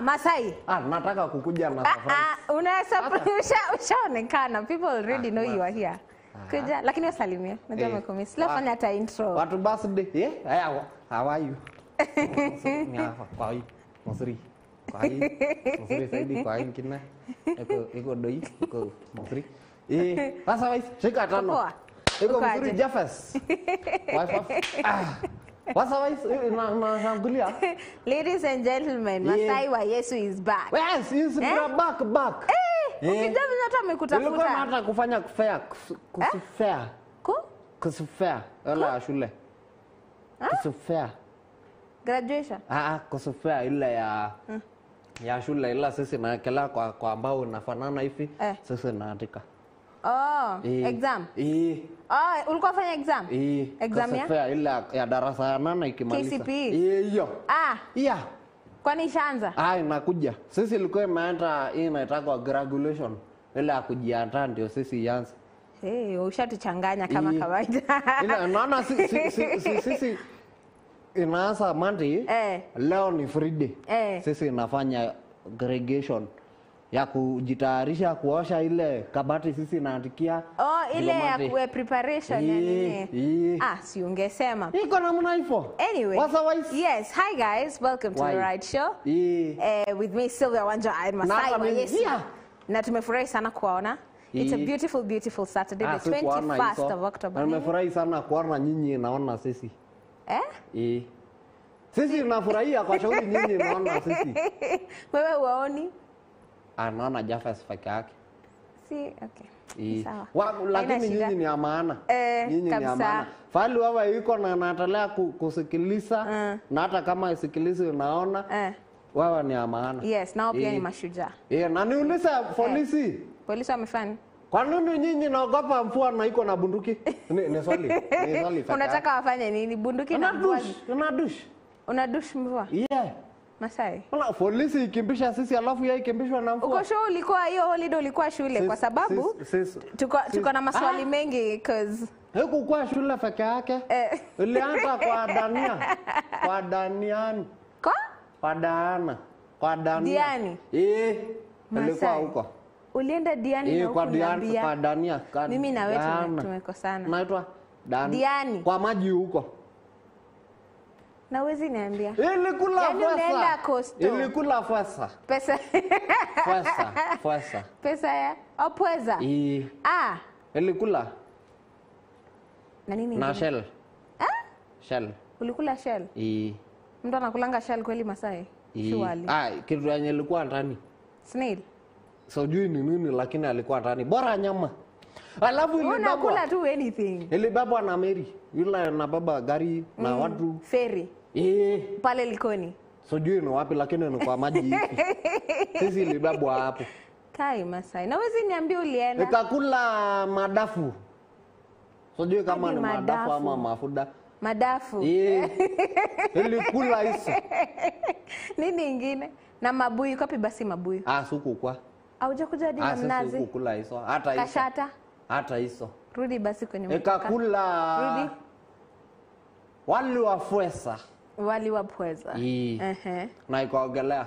Masai. Nataka kukuja na Surprise. Ushaonekana. People already know you are here. Kuja, lakini wasalimie. Najua umekomiss. Leo fanya hata intro. Watu birthday. How are you? Kwa hii. Mzuri. Kwa hii. Mzuri zaidi kwa hii kina. Eko doi, eko mzuri. Sasa wewe shika tano. Eko mzuri Jeffers. What's up, ladies and gentlemen, Masai wa Yesu is back. Yes, he's back. Ukijua hata amekutafuta. Nilikuwa hata kufanya kusufea. Wala shule. Kusufea. Graduation. Kusufea ile ya shule ila sisi naekela kwa ambao unafanana hivi. Sisi naandika. Exam. Ulikuwa fanya exam? Exam ya? Kusufea ile ya darasa ya 8 ikimaliza. KCPE. Hiyo. Kwani ishaanza? Inakuja. Sisi ilikuwa imeanza inaitwa graduation. Ile ya kujiandaa ndio sisi ianze. Ushatuchanganya kama kawaida. Naona sisi inaanza Monday. Leo ni Friday. Sisi inafanya graduation ya kujitayarisha kuosha ile kabati sisi naandikia. Ile ya kuwe preparation ya nini? Si ungesema. Iko namna hivyo. Anyway. Yes, hi guys, welcome to the Right Show. With me Sylvia Wanja and Masai wa Yesu. Na tumefurahi sana kuona. It's a beautiful, beautiful Saturday, the 21st of October. Nimefurahi sana kuona nyinyi naona sisi. Sisi tunafurahia kwa shauri nyinyi naona sisi. Wewe waoni? Naona Jeffers peke yake. Okay. Sawa. Lakini nyinyi ni maana. Nyinyi ni maana. Fali wewe yuko na naendelea kusikiliza na hata kama isikilize unaona wewe ni maana. Yes, nao pia ni mashujaa. Na niulize polisi. Polisi wamefanya. Kwa nini nyinyi naogopa mvua na iko na bunduki? Ni swali. Unataka wafanye nini? Bunduki na mvua? Unadush mvua? Masai. Polisi ikimbisha sisi alafu yeye ikimbishwa na mvua. Uko shule ulikuwa hiyo holiday ulikuwa shule kwa sababu tuko na maswali mengi cause kwa shule peke yake. Ulianza kwa Dania. Kwa Daniani. Kwa Dana. Kwa Dania. Diani. Ulikuwa huko. Ulienda Diani na kwa Diani kwa Dania. Mimi na wewe tumekosana. Naitwa Diani. Kwa maji huko. Na wezi niambia. Ilikula pesa. Ilikula pesa. Pesa. Pesa. Pesa ya pweza. Ilikula. Na nini? Na shell. Shell. Ulikula shell? Mtu anakulanga shell kweli Masai? Surely. Kitu yenye ilikuwa ndani. Snail. Sijui ni nini lakini alikuwa ndani. Bora nyama. Alafu ile unakula tu anything. Ile baba na Mary, yule na baba gari na watu ferry. Pale Likoni. Sijui ni wapi lakini ni kwa maji hivi. Sisi ile baba hapo. Kai Masai. Na wezi niambie ulienda. Nikakula madafu. Sijui kama ni madafu ama mafuda. Madafu. Ilikula hizo. Nini ingine? Na mabuyu kapi basi mabuyu? Suku kwa. Auja kuja hadi na mnazi. Sisi kukula hizo. Hata hizo. Kashata. Hata hizo. Rudi basi kwenye nikakula. Rudi. Wali wa pweza. Wali wa pweza. Na ikaogelea.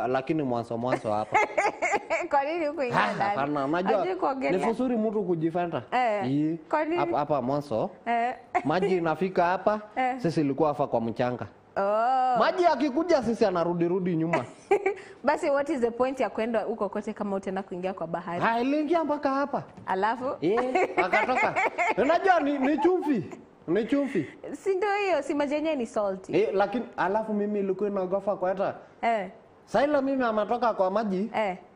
Lakini mwanzo hapa. Kwa nini huko ingia ndani? Hapana, unajua ni vizuri mtu kujifenda. Kwa nini? Hapa mwanzo. Maji inafika hapa. Sisi ilikuwa hapa kwa mchanga. Maji akikuja sisi anarudi nyuma. Basi what is the point ya kwenda huko kote kama utaenda kuingia kwa bahari? Iliingia mpaka hapa. Alafu? Akatoka. Unajua ni chumvi. Ni chumvi. Si ndio hiyo, si maji yenyewe ni salty. Lakini alafu mimi ilikuwa inaogopa kwa hata. Sasa mimi ametoka kwa maji.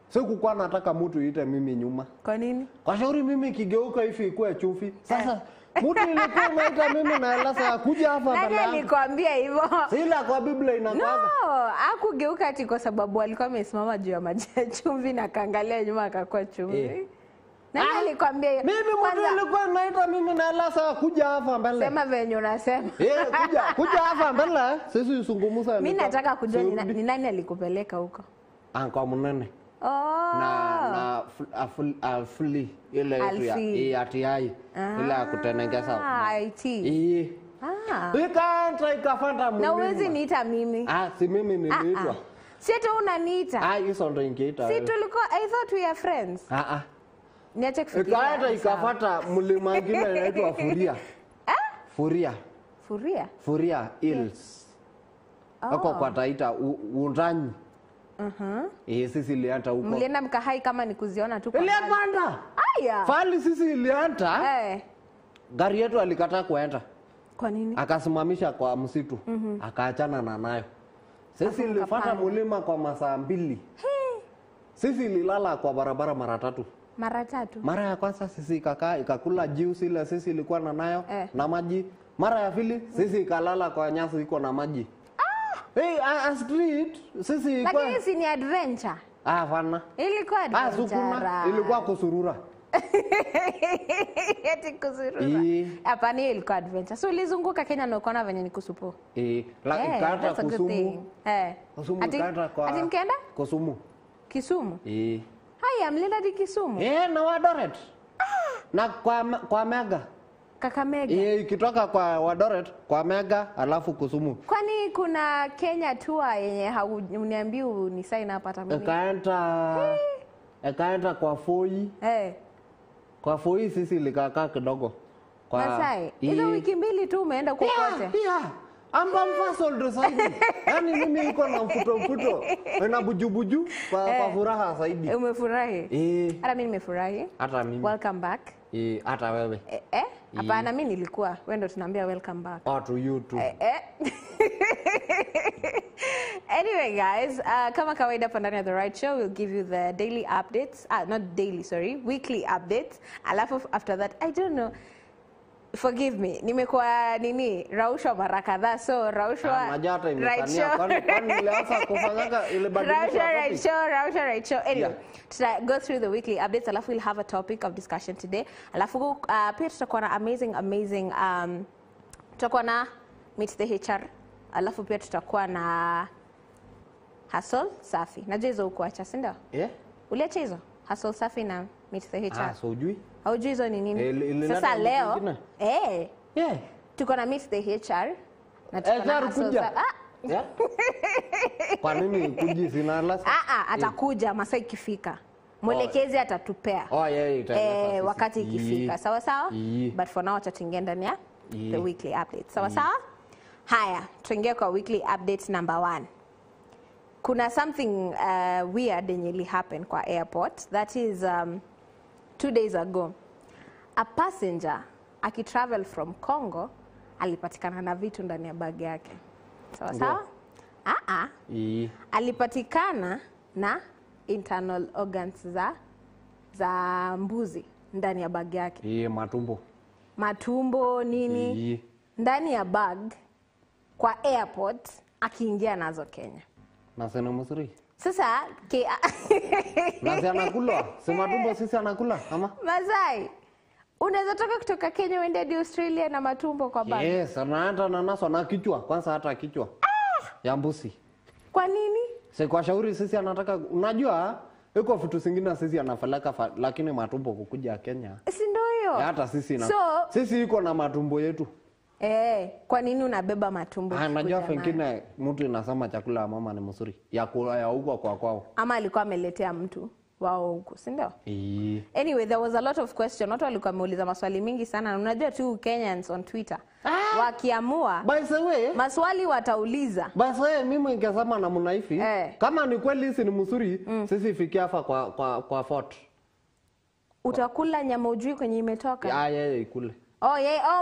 Sikukuwa nataka mtu ite mimi nyuma. Kwa nini? Kwa shauri mimi kigeuka hivi ikuwe chumvi. Sasa mtu ilikuwa inaita mimi na elasa kuja hapa mbele. Nani alikwambia hivyo? Sila kwa Biblia inakwaga. No, hakugeuka ati kwa sababu alikuwa amesimama juu ya maji ya chumvi na kaangalia nyuma akakuwa chumvi. Nani alikwambia hiyo? Mimi mtu ilikuwa inaita mimi na elasa kuja hapa mbele. Sema venye unasema. Kuja hapa mbele. Sisi usungumuza. Mimi nataka kujua ni nani alikupeleka huko. Kwa Munene. Na afuli ile ya ATI ile ya kutengeneza IT. Ikaanza ikafanta mwingine. Na uwezi niita mimi. Si mimi niliitwa. Si tu unaniita. Hizo ndo ingeita. Si tulikuwa I thought we are friends. Niache kufikiria. Ikaenda ikafuata mlima mwingine inaitwa Furia. Furia. Furia? Furia Hills. Hapo kwa Taita Undanyi. Sisi ilianta huko. Mlienda mkahai kama ni kuziona tu kwa. Ilianda. Aya. Fali sisi ilianta. Gari yetu alikataa kuenda. Kwa nini? Akasimamisha kwa msitu. Akaachana na nayo. Sisi ilifuata mlima kwa masaa 2. Sisi ililala kwa barabara mara 3. Mara 3. Mara ya kwanza sisi ikakula juice ile sisi ilikuwa na nayo na maji. Mara ya pili sisi ikalala kwa nyasi iko na maji. A street sisi ilikuwa. Lakini si ni adventure. Hapana. Ilikuwa adventure. Sukuna ilikuwa kusurura. Eti kusurura. Hapana, ilikuwa adventure. So ulizunguka Kenya na ukaona venye ni kusupo. Ikaenda Kusumu. Kusumu ikaenda kwa. Ati mkaenda? Kusumu. Kisumu? Haya, mlienda di Kisumu? Na Wadoret. Na kwa Mega. Kakamega. Ikitoka kwa Wadoret, kwa Mega, alafu Kusumu. Kwani kuna Kenya tour yenye uniambii ni sign up hata mimi? Ikaenda kwa Foi. Kwa Foi sisi likakaa kidogo. Kwa Masai. Hizo wiki 2 tu umeenda kokote. Amba mfasol design. Yaani mimi niko na mfuto. Na bujubuju kwa furaha zaidi. Umefurahi? Hata mimi nimefurahi. Hata mimi. Welcome back. Hata wewe. Hapana, mimi nilikuwa. Wewe ndo tunaambia welcome back. To you too. Anyway guys, kama kawaida hapa ndani ya The Right Show, we'll give you the daily updates. Not daily, sorry. Weekly updates. Alafu after that, I don't know. Forgive me. Nimekuwa Rausha mara kadhaa. So Rausha Right Show. Rausha Right Show. Anyway, to go through the weekly updates, alafu we'll have a topic of discussion today. Alafu pia tutakuwa na amazing tutakuwa na Meet the HR. Alafu pia tutakuwa na Hustle Safi. Najua hizo ukuacha, si ndio? Uliacha hizo? Hustle Safi na Meet the HR. So ujui? Haujui hizo ni nini? Sasa leo tuko na Meet the HR na tuko na Hustle Safi. Kwa nini kuji sina last? Atakuja masaa ikifika. Mwelekezi atatupea. Wakati ikifika. Sawa sawa? But for now tutaingia ndani ya the weekly updates. Sawa sawa? Haya, tuingie kwa weekly updates number 1. Kuna something weird yenye happen kwa airport. That is 2 days ago. A passenger akitravel from Congo alipatikana na vitu ndani ya bag yake. Sawa sawa? Alipatikana na internal organs za mbuzi ndani ya bag yake. Matumbo nini? Ndani ya bag kwa airport akiingia nazo Kenya. Na sina mzuri. Sasa na si anakula. Si matumbo sisi anakula ama? Masai. Unaweza toka kutoka Kenya uende hadi Australia na matumbo kwa bag. Anaenda na naso na kichwa. Kwanza hata kichwa. Ya mbuzi. Kwa nini? Si kwa shauri sisi anataka, unajua iko vitu zingine sisi anafalaka lakini matumbo kukuja Kenya. Si ndio hiyo? Hata sisi sisi iko na matumbo yetu. Kwa nini unabeba matumbo? Najua pengine mtu inasema chakula ya mama ni mzuri. Ya kula ya huko kwa kwao. Ama alikuwa ameletea mtu wao huko, si ndio? Anyway, there was a lot of question. Watu walikuwa wameuliza maswali mingi sana. Unajua tu Kenyans on Twitter. Wakiamua. By the way, maswali watauliza. By the way, mimi ningesema namna hivi. Kama ni kweli hizi ni mzuri, sisi fikia hapa kwa fort. Utakula nyama ujui kwenye imetoka? Ikule.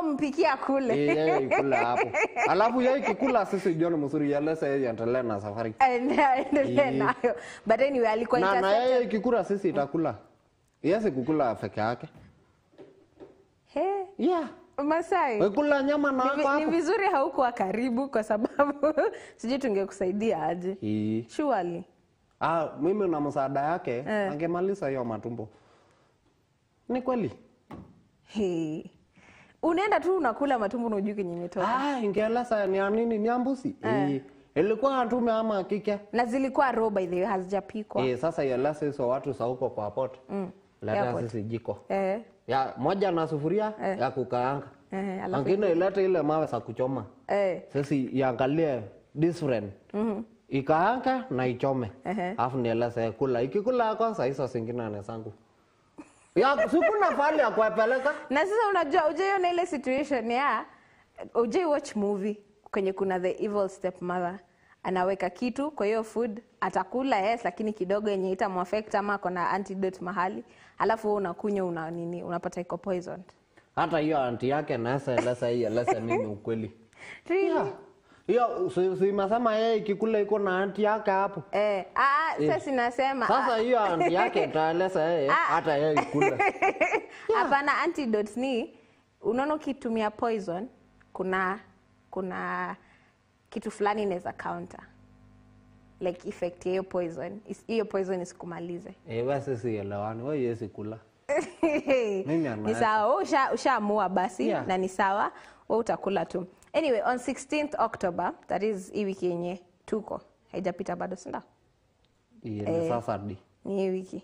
Mpikia kule. Ikula hapo. Alafu ikikula sisi jioni mzuri yalesa endelee na safari. Endelee nayo. But anyway alikuwa intercepted. Na ikikula sisi itakula. Yeye kukula peke yake. Masai. Ukula nyama na hapo. Ni vizuri haukuwa karibu kwa sababu sijui tungekusaidia aje. Surely. Mimi na msaada yake angemaliza hiyo matumbo. Ni kweli. Unaenda tu unakula matumbo na ujui kenye imetoka. Ingelasa ni nini? Ni ambusi. Ilikuwa atume ama kike. Na zilikuwa raw by the way, hazijapikwa. Sasa yelasa hizo watu sa huko kwa port. Leta sisi jiko. Ya moja na sufuria ya kukaanga. Angine ilete ile mawe za kuchoma. Sisi iangalie different. ikaanga na ichome. Alafu nieleze kula. Ikikula kwanza hizo zingine na zangu. Ya sikuna fali ya kuepeleka. Na sasa unajua ujaiona ile situation ya ujai watch movie kwenye kuna the evil stepmother anaweka kitu kwa hiyo food atakula yes lakini kidogo yenye itamuaffect ama kuna antidote mahali alafu wewe unakunywa una nini unapata iko poisoned. Hata hiyo anti yake nasa hii eleza mimi ukweli. Really? Hiyo si masema yeye ikikula iko na anti yake hapo. Sasa sinasema. Sasa hiyo anti yake itaeleza yeye hata yeye ikula. Hapana antidote ni unaona ukitumia poison kuna kitu fulani inaweza counter like effect hiyo poison isikumalize. Wewe sisi elewani wewe yesi kula. Ni sawa ushaamua basi na ni sawa wewe utakula tu. Anyway on 16th October that is hii wiki yenye tuko haijapita bado sinda. Ni Saturday. Ni hii wiki.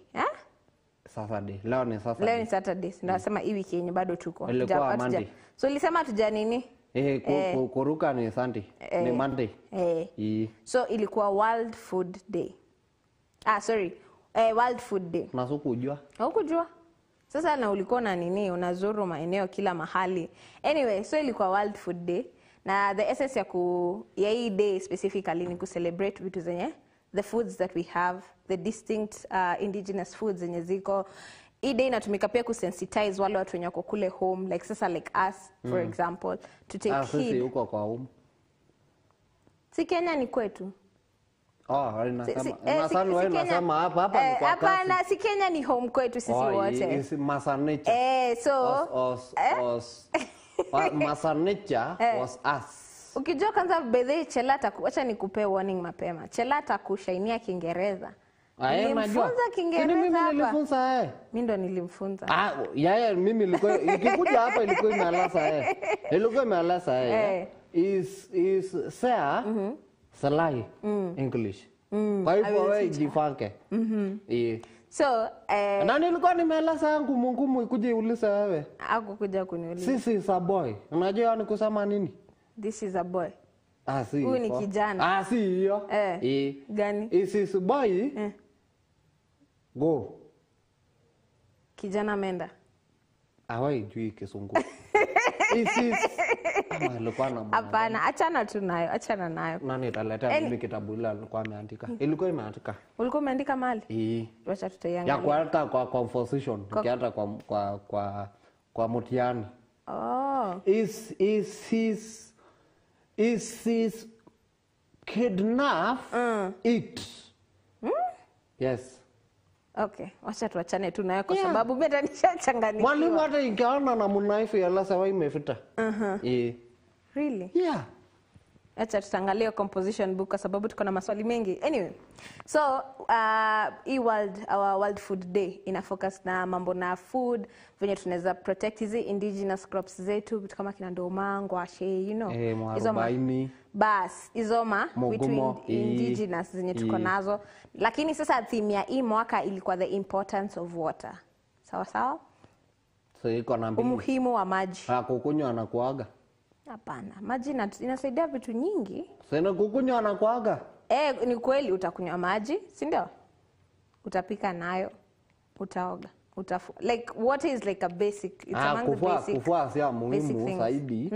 Saturday. Leo ni Saturday. Leo ni Saturday. Ndio nasema hii wiki yenye bado tuko. Monday. So ulisema tuja nini? Kuruka ni Sunday. Ni Monday. So ilikuwa World Food Day. Sorry. World Food Day. Unasukujua? Hukujua. Sasa na ulikuwa na nini unazuru maeneo kila mahali. Anyway, so ilikuwa World Food Day na the essence ya hii day specifically ni celebrate vitu zenye the foods that we have, the distinct indigenous foods zenye ziko. Hii day inatumika pia kusensitize wale watu wenye wako kule home like sasa like us for example to take heed. Sisi huko kwa home. Si Kenya ni kwetu. Nasema hapa ni kwa kasi. Hapana, si Kenya ni home kwetu sisi wote. Mother Nature. Mother Nature was us. Ukijua kwanza bedhe Chelata acha nikupe warning mapema. Chelata kushainia Kiingereza. Nilimfunza Kiingereza hapa. Mimi nilifunza Mimi ndo nilimfunza. Mimi nilikuwa ikikuja hapa ilikuwa imealasa Ilikuwa imealasa is Sea Salai English. Kwa hivyo wewe jifange. So na nilikuwa nimeeleza yangu mungumu ikuje ulize wewe. Hakukuja kuniuliza. This is a boy. Unajua ni kusema nini? This is a boy. Si. Huyu ni kijana. Si hiyo. Gani? This is a boy. Go. Kijana menda. Hawai jui Kisungu. Hapana, achana nayo. Nani ataleta mimi kitabu ile alikuwa ameandika. Ilikuwa imeandika. Ulikuwa umeandika mahali? Wacha tutaiangalia. Ya kuandika kwa composition, ukianda kwa mtihani. Is his kidnap it? Yes. Okay, wacha tuachane tu nayo kwa sababu mimi ndo nishachanganyikiwa. Mwalimu hata ingaona na mnaifu ya lasa wa imefita. Really? Yeah. Acha tutaangalia composition book kwa sababu tuko na maswali mengi. Anyway, so our World Food Day ina focus na mambo na food, venye tunaweza protect hizi indigenous crops zetu, vitu kama kina ndoma, ngwashe, you know. Izoma between indigenous zenye tuko nazo. Lakini sasa theme ya hii mwaka ilikuwa the importance of water. Sawa sawa? So iko na mbili. Umuhimu wa maji. Kukunywa na kuaga. Hapana, maji inasaidia vitu nyingi. Sasa kukunywa na kuaga? Ni kweli utakunywa maji, si ndio? Utapika nayo, utaoga, like water is like a basic, it's among the basic. Kufua si muhimu zaidi.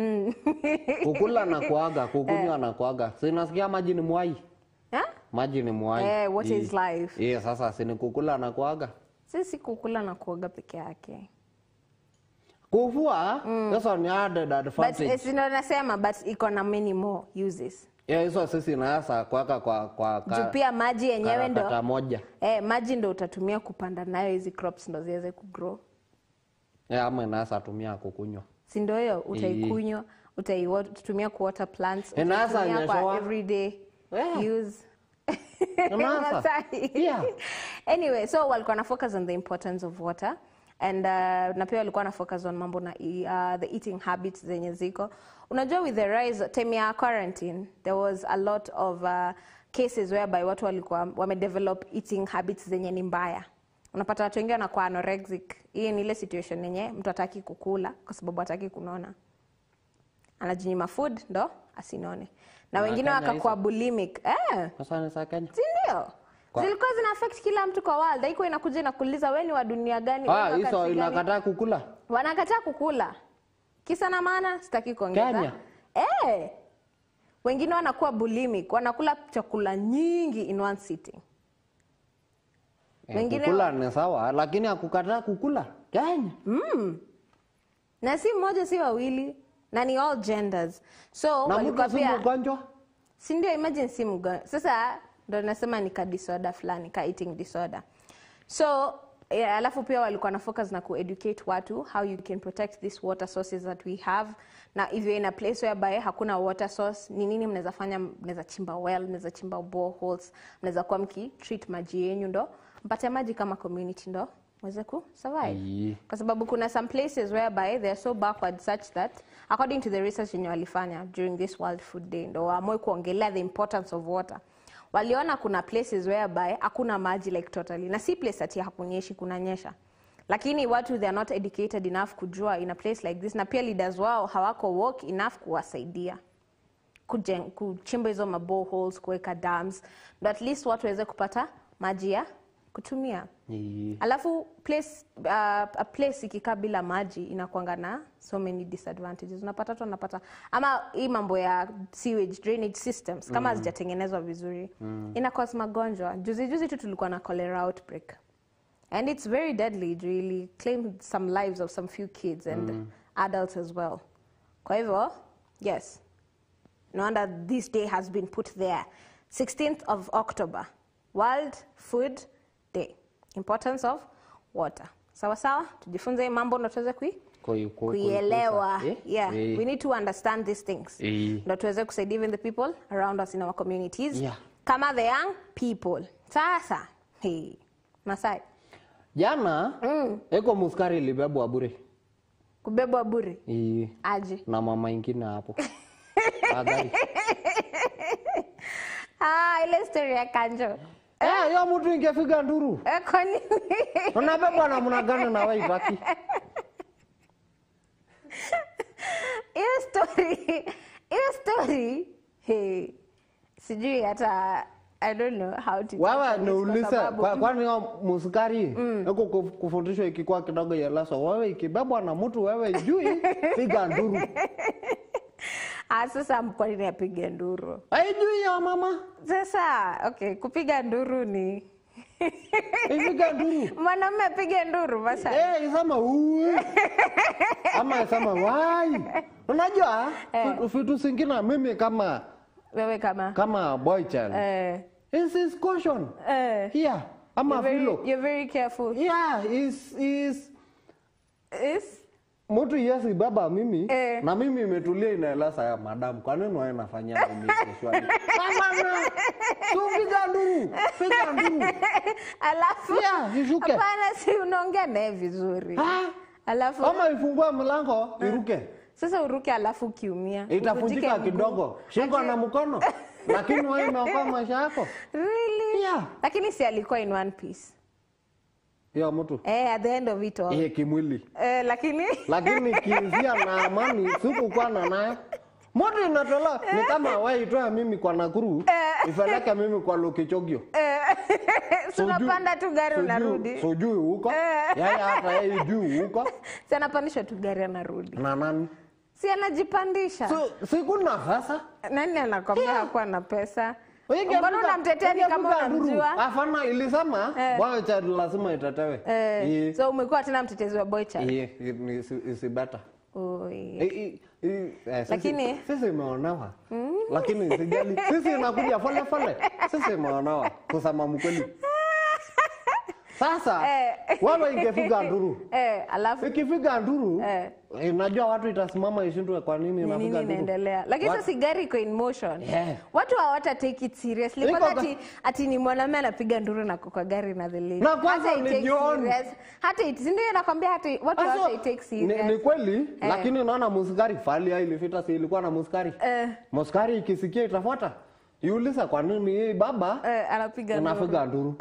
Kukula na kuaga, kukunywa na kuaga. Sasa nasikia maji ni mwai. Maji ni mwai. Water is life. Sasa si ni kukula na kuaga? Sisi kukula na kuoga peke yake. Kufua, sasa ni added advantage. But sino nasema but iko na many more uses. Hizo sisi naasa kuweka kwa pia maji yenyewe ndo kata moja. Maji ndo utatumia kupanda nayo hizi crops ndo ziweze kugrow. Ama naasa tumia kukunywa. Si ndio hiyo utaikunywa, utatumia ku water plants, utatumia kwa everyday use. Anyway, so walikuwa na focus on the importance of water. And na pia walikuwa na focus on mambo na the eating habits zenye ziko. Unajua with the rise time ya quarantine there was a lot of cases whereby watu walikuwa wamedevelop eating habits zenye ni mbaya. Unapata watu wengi wanakuwa anorexic. Hii ni ile situation yenye mtu hataki kukula kwa sababu hataki kunona. Anajinyima food ndo asinone. Na wengine wakakuwa bulimic. Sasa ni za Kenya. Ndio. Zilikuwa zina affect kila mtu kwa world. Haiko inakuja inakuuliza wewe ni wa dunia gani? Hizo inakataa kukula. Wanakataa kukula. Kisa na maana sitaki kuongeza. Kenya. Wengine wanakuwa bulimic, wanakula chakula nyingi in one sitting. Wengine kukula ni sawa, lakini akukataa kukula. Kenya. Na si mmoja si wawili, na ni all genders. So walikuwa pia mgonjwa. Si ndio, imagine si mgonjwa. Sasa ndo nasema ni ka disorder fulani, ka eating disorder. So alafu pia walikuwa na focus na ku-educate watu how you can protect these water sources that we have. Na if you're in a place whereby hakuna water source, ni nini mnaweza fanya? Mnaweza chimba well, mnaweza chimba boreholes, mnaweza kuwa treat maji yenu ndo mpate maji kama community ndo mweze ku survive. Kwa sababu kuna some places whereby they are so backward such that according to the research yenye walifanya during this World Food Day ndo waamue kuongelea the importance of water. Waliona kuna places whereby hakuna maji like totally. Na si place ati hakunyeshi, kunanyesha. Lakini watu they are not educated enough kujua in a place like this. Na pia leaders wao hawako work enough kuwasaidia. Kuchimba hizo maboreholes, kuweka dams. But at least watu waweze kupata maji ya kutumia. Alafu a place ikikaa bila maji inakuanga na so many disadvantages. Unapata watu wanapata ama hii mambo ya sewage drainage systems kama hazijatengenezwa vizuri ina cause magonjwa. Juzi tu tulikuwa na cholera outbreak. And it's very deadly. It really claimed some lives of some few kids and adults as well. Kwa hivyo, yes. No wonder this day has been put there. 16th of October, World Food Day. Importance of water. Sawa sawa, tujifunze mambo ndo tuweze kuielewa. We need to understand these things. Ndo tuweze kusaidia even the people around us in our communities. Kama the young people. Sasa, Masai. Jana, eko muskari libebwa bure. Kubebwa bure? Aje. Na mama ingine hapo. Agari. Ile story ya Kanjo. Yo mtu ingefika nduru. Kwa nini? Unabebwa na mnagana na wewe baki. Hiyo story, sijui hata I don't know how to. Wewe nauliza kwani muskari eko kufundishwa ikikuwa kidogo ya laso, wewe ikibebwa na mtu wewe jui piga nduru. Sasa kwa nini apige nduru? Haijui ya mama. Sasa okay, kupiga nduru ni piga nduru. Mwanamume apige nduru basi. Isema ama isema wai. Unajua vitu zingine mimi kama wewe kama boy child. This is caution. Here. You're very careful. Yeah, is mtu yesi baba mimi na mimi imetulia inaeleza ya madam kwa nini wewe unafanya mimi swali. Mama piga nduru. Alafu hapana, si unaongea naye vizuri. Alafu kama ifungua mlango iruke. Sasa uruke alafu kiumia. Itavunjika kidogo. Shingo na mkono. Lakini wewe unaokoa maisha yako. Really? Yeah. Lakini si alikuwa in one piece. Ya mtu. At the end of it all. Kimwili. Lakini kiingia na amani sikukuwa na nayo. Mtu inatola ni kama wewe itoa mimi kwa Nakuru, ipeleke mimi kwa Lokichogio. Unapanda tu gari unarudi. Sijui huko. Yeye hata yeye juu huko. Si anapandisha tu gari anarudi. Na nani? Si anajipandisha. Sikuna pesa. Nani anakwambia hakuwa na pesa? Mbona unamtetea ni kama unamjua? Hapana, ilisema boy child lazima itatewe. So umekuwa tena mtetezi wa boy child. Is better. Lakini sisi imeonawa. Lakini sijali. Sisi inakuja pole. Sisi imeonawa kusema mkweli. Sasa wewe ingefika nduru. Alafu ikifika nduru unajua watu itasimama ishindwe kwa nini inafika nduru. Inaendelea. Lakini sasa gari iko in motion. Watu hawata take it seriously. Kwa ati ni mwanamume anapiga nduru na kwa gari na the lady. Na kwanza ni jioni. Hata ndio nakwambia hata watu hawata take serious. Ni kweli, lakini naona muskari falia ilifita si ilikuwa na muskari. Muskari ikisikia itafuata. Yuuliza kwa nini baba anapiga nduru.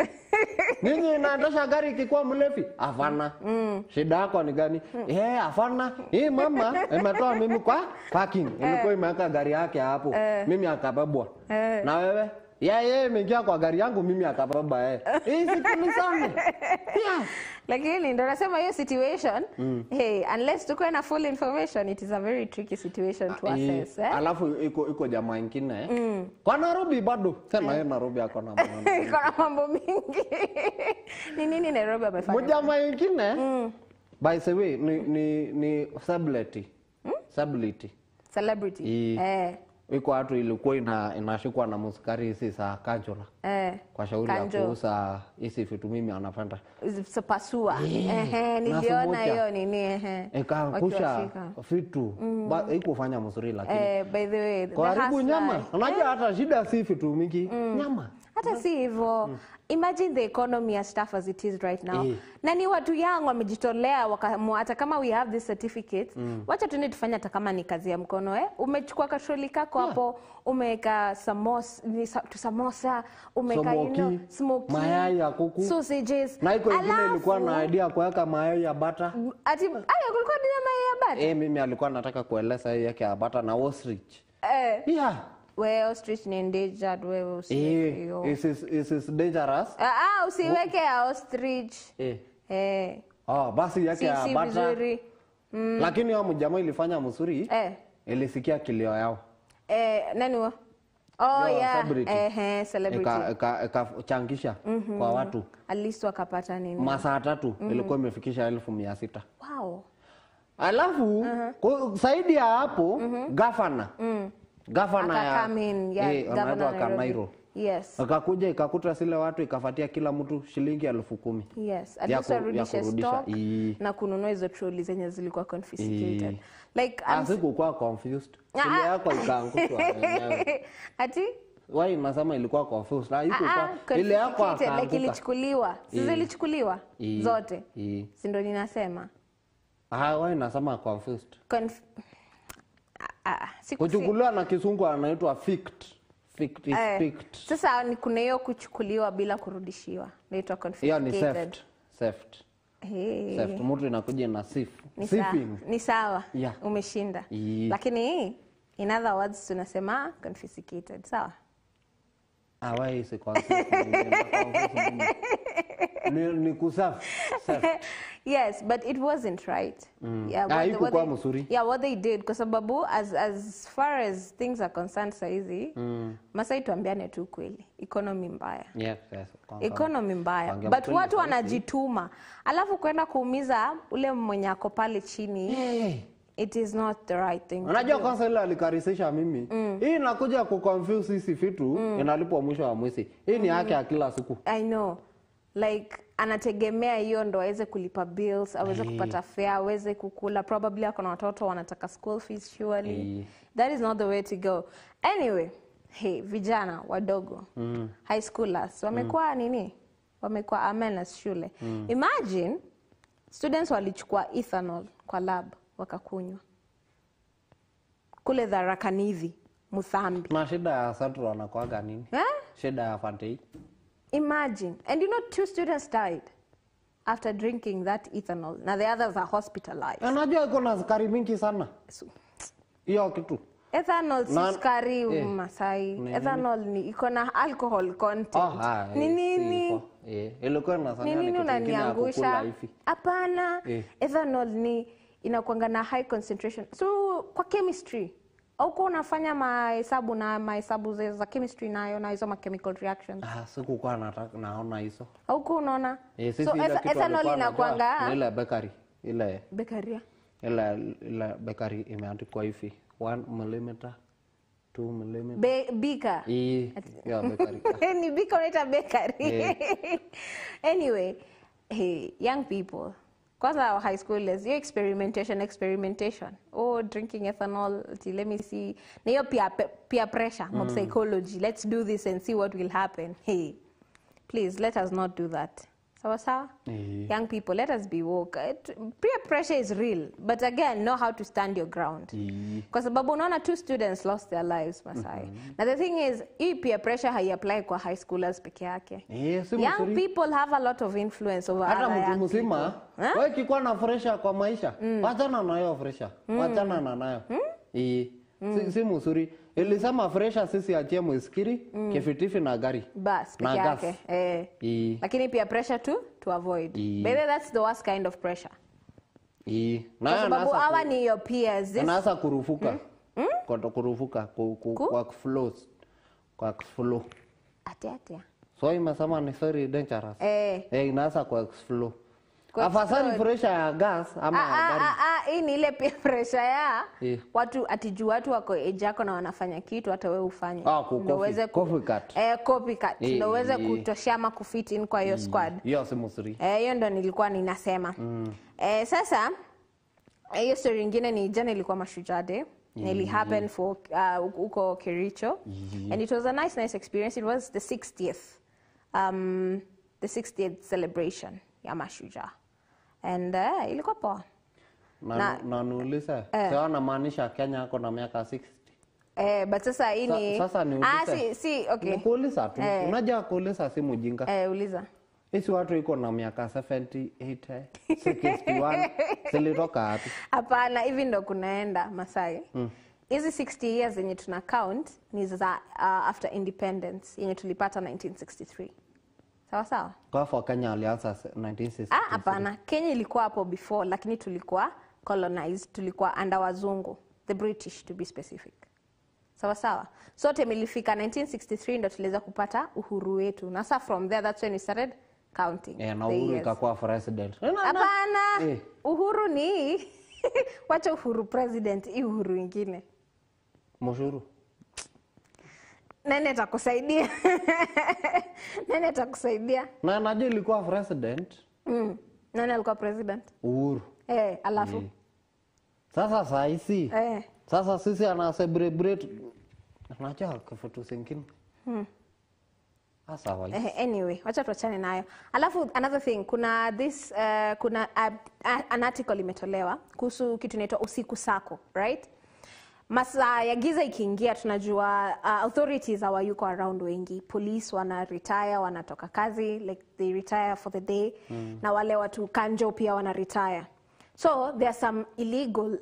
Nini naendesha gari ikikuwa mlevi? Hapana. Shida yako ni gani? Hapana. Mama imetoa mimi kwa parking. Ilikuwa imeweka gari yake hapo. Mimi akabebwa. Na wewe? Yeye imeingia kwa gari yangu mimi akabeba yeye. Sikilizane. Lakini ndo nasema hiyo situation, hey, unless tuko na full information, it is a very tricky situation to assess. Alafu iko jamaa nyingine kwa Nairobi bado. Sema Nairobi yako na mambo. Iko na mambo mingi. Ni nini Nairobi amefanya? Jamaa nyingine by the way ni celebrity. Iko watu ilikuwa inashikwa na muskari hizi za kanjola. Kwa shauri ya kuuza hizi vitu mimi anapenda. Pasua. Niliona hiyo nini ikaangusha vitu. Haikufanya mzuri lakini. By the way, karibu nyama. Unajua hata shida si vitu mingi. Nyama. Hata si hivyo. Imagine the economy as tough as it is right now. Na ni watu yangu wamejitolea hata kama we have this certificate, wacha tuende tufanye hata kama ni kazi ya mkono Umechukua katroli kako hapo, umeweka samosa, umeweka smoky, mayai ya kuku, sausages. Na iko ingine ilikuwa na idea kuweka mayai ya bata. Ati kulikuwa na mayai ya bata? Mimi alikuwa nataka kueleza hiyo yake ya bata na ostrich. Wewe ostrich ni endangered, wewe usiweke. Is dangerous? Usiweke ya ostrich. Basi yake ya bata. Lakini hao mjamaa ilifanya mzuri. Ilisikia kilio yao. Nani wa? Celebrity. Ikachangisha kwa watu. At least wakapata nini? Masaa 3 ilikuwa imefikisha 1600. Wow. Alafu zaidi ya hapo governor anaitwa Kanairo. Yes. Akakuja ikakuta zile watu ikafatia kila mtu shilingi 10,000. Yes. Atarudisha stock na kununua hizo troli zenye zilikuwa confiscated. Like asikuwa confused. Ile yako ikaangushwa yenyewe. Ati? Why nasema ilikuwa confused? Ile yako akaanguka. Like ilichukuliwa. Zilichukuliwa zote. Si ndio ninasema? Why nasema confused? Kuchukuliwa na Kisungu anaitwa fict. Sasa ni kuna hiyo kuchukuliwa bila kurudishiwa. Inaitwa confiscated. Hiyo ni theft. Theft. Mtu inakuja na siphing. Ni sawa. Umeshinda. Lakini in other words tunasema confiscated. Sawa? Why si confiscated? Ni kusafi. Yes, but it wasn't right. What they did, kwa sababu as far as things are concerned saizi, Masai tuambiane tu kweli, economy mbaya. Yes. Economy mbaya. But watu wanajituma. Alafu kwenda kuumiza ule mwenye ako pale chini. It is not the right thing. Unajua kwanza ile alikarisisha mimi. Hii inakuja kuconfuse hizi vitu, inalipwa mwisho wa mwezi. Hii ni yake ya kila siku. I know. Like anategemea hiyo ndo aweze kulipa bills, aweze kupata fare, aweze kukula, probably ako na watoto wanataka school fees surely. That is not the way to go. Anyway, vijana wadogo, high schoolers wamekuwa nini? Wamekuwa amenas shule. Imagine students walichukua ethanol kwa lab wakakunywa. Kule Tharaka Nithi, Muthambi. Na shida ya Satro anakuaga nini? Shida ya Fantei. Imagine. And 2 students died after drinking that ethanol. Now the others are hospitalized. Unajua iko na sukari mingi sana. Hiyo kitu. Ethanol si sukari Masai. Ethanol ni iko na alcohol content. Nini? Ilikuwa na sana ni unaniangusha. Hapana. Ethanol ni inakuanga na high concentration. So kwa chemistry Auko unafanya mahesabu za chemistry nayo na hizo chemical reactions? Sikuwa naona hizo. Auko unaona? So ethanol inakuanga ile bakery ile bakery. Ile bakery imeandikwa hivi 1 mm 2 mm. Bika. Ya bakery. Ni bika unaita bakery. Anyway, young people, kwanza high schoolers, your experimentation. Drinking ethanol, let me see. Na hiyo peer pressure, mob psychology. Let's do this and see what will happen. Please, let us not do that. Sawa? Young people, let us be woke. Peer pressure is real, but again, know how to stand your ground. Because sababu unaona 2 students lost their lives, Masai. Now the thing is, peer pressure haiapply kwa high schoolers peke yake. Young people have a lot of influence over other young people. Wewe kikuwa na fresha kwa maisha, wachana na hiyo fresha. Wachana na nayo. Si mzuri. Ilisema fresha sisi achie muiskiri, kifitifi na gari. Bas, peke yake. Lakini pia pressure to avoid. Maybe that's the worst kind of pressure. Kwa sababu hawa ni your peers. Anaanza kurufuka. Kurufuka kwa flows. Kwa flow. Ate. So imesema ni very dangerous. Inaanza kwa flow. Afasali pressure ya gas ama gari. Hii ni ile pia pressure ya watu atijua watu wako age yako na wanafanya kitu hata wewe ufanye. Ndio uweze copycat. Copycat. Ndio uweze kutoshia ama kufit in kwa hiyo squad. Hiyo si mzuri. Hiyo ndo nilikuwa ninasema. Sasa hiyo story nyingine ni jana ilikuwa Mashujaa Day. Nearly happened for uko Kericho. And it was a nice experience. It was the 60th celebration ya Mashujaa. And ilikuwa poa. Na nuuliza, sawa namaanisha Kenya yako na miaka 60. But sasa hii ni sasa niulize. si okay. Nikuuliza tu. Unajua kuuliza si mjinga. Uliza. Hizi watu iko na miaka 78, 61. Silitoka wapi? Hapana, hivi ndo kunaenda Masai. Hizi 60 years zenye tuna count ni za after independence yenye tulipata 1963. Sawa? Kwa Kenya alianza 1963. Hapana, Kenya ilikuwa hapo before lakini tulikuwa colonized, tulikuwa under wazungu, the British to be specific. Sawa. Sote milifika 1963 ndo tuliweza kupata uhuru wetu. Na sasa from there that's when we started counting. Na uhuru ikakuwa president. Hapana. Uhuru ni wacha uhuru president, hii uhuru nyingine. Mshuru. Nani atakusaidia? Na najua ilikuwa president. Nani alikuwa president? Uhuru. Alafu. Sasa saisi. Sasa sisi ana celebrate. Unajua kifutu singine. Anyway, wacha tuachane nayo. Alafu another thing, kuna this an article imetolewa kuhusu kitu inaitwa usiku sako, right? Masaa ya giza ikiingia tunajua authorities hawayuko around wengi. Police wana retire, wanatoka kazi, like they retire for the day. Na wale watu kanjo pia wana retire. So there are some illegal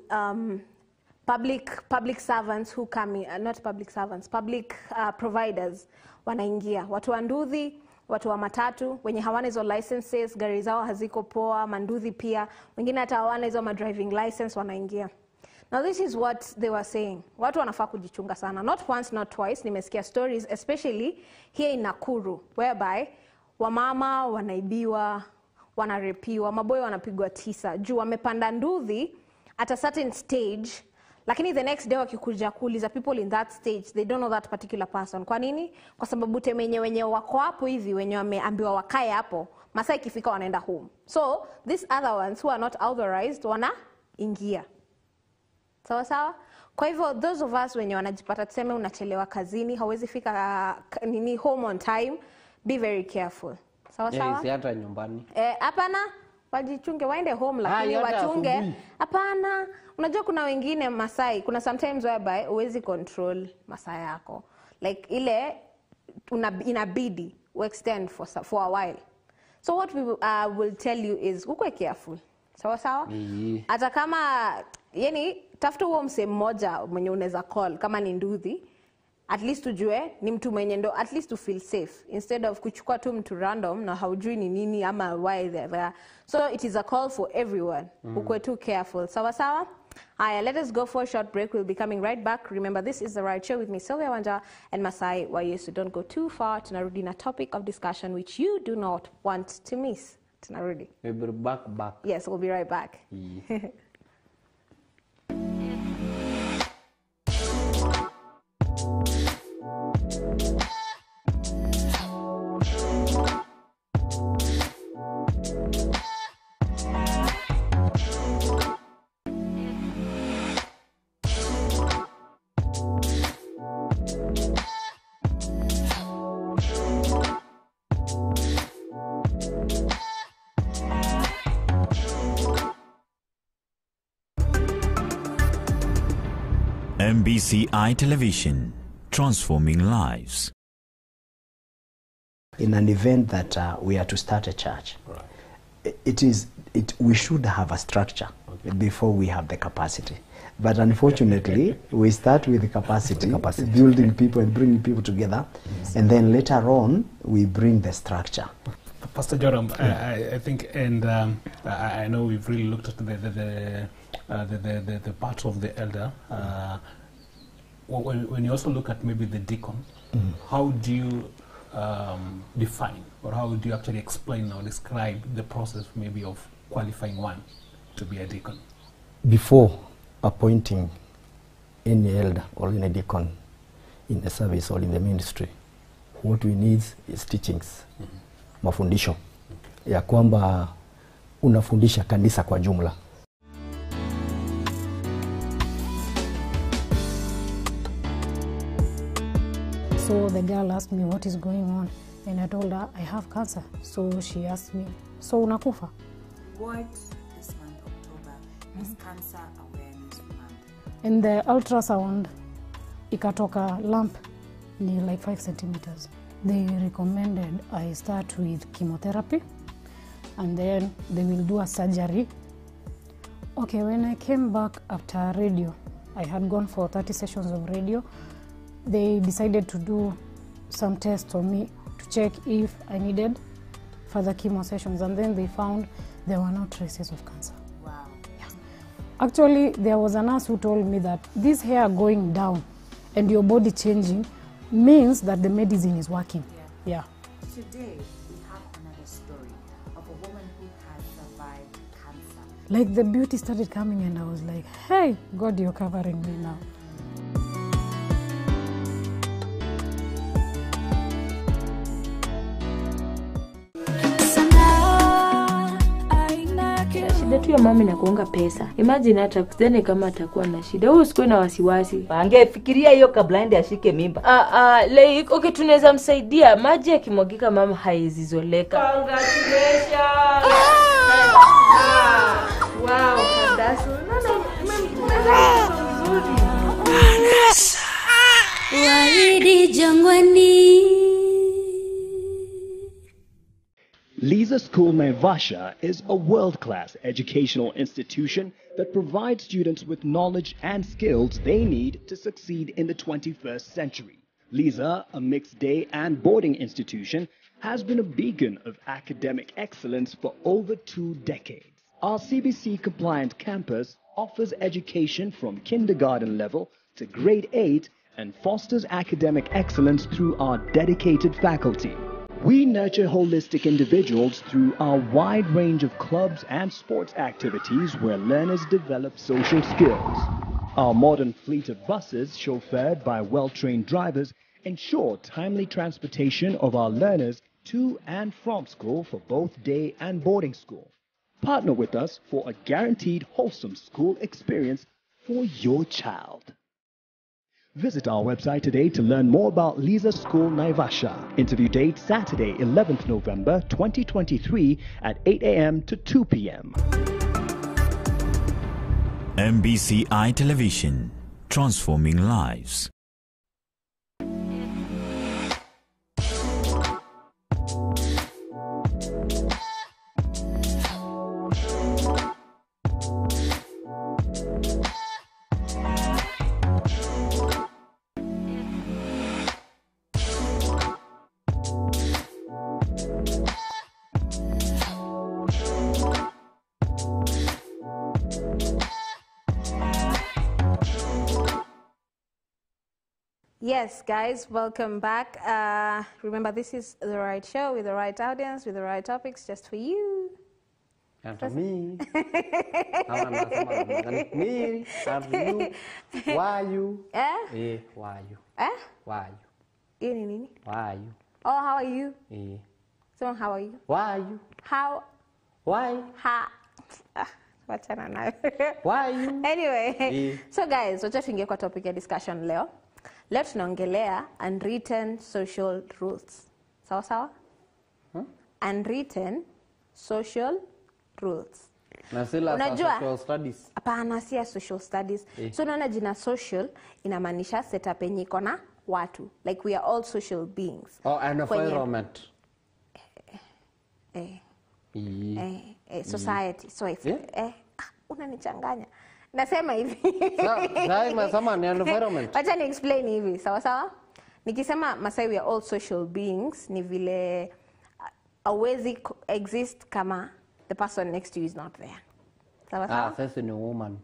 public servants who come in, not public servants, public providers wanaingia. Watu wa nduthi, watu wa matatu, wenye hawana hizo licenses, gari zao haziko poa, manduthi pia, wengine hata hawana hizo driving license wanaingia. Now this is what they were saying. Watu wanafaa kujichunga sana. Not once, not twice. Nimesikia stories, especially here in Nakuru, whereby wamama wanaibiwa, wanarepiwa, maboy wanapigwa tisa. Juu wamepanda nduthi at a certain stage, lakini the next day wakikuja kuuliza people in that stage, they don't know that particular person. Kwa nini? Kwa sababu wenye wako hapo hivi, wenye wameambiwa wakae hapo, masaa ikifika wanaenda home. So these other ones who are not authorized wanaingia. Sawa? Kwa hivyo those of us wenye wanajipata tuseme unachelewa kazini, hauwezi fika home on time, be very careful. Sawa? Si hata nyumbani. Hapana, wajichunge waende home lakini wachunge. Hapana, unajua kuna wengine Masai, kuna sometimes whereby huwezi control masaa yako. Like ile inabidi extend for a while. So what we will tell you is ukwe careful. Sawa? Hata kama tafuta huo mse mmoja mwenye unaweza call kama ni nduthi, at least ujue ni mtu mwenye ndo at least to feel safe instead of kuchukua tu mtu random na haujui ni nini ama why they're there. So it is a call for everyone. Ukwe too careful. Sawa? Let us go for a short break. We'll be coming right back. Remember, this is The Right Show with me, Sylvia Wanja and Masai Wayesu. Don't go too far. Tunarudi na topic of discussion which you do not want to miss. Tunarudi. We'll be back. Yes, we'll be right back. MBCI Television, transforming lives. In an event that we are to start a church, right. We should have a structure before we have the capacity. But unfortunately, we start with the capacity, building people and bringing people together, and then later on, we bring the structure. Pastor Joram, I think, and I know we've really looked at the part of the elder. When you also look at maybe the deacon, how do you define, or how do you actually explain or describe the process maybe of qualifying one to be a deacon? Before appointing any elder or any deacon in the service or in the ministry, what we need is teachings, mafundisho ya kwamba unafundisha kanisa kwa jumla. So the girl asked me what is going on, and I told her I have cancer. So she asked me, so unakufa? What this month, October, is Cancer Awareness Month? In the ultrasound, ikatoka lump ni like 5 centimeters. They recommended I start with chemotherapy, and then they will do a surgery. Okay, when I came back after radio, I had gone for 30 sessions of radio. They decided to do some tests on me to check if I needed further chemo sessions, and then they found there were no traces of cancer. Wow. Yeah. Actually, there was a nurse who told me that this hair going down and your body changing means that the medicine is working. Yeah. Today, we have another story of a woman who has survived cancer. Like the beauty started coming, and I was like, hey, God, you're covering me now. Shida tu ya mama na kuonga pesa. Imagine hata kuzene kama atakuwa na shida. Wewe usikuwe na wasiwasi. Angefikiria hiyo kabla aende ashike mimba. Like okay, tunaweza msaidia. Maji yakimwagika mama haizizoleka. Congratulations. Wow, that's nzuri. Waridi jangwani. Liza School Naivasha is a world-class educational institution that provides students with knowledge and skills they need to succeed in the 21st century. Liza, a mixed day and boarding institution, has been a beacon of academic excellence for over 2 decades. Our CBC-compliant campus offers education from kindergarten level to grade 8 and fosters academic excellence through our dedicated faculty. We nurture holistic individuals through our wide range of clubs and sports activities where learners develop social skills. Our modern fleet of buses, chauffeured by well-trained drivers, ensure timely transportation of our learners to and from school for both day and boarding school. Partner with us for a guaranteed wholesome school experience for your child. Visit our website today to learn more about Liza School Naivasha. Interview date Saturday, 11th November 2023 at 8 a.m. to 2 p.m. MBCI Television, transforming lives. Yes, guys, welcome back. Remember, this is the right show with the right audience, with the right topics, just for you. And for me. Me, and for you. Why you? Why you? Why you? Why you? Oh, how are you? So, how are you? Why you? How? Why? Wachana nayo. Why you? Anyway, so guys, wacha tuingie kwa topic ya discussion leo. Leo tunaongelea unwritten social rules. Sawa sawa? Unwritten social rules. Na sila social studies. Hapana, si social studies. So unaona jina social inamaanisha setup yenye iko na watu. Like we are all social beings. Oh, and environment. Society. So if unanichanganya. Nasema hivi. Nasema ni environment. Wacha ni explain hivi. Sawa sawa? Nikisema Masai we are all social beings ni vile hauwezi exist kama the person next to you is not there. Sawa sawa? Sasa ni woman.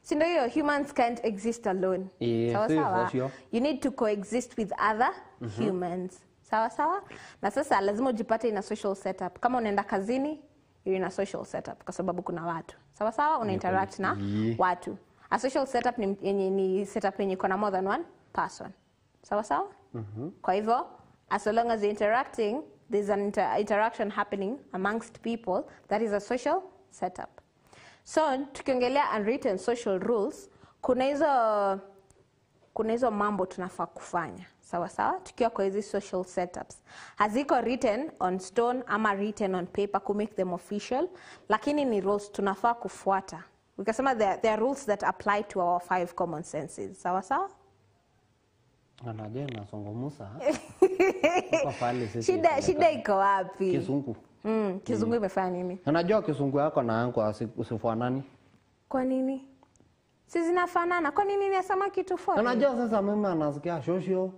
Si ndio hiyo, humans can't exist alone. Sawa sawa? You need to coexist with other humans. Sawa sawa? Na sasa lazima ujipate in a social setup. Kama unaenda kazini, you're in a social setup kwa sababu kuna watu. Sawa sawa? Una interact na watu. A social setup ni setup yenye iko na more than one person. Sawa sawa? Kwa hivyo, as long as you're interacting, there's an interaction happening amongst people, that is a social setup. So, tukiongelea unwritten social rules, kuna hizo mambo tunafaa kufanya. Sawa sawa? Tukiwa kwa hizi social setups. Haziko written on stone ama written on paper to make them official, lakini ni rules tunafaa kufuata. Ukasema there are rules that apply to our 5 common senses. Sawa sawa? Anaje na songumusa. Shida iko wapi? Kizungu. Kizungu imefanya nini? Unajua kizungu yako na yangu usifanani. Kwa nini? Si zinafanana. Kwa nini nasema kitu fulani? Unajua sasa mimi anasikia social.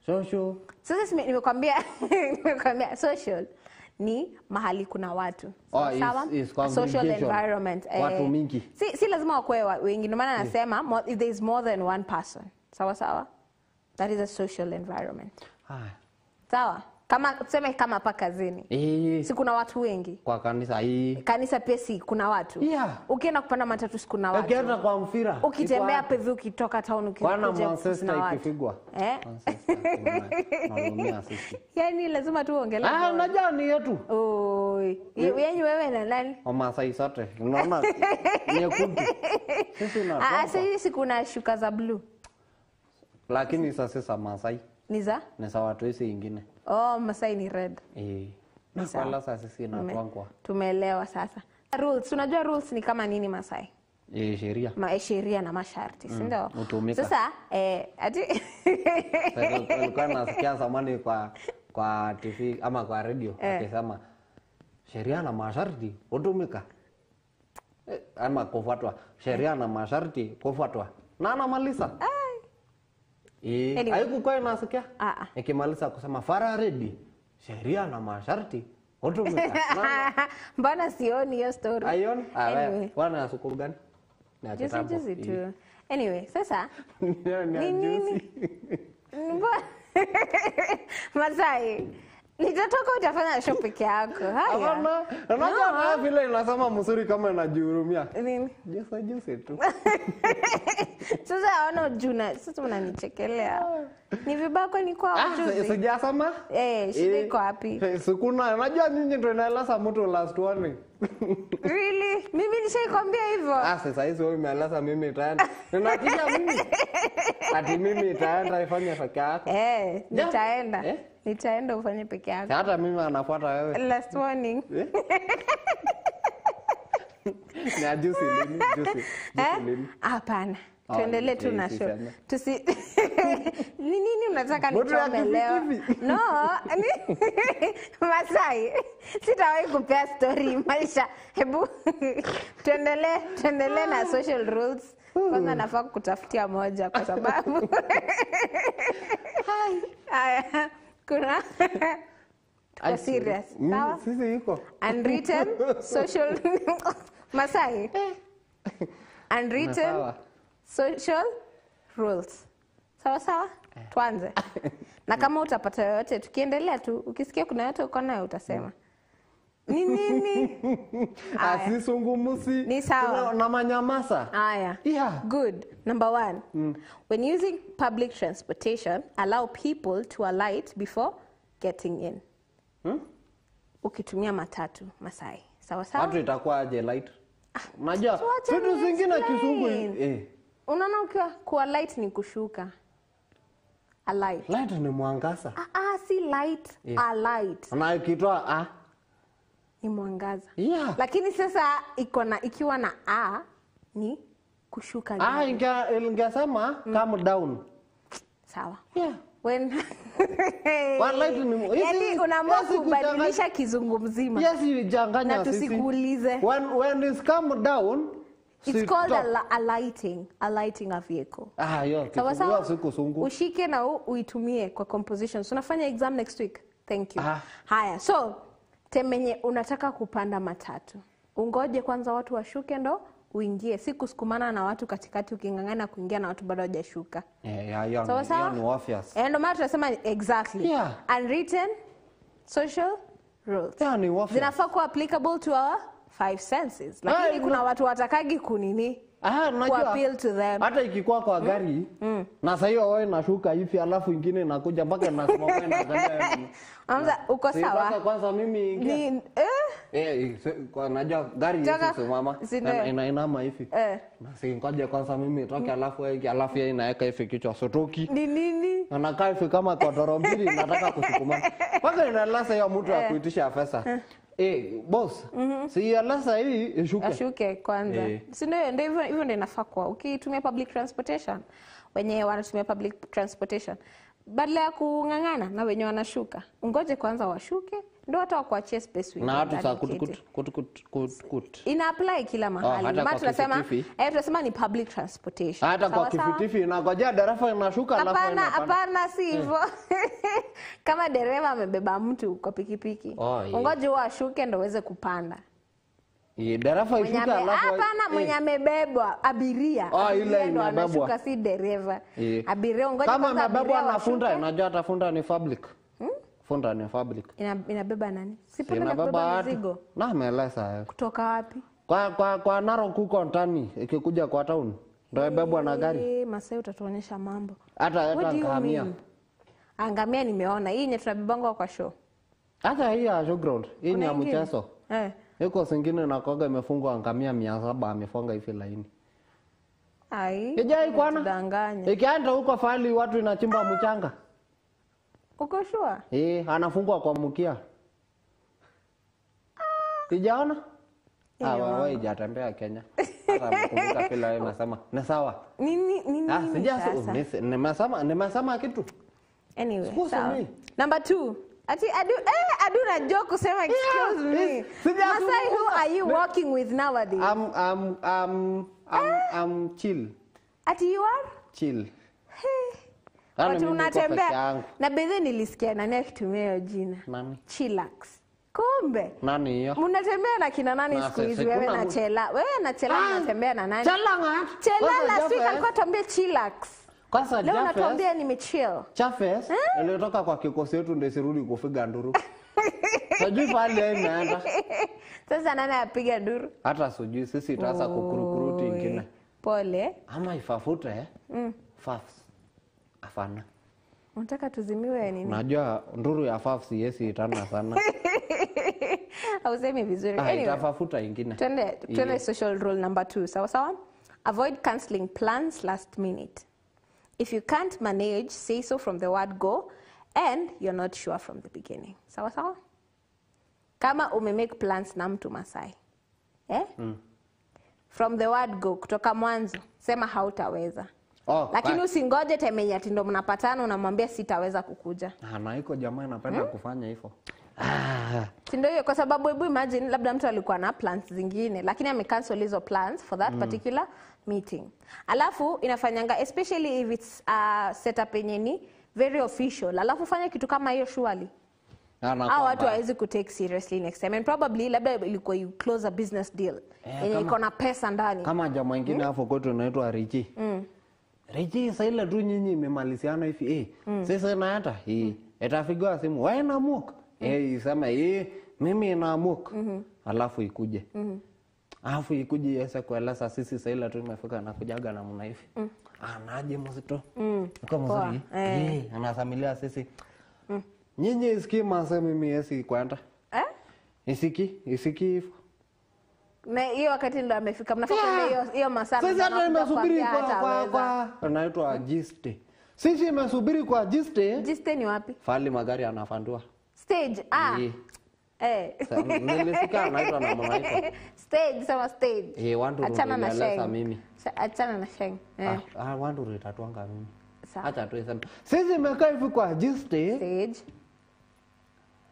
Social. Sasa nimekwambia social ni mahali kuna watu. Sawa? Social environment. Watu mingi. Si lazima wakwe wengi. Ndio maana nasema if there is more than one person. Sawa sawa? That is a social environment. Sawa? Kama tuseme kama hapa kazini. Si kuna watu wengi. Kwa kanisa Kanisa pia si kuna watu. Ukienda kupanda matatu si kuna watu. Ukienda kwa mpira. Ukitembea pevi ukitoka town ukikuja kuna watu. Ikipigwa. Yaani lazima tu uongelee. Unajua ni yetu. Yaani wewe na nani? Masai sote. Unaona nyekundu. Sisi kuna shuka za blue. Lakini sasa Masai ni za watu hizi wengine. Masai ni red. Na kwa sasa sisi inatwangwa. Tumeelewa sasa. Rules, unajua rules ni kama nini Masai? Sheria. Sheria na masharti, si ndio? Utumika. Sasa ati ulikuwa nasikia zamani kwa TV ama kwa radio akisema sheria na masharti utumika. Ama kufuatwa. Sheria na masharti kufuatwa. Na anamaliza. Haikuwa inasikia? Ikimaliza kusema fara ready. Sheria na masharti utumika. Mbona sioni hiyo story? Aion? Wana sukuru gani? Juzi tu. Anyway, sasa nini? Masai, nitatoka utafanya show peke yako. Hapana. Unajua vile inasema mzuri kama inajihurumia. Nini? Juzi tu. Sasa ona juna, sasa unanichekelea. Ni vibako ni kwa juzi. Sijasema? Shida iko wapi? Sikuna, unajua nyinyi ndio inaeleza mtu last one. Really? Mimi nishakwambia hivyo. Sasa hizo wewe umeeleza mimi itaenda. Ninakia mimi. Ati mimi itaenda ifanye peke yako. Nitaenda. Nitaenda ufanye peke yako. Hata mimi anafuata wewe. Last warning. Ni ajusi lini? Hapana. Tuendelee tu na show. Nini unataka nichome leo? No, Masai. Sitawahi kupea story maisha. Hebu tuendelee na social rules. Kwanza nafaa kutafutia moja kwa sababu haya kuna tuko serious. Sawa? Sisi iko. Unwritten social Masai. Unwritten social rules. Sawa sawa? Tuanze. Na kama utapata yote tukiendelea tu, ukisikia kuna yote uko nayo utasema. Nini? Asisungumusi. Ni sawa. Na manyamasa. Good. Number 1. When using public transportation, allow people to alight before getting in. Ukitumia matatu, Masai. Sawa sawa? Watu itakuwa aje light? Unajua vitu zingine kizungu Unaona ukiwa kuwa light ni kushuka. Alight. Light ni mwangaza. Si light, a light. Na ikitoa ni mwangaza. Yeah. Lakini sasa ikiwa na a ni kushuka gari. Ingesema calm down. Sawa. Yeah. When yani unaamua kubadilisha kizungu mzima. Yes, ijanganya na tusikuulize. When it's calm down, it's called a lighting a vehicle. Sawa. Ushike na uitumie kwa compositions. Unafanya exam next week. Thank you. Haya, so temenye unataka kupanda matatu. Ungoje kwanza watu washuke ndo uingie, si kusukumana na watu katikati ukingangana kuingia na watu bado hawajashuka. Sawa. Ndio maana tunasema exactly. Unwritten social rules. Zinafaa kuwa applicable to our 5 senses. Lakini kuna watu watakagi kunini? Appeal to them. Hata ikikuwa kwa gari na sasa hiyo wewe nashuka hivi alafu ingine inakuja mpaka nasema wewe naangalia. Uko sawa? Kwanza mimi kwa najua gari hizi mama inainama hivi. Na singoje kwanza mimi toke alafu yeye inaweka hivi kichwa sotoki. Nini? Anakaa hivi kama kwa doro mbili nataka kusukuma. Mpaka inalasa hiyo mtu akuitisha pesa. Boss, si alasa hii ishuke. Ashuke kwanza. Si ndio hivyo ndio inafaa kwa. Ukitumia public transportation, wenye wanatumia public transportation, badala ya kungangana na wenye wanashuka, ungoje kwanza washuke ndio hata wakuachie space wewe. Na hata saa kut. Ina apply kila mahali. Maana tunasema ni public transportation. Hata kwa kifitifi inangojea dereva inashuka alafu hapana si hivyo. Kama dereva amebeba mtu kwa pikipiki, ungoje washuke ndio uweze kupanda. Dereva ishuka alafu hapana mwenye amebebwa abiria. Ile ndio anashuka si dereva. Abiria ungoje kama amebebwa anafunda, unajua atafunda ni public. Funda ni public. Inabeba nani? Si inabeba mizigo. Na melesa. Kutoka wapi? Kwa Narok huko ndani ikikuja kwa town. Ndio ibebwa na gari. Masai utatuonyesha mambo. Hata ngamia. Ngamia nimeona. Hii yenye tunabebanga kwa show. Hata hii ya showground. Hii ni ya mchezo. Yuko singine na koga imefungwa ngamia 700 amefunga hivi laini. Ijai kwana. Danganya. Ikienda huko fali watu inachimba mchanga. Uko sure? Anafungwa kwa mkia. Sijaona? Wewe hujatembea Kenya. Hata mkumbuka pila wewe unasema. Ni sawa. Nini? Nimesema kitu. Anyway, sawa. Number 2. Adu na joke kusema excuse me. Masai, who are you working with nowadays? I'm chill. You are? Chill. Watu unatembea na bedhe nilisikia nani akitumia hiyo jina. Nani? Chillax. Kumbe. Nani hiyo? Mnatembea na kina nani siku hizi wewe na Chela? Wewe na Chela mnatembea na nani? Chela last week alikuwa tuambia chillax. Kwanza leo natuambia nimechill. Chafes ilitoka kwa kikosi yetu ndio sirudi kufiga nduru. Sijui pale imeenda. Sasa nani apiga nduru? Hata sijui sisi tutaanza kukurukuruti ingine. Pole. Ama ifafute fafs. Afana. Unataka tuzimiwe nini? Najua nduru ya fafs yesi itana sana. Hausemi vizuri. Anyway, itafafuta ingine. Twende social rule number 2. Sawa? Avoid cancelling plans last minute. If you can't manage, say so from the word go, and you're not sure from the beginning. Sawa? Kama umemake plans na mtu Masai. From the word go, kutoka mwanzo, sema hautaweza. Lakini usingoje temenye ati ndo mnapatana unamwambia sitaweza kukuja. Na iko jamaa anapenda kufanya hivyo. Ndio hiyo, kwa sababu hebu imagine labda mtu alikuwa na plans zingine lakini amecancel hizo plans for that particular meeting. Alafu inafanyanga especially if it's setup yenye ni very official. Alafu fanya kitu kama hiyo surely. Watu hawezi kutake seriously next time. And probably labda ilikuwa you close a business deal. Yenye iko na pesa ndani. Kama jamaa mwingine hapo kwetu anaitwa Richi. Richi sasa ile tu nyinyi imemaliziana hivi sasa na hata itafigwa simu wewe na muka isema mimi na muka alafu ikuje alafu ikuje yesa kueleza sisi sasa ile tu imefika na kujaga na mna hivi anaje mzito uko mzuri anasamilia sisi nyinyi isikima sasa mimi yesi kwenda isiki hivyo na hiyo wakati ndo amefika mnafuata hiyo masaa sasa nimesubiri kwa anaitwa Giste. Sisi nimesubiri kwa Giste. Giste ni wapi? Fali magari anafandua. Stage Nilisikia anaitwa namna hiyo. Stage, sema stage. Want to reeleza mimi. Achana na sheng. Want to retatuanga mimi. Acha tu iseme. Sisi imekaa hivi kwa stage.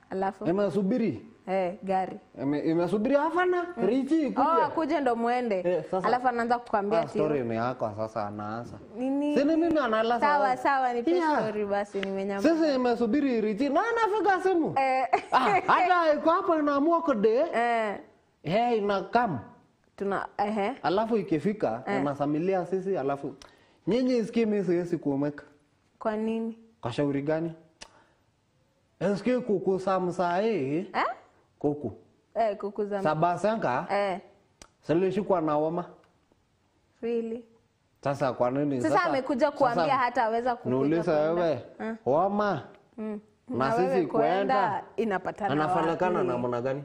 Alafu imesubiri gari imesubiri hafana Richi kuja kuja ndo muende. Alafu anaanza kukwambia story ni yako sasa anaanza nini sini mimi analala sawa ni story basi nimenyama sasa imesubiri Richi na anafika simu hata iko hapo inaamua kode ina kam tuna alafu ikifika tunasamilia sisi alafu nyinyi isikie mimi siwezi kuomeka. Kwa nini? Kwa shauri gani? Eske kuku samsa kuku kuku za sabasanga silishikwa na homa. Really? Sasa kwa nini sasa amekuja kuambia hata aweza kukuta. Niuliza wewe homa na sisi kwenda inapatana anafanakana na namna gani?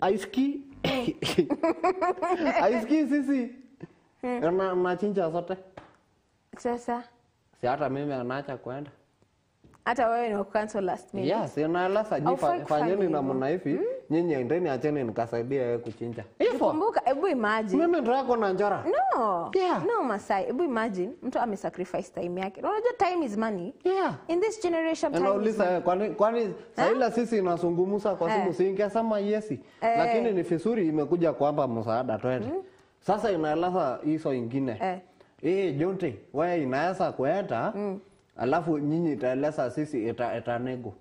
Aiski sisi na chinja zote. Sasa si hata mimi anaacha kwenda. Hata wewe ni cancel last minute. Yes, inalasa fanyeni namna hivi. Nyinyi endeni acheni nikasaidia wewe kuchinja. Kumbuka, hebu imagine. Mimi ndio yako na njara. No. No Masai, hebu imagine mtu amesacrifice time yake. Unajua time is money. In this generation time. Unauliza kwani saila sisi inasungumusa kwa simu singesema yesi. Lakini ni vizuri imekuja kwamba msaada twende. Sasa inalasa hizo ingine. Jonte, wewe inaweza kwenda. Alafu nyinyi itaeleza sisi itanego.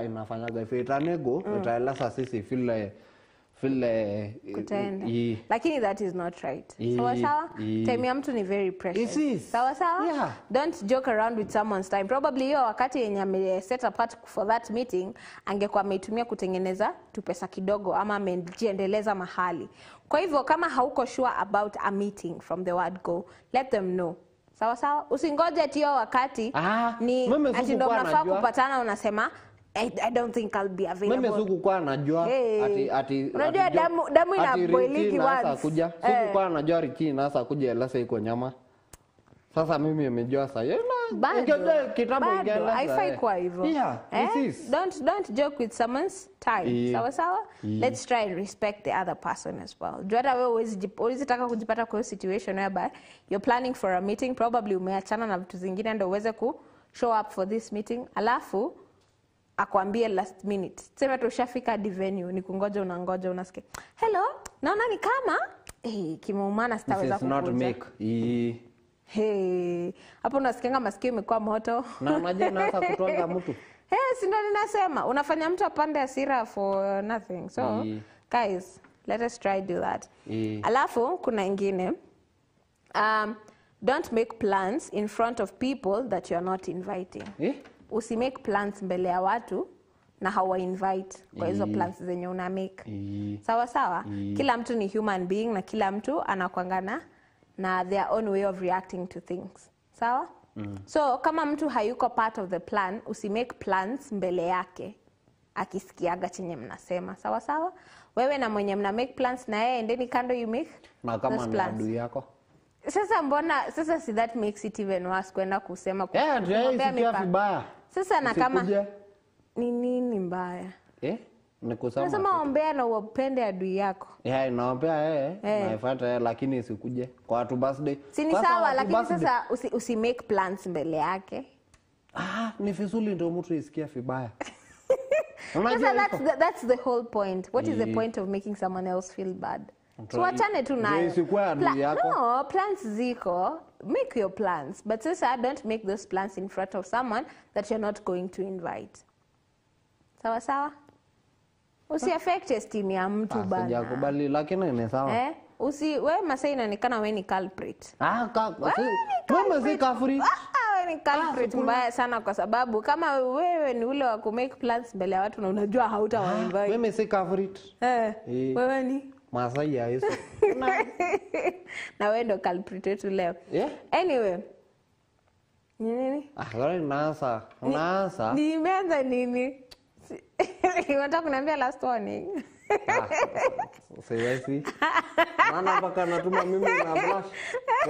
Inafanyaga if itanego itaeleza sisi vile kutaenda. Lakini that is not right. Sawa? Time ya mtu ni very precious. Sawa? Don't joke around with someone's time. Probably hiyo wakati yenye ame set apart for that meeting angekuwa ameitumia kutengeneza tu pesa kidogo ama amejiendeleza mahali. Kwa hivyo kama hauko sure about a meeting from the word go, let them know. Sawa? Usingoje ati wakati ni ati ndo mnafaa kupatana unasema I don't think I'll be available. Mimi sikukuwa najua ati unajua damu inaboiliki once. Sikukuwa najua Richi nasa kuja elasa iko nyama. Sasa mimi nimejua sasa. Kitabu ingeleza. Haifai kwa hivyo. Don't joke with someone's time. Sawa? Let's try and respect the other person as well. Jua hata wewe huwezi taka kujipata kwa situation whereby you're planning for a meeting, probably umeachana na vitu zingine ndio uweze ku show up for this meeting. Alafu akwambie last minute. Sema tu ushafika hadi venue ni kungoja unangoja unasikia. Hello, naona ni kama kimeumana sitaweza kukuja. Hapo unasikia masikio imekuwa moto. Na unajua naanza kutonga mtu. Si ndio ninasema unafanya mtu apande hasira for nothing. So guys, let us try do that. Alafu kuna ingine don't make plans in front of people that you are not inviting. Usimake plans mbele ya watu na hawa invite kwa hizo plans zenye una make. Sawa? Kila mtu ni human being na kila mtu anakuangana na their own way of reacting to things. Sawa? So kama mtu hayuko part of the plan, usimake plans mbele yake akisikiaga chenye mnasema. Sawa? Wewe na mwenye mna make plans na yeye endeni kando you make na kama ni adui yako. Sasa si that makes it even worse kwenda kusema kumwambia vibaya. Sasa na kama ni nini mbaya? Nikusema. Nasema ombea na upende adui yako. Naombea naifuata lakini isikuje kwa watu birthday. Si ni sawa lakini sasa usi make plans mbele yake. Ni vizuri ndio mtu isikia vibaya. That's the whole point. What is the point of making someone else feel bad? So wachane tu nayo. No, plans ziko. Make your plans. But sasa don't make those plans in front of someone that you're not going to invite. Sawa? Usi-affect esteem ya mtu bana. Sijakubali lakini ni sawa. Wewe Masai inaonekana wewe ni culprit. Mimi si culprit. Wewe ni culprit mbaya sana kwa sababu kama wewe ni ule wa ku make plans mbele ya watu na unajua hautawainvite. Mimi si culprit. Wewe ni Masai ya Yesu. Na wewe ndo culprit wetu leo. Anyway. Nini? Unaanza. Nimeanza nini? Unataka kuniambia last warning? Siwezi. Maana mpaka natuma mimi na blush.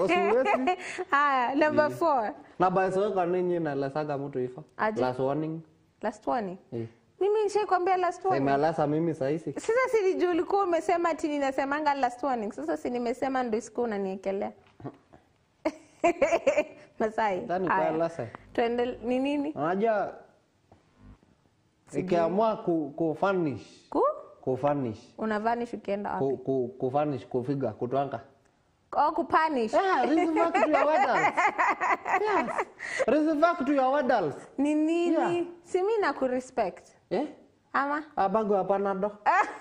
Siwezi. Haya, number 4. Na basi wewe kwa nini unalasaga mtu hivyo? Last warning. Last warning? Mimi nishakwambia last warning. Sema lasa mimi saisi. Sasa si nijui ulikuwa umesema ati ninasemanga last warning. Sasa si nimesema ndio siku unaniekelea. Masai. Ndani kwa lasa. Tuende ni nini? Unajua ikiamua kufanish. Kufanish. Una vanish ukienda wapi? Kufanish kufiga kutwanga. Oh, kupunish. Reserve to your adults. Yes. Reserve to your adults. Ni nini? Yeah. Si mimi na kurespect. Ama? Abago hapana do.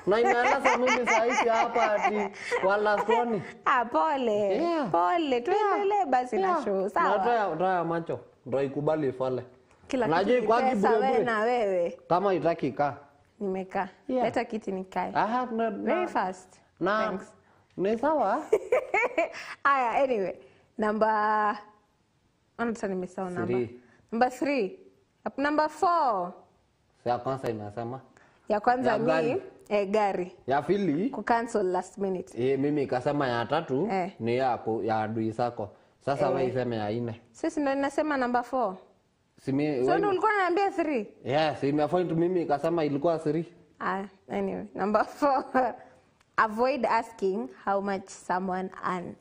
Na inaeleza mimi sahihi hapa ati wala stoni. Pole. Yeah. Pole. Tuendelee basi na show. Sawa. Na toa macho. Ndio ikubali fale. Kila kitu kwa wewe na wewe. Kama itaki kaa. Nimekaa. Leta kiti nikae. Very fast. Thanks. Ni sawa. Aya, anyway. Number nimesahau number. Number 3. Number 4. Ya kwanza inasema. Ya kwanza ni gari. Ya pili cancel last minute. Mimi ikasema ya tatu ni yako ya adui zako. Sasa wewe iseme ya 4. Sisi ndio ninasema number 4. So ndio ulikuwa unaniambia 3. Yes, imepoint mimi ikasema ilikuwa 3. Anyway, number 4. Avoid asking how much someone earns.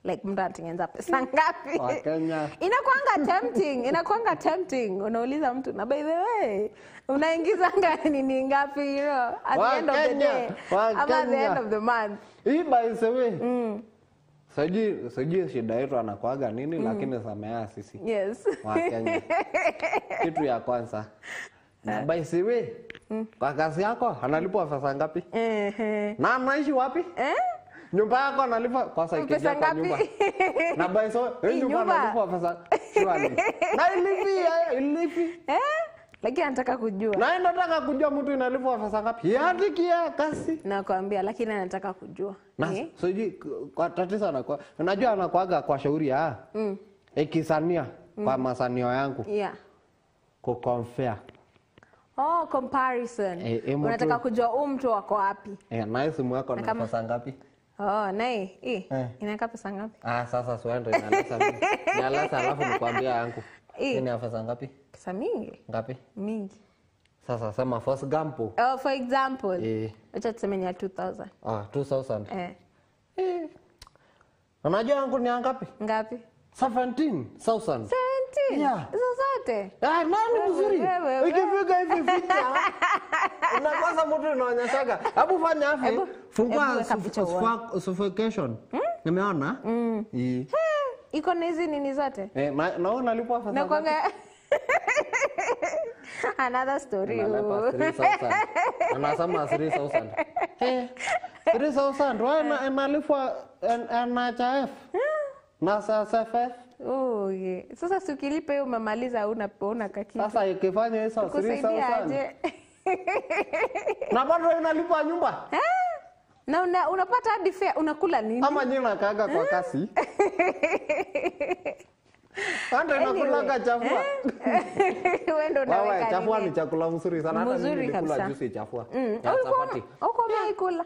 Like mtu anatengeneza pesa ngapi? Wakenya. Inakuanga tempting. Unauliza mtu na by the way, unaingiza nini ngapi at the end of the day? Ama at the end of the month. Hii by the way. Sijui shida yetu anakuaga nini lakini samea sisi. Yes. Wakenya. Kitu ya kwanza. Na by the way, kwa kazi yako analipwa pesa ngapi? Na anaishi wapi? Nyumba yako analipa kwa sababu ikija kwa nyumba. Na by the way, nyumba analipwa pesa shwari. Na ilipi? Lakini anataka kujua. Na nataka kujua mtu inalipwa pesa ngapi? Yatikia kasi. Nakwambia lakini anataka kujua. Sijui kwa tatizo anakuwa. Unajua anakuaga kwa shauri ikisania kwa masanio yangu. Yeah. Compare. Comparison. Unataka kujua mtu wako wapi? Na simu yako na pesa ngapi? Inaka pesa ngapi? Sasa swende inaleta mimi. Inaleta alafu nikwambia yangu. Ina pesa ngapi? Pesa mingi. Ngapi? Mingi. Sasa sema for example. For example. Acha tuseme ni 2000. 2000. Unajua yangu ni ngapi? Ngapi? 17,000. 17. Yeah. Zote. Nani mzuri? Ikifika hivi fika. Unakosa mtu unaonyeshaga. Hebu fanya hivi. Fungua suffocation. Nimeona? Iko na hizi nini zote? Naona alipwa pesa. Na kwanga another story. Anasema 3,000. 3,000 wewe analipwa NHIF. Na SSF. Sasa si ukilipa hiyo umemaliza una kaki. Sasa ikifanya hizo 3,000. Na bado unalipa nyumba? Na unapata hadi fare unakula nini? Ama nyinyi unakaaga kwa kasi? Hata unakula chafua. Wewe ndio unaweka. Chafua ni chakula mzuri sana hata mimi nilikula juice chafua. Ya chapati. Uko umeikula?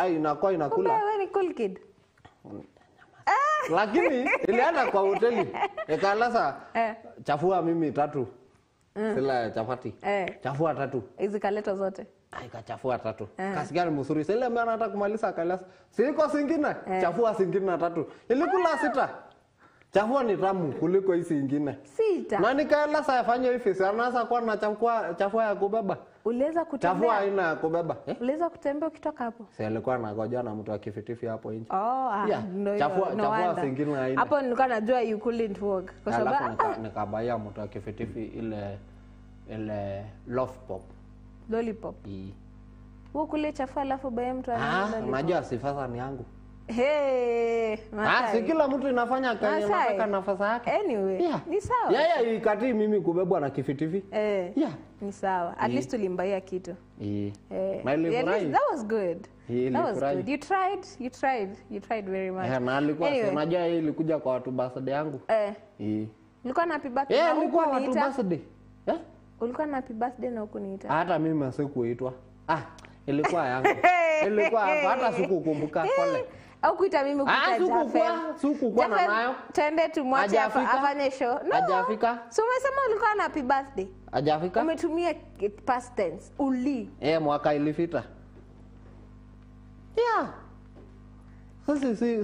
Inakula. Wewe ni cool kid. Lakini ilienda kwa hoteli. Ikalasa chafua mimi 3. Sila chapati. Chafua 3. Izikaleta zote. Ikachafua 3. Kasi gani mzuri. Sile mimi anataka kumaliza akalasa. Siko singine. Chafua singine 3. Ilikula 6. Chafua ni tamu kuliko hizi nyingine. 6. Na nikalasa afanye hivi. Sasa kwa na chafua ya kubeba. Uliweza kutembea? Chafua haina ya kubeba. Uliweza kutembea ukitoka hapo? Si alikuwa anagoja na mtu akifitifi hapo nje. Chafua singine haina. Hapo nilikuwa najua you couldn't walk. Kwa sababu nikabaya mtu akifitifi ile lollipop. Lollipop. Wewe kule chafua alafu baye mtu anaenda. Unajua sifasa ni yangu. Si kila mtu inafanya kazi anataka nafasi yake. Anyway, ni sawa. Ikati mimi kubebwa na kifitifi. Ni sawa. At least ulimbaia kitu. That was good. That was good. You tried very much. Na alikuwa unajua ilikuja kwa watu birthday yangu. Ulikuwa na happy birthday. Ulikuwa watu birthday. Ulikuwa na happy birthday na ukuniita. Hata mimi sikuitwa. Ilikuwa yangu. Ilikuwa hata sikukumbuka pole. Au kuita mimi kuita Jafet. Suku kwa nayo. Twende tumwache afanye show. No. Hajafika. So umesema ulikuwa na happy birthday. Hajafika. Umetumia past tense. Uli. Mwaka ilifita. Yeah.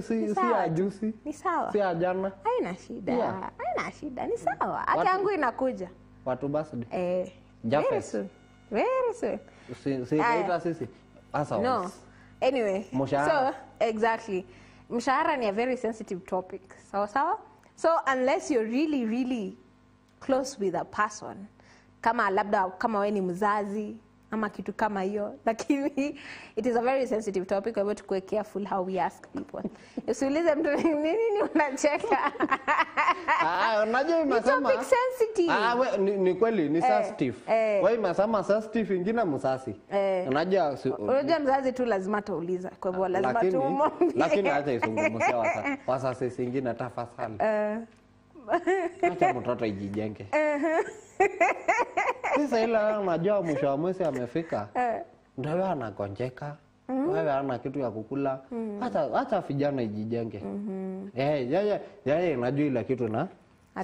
Si ajusi. Ni sawa. Si ajana. Haina shida. Haina shida. Ni sawa. Hata yangu inakuja. Watu birthday. Very soon. Very soon. Si kaita sisi. Asa. No. Anyway. Mshahara. So, exactly. Mshahara ni a very sensitive topic. Sawa? So, unless you're really, really close with a person, kama labda kama wewe ni mzazi, ama kitu kama hiyo, lakini it is a very sensitive topic. Kwa hivyo tukuwe careful how we ask people. Usiulize mtu nini unacheka. Unajua imesema topic sensitive. Ni kweli ni sensitive. Wewe imesema sensitive ingine msasi. Unajua mzazi tu lazima tuuliza. Kwa hivyo lazima tuumwambie. Lakini acha isungumzia wasasi singine tafadhali. Acha mtoto ijijenge. Sasa ila unajua mwisho wa mwezi amefika. Ndio wewe anakonjeka. Wewe ana kitu ya kukula. Acha vijana ijijenge. Yeye unajua ile kitu na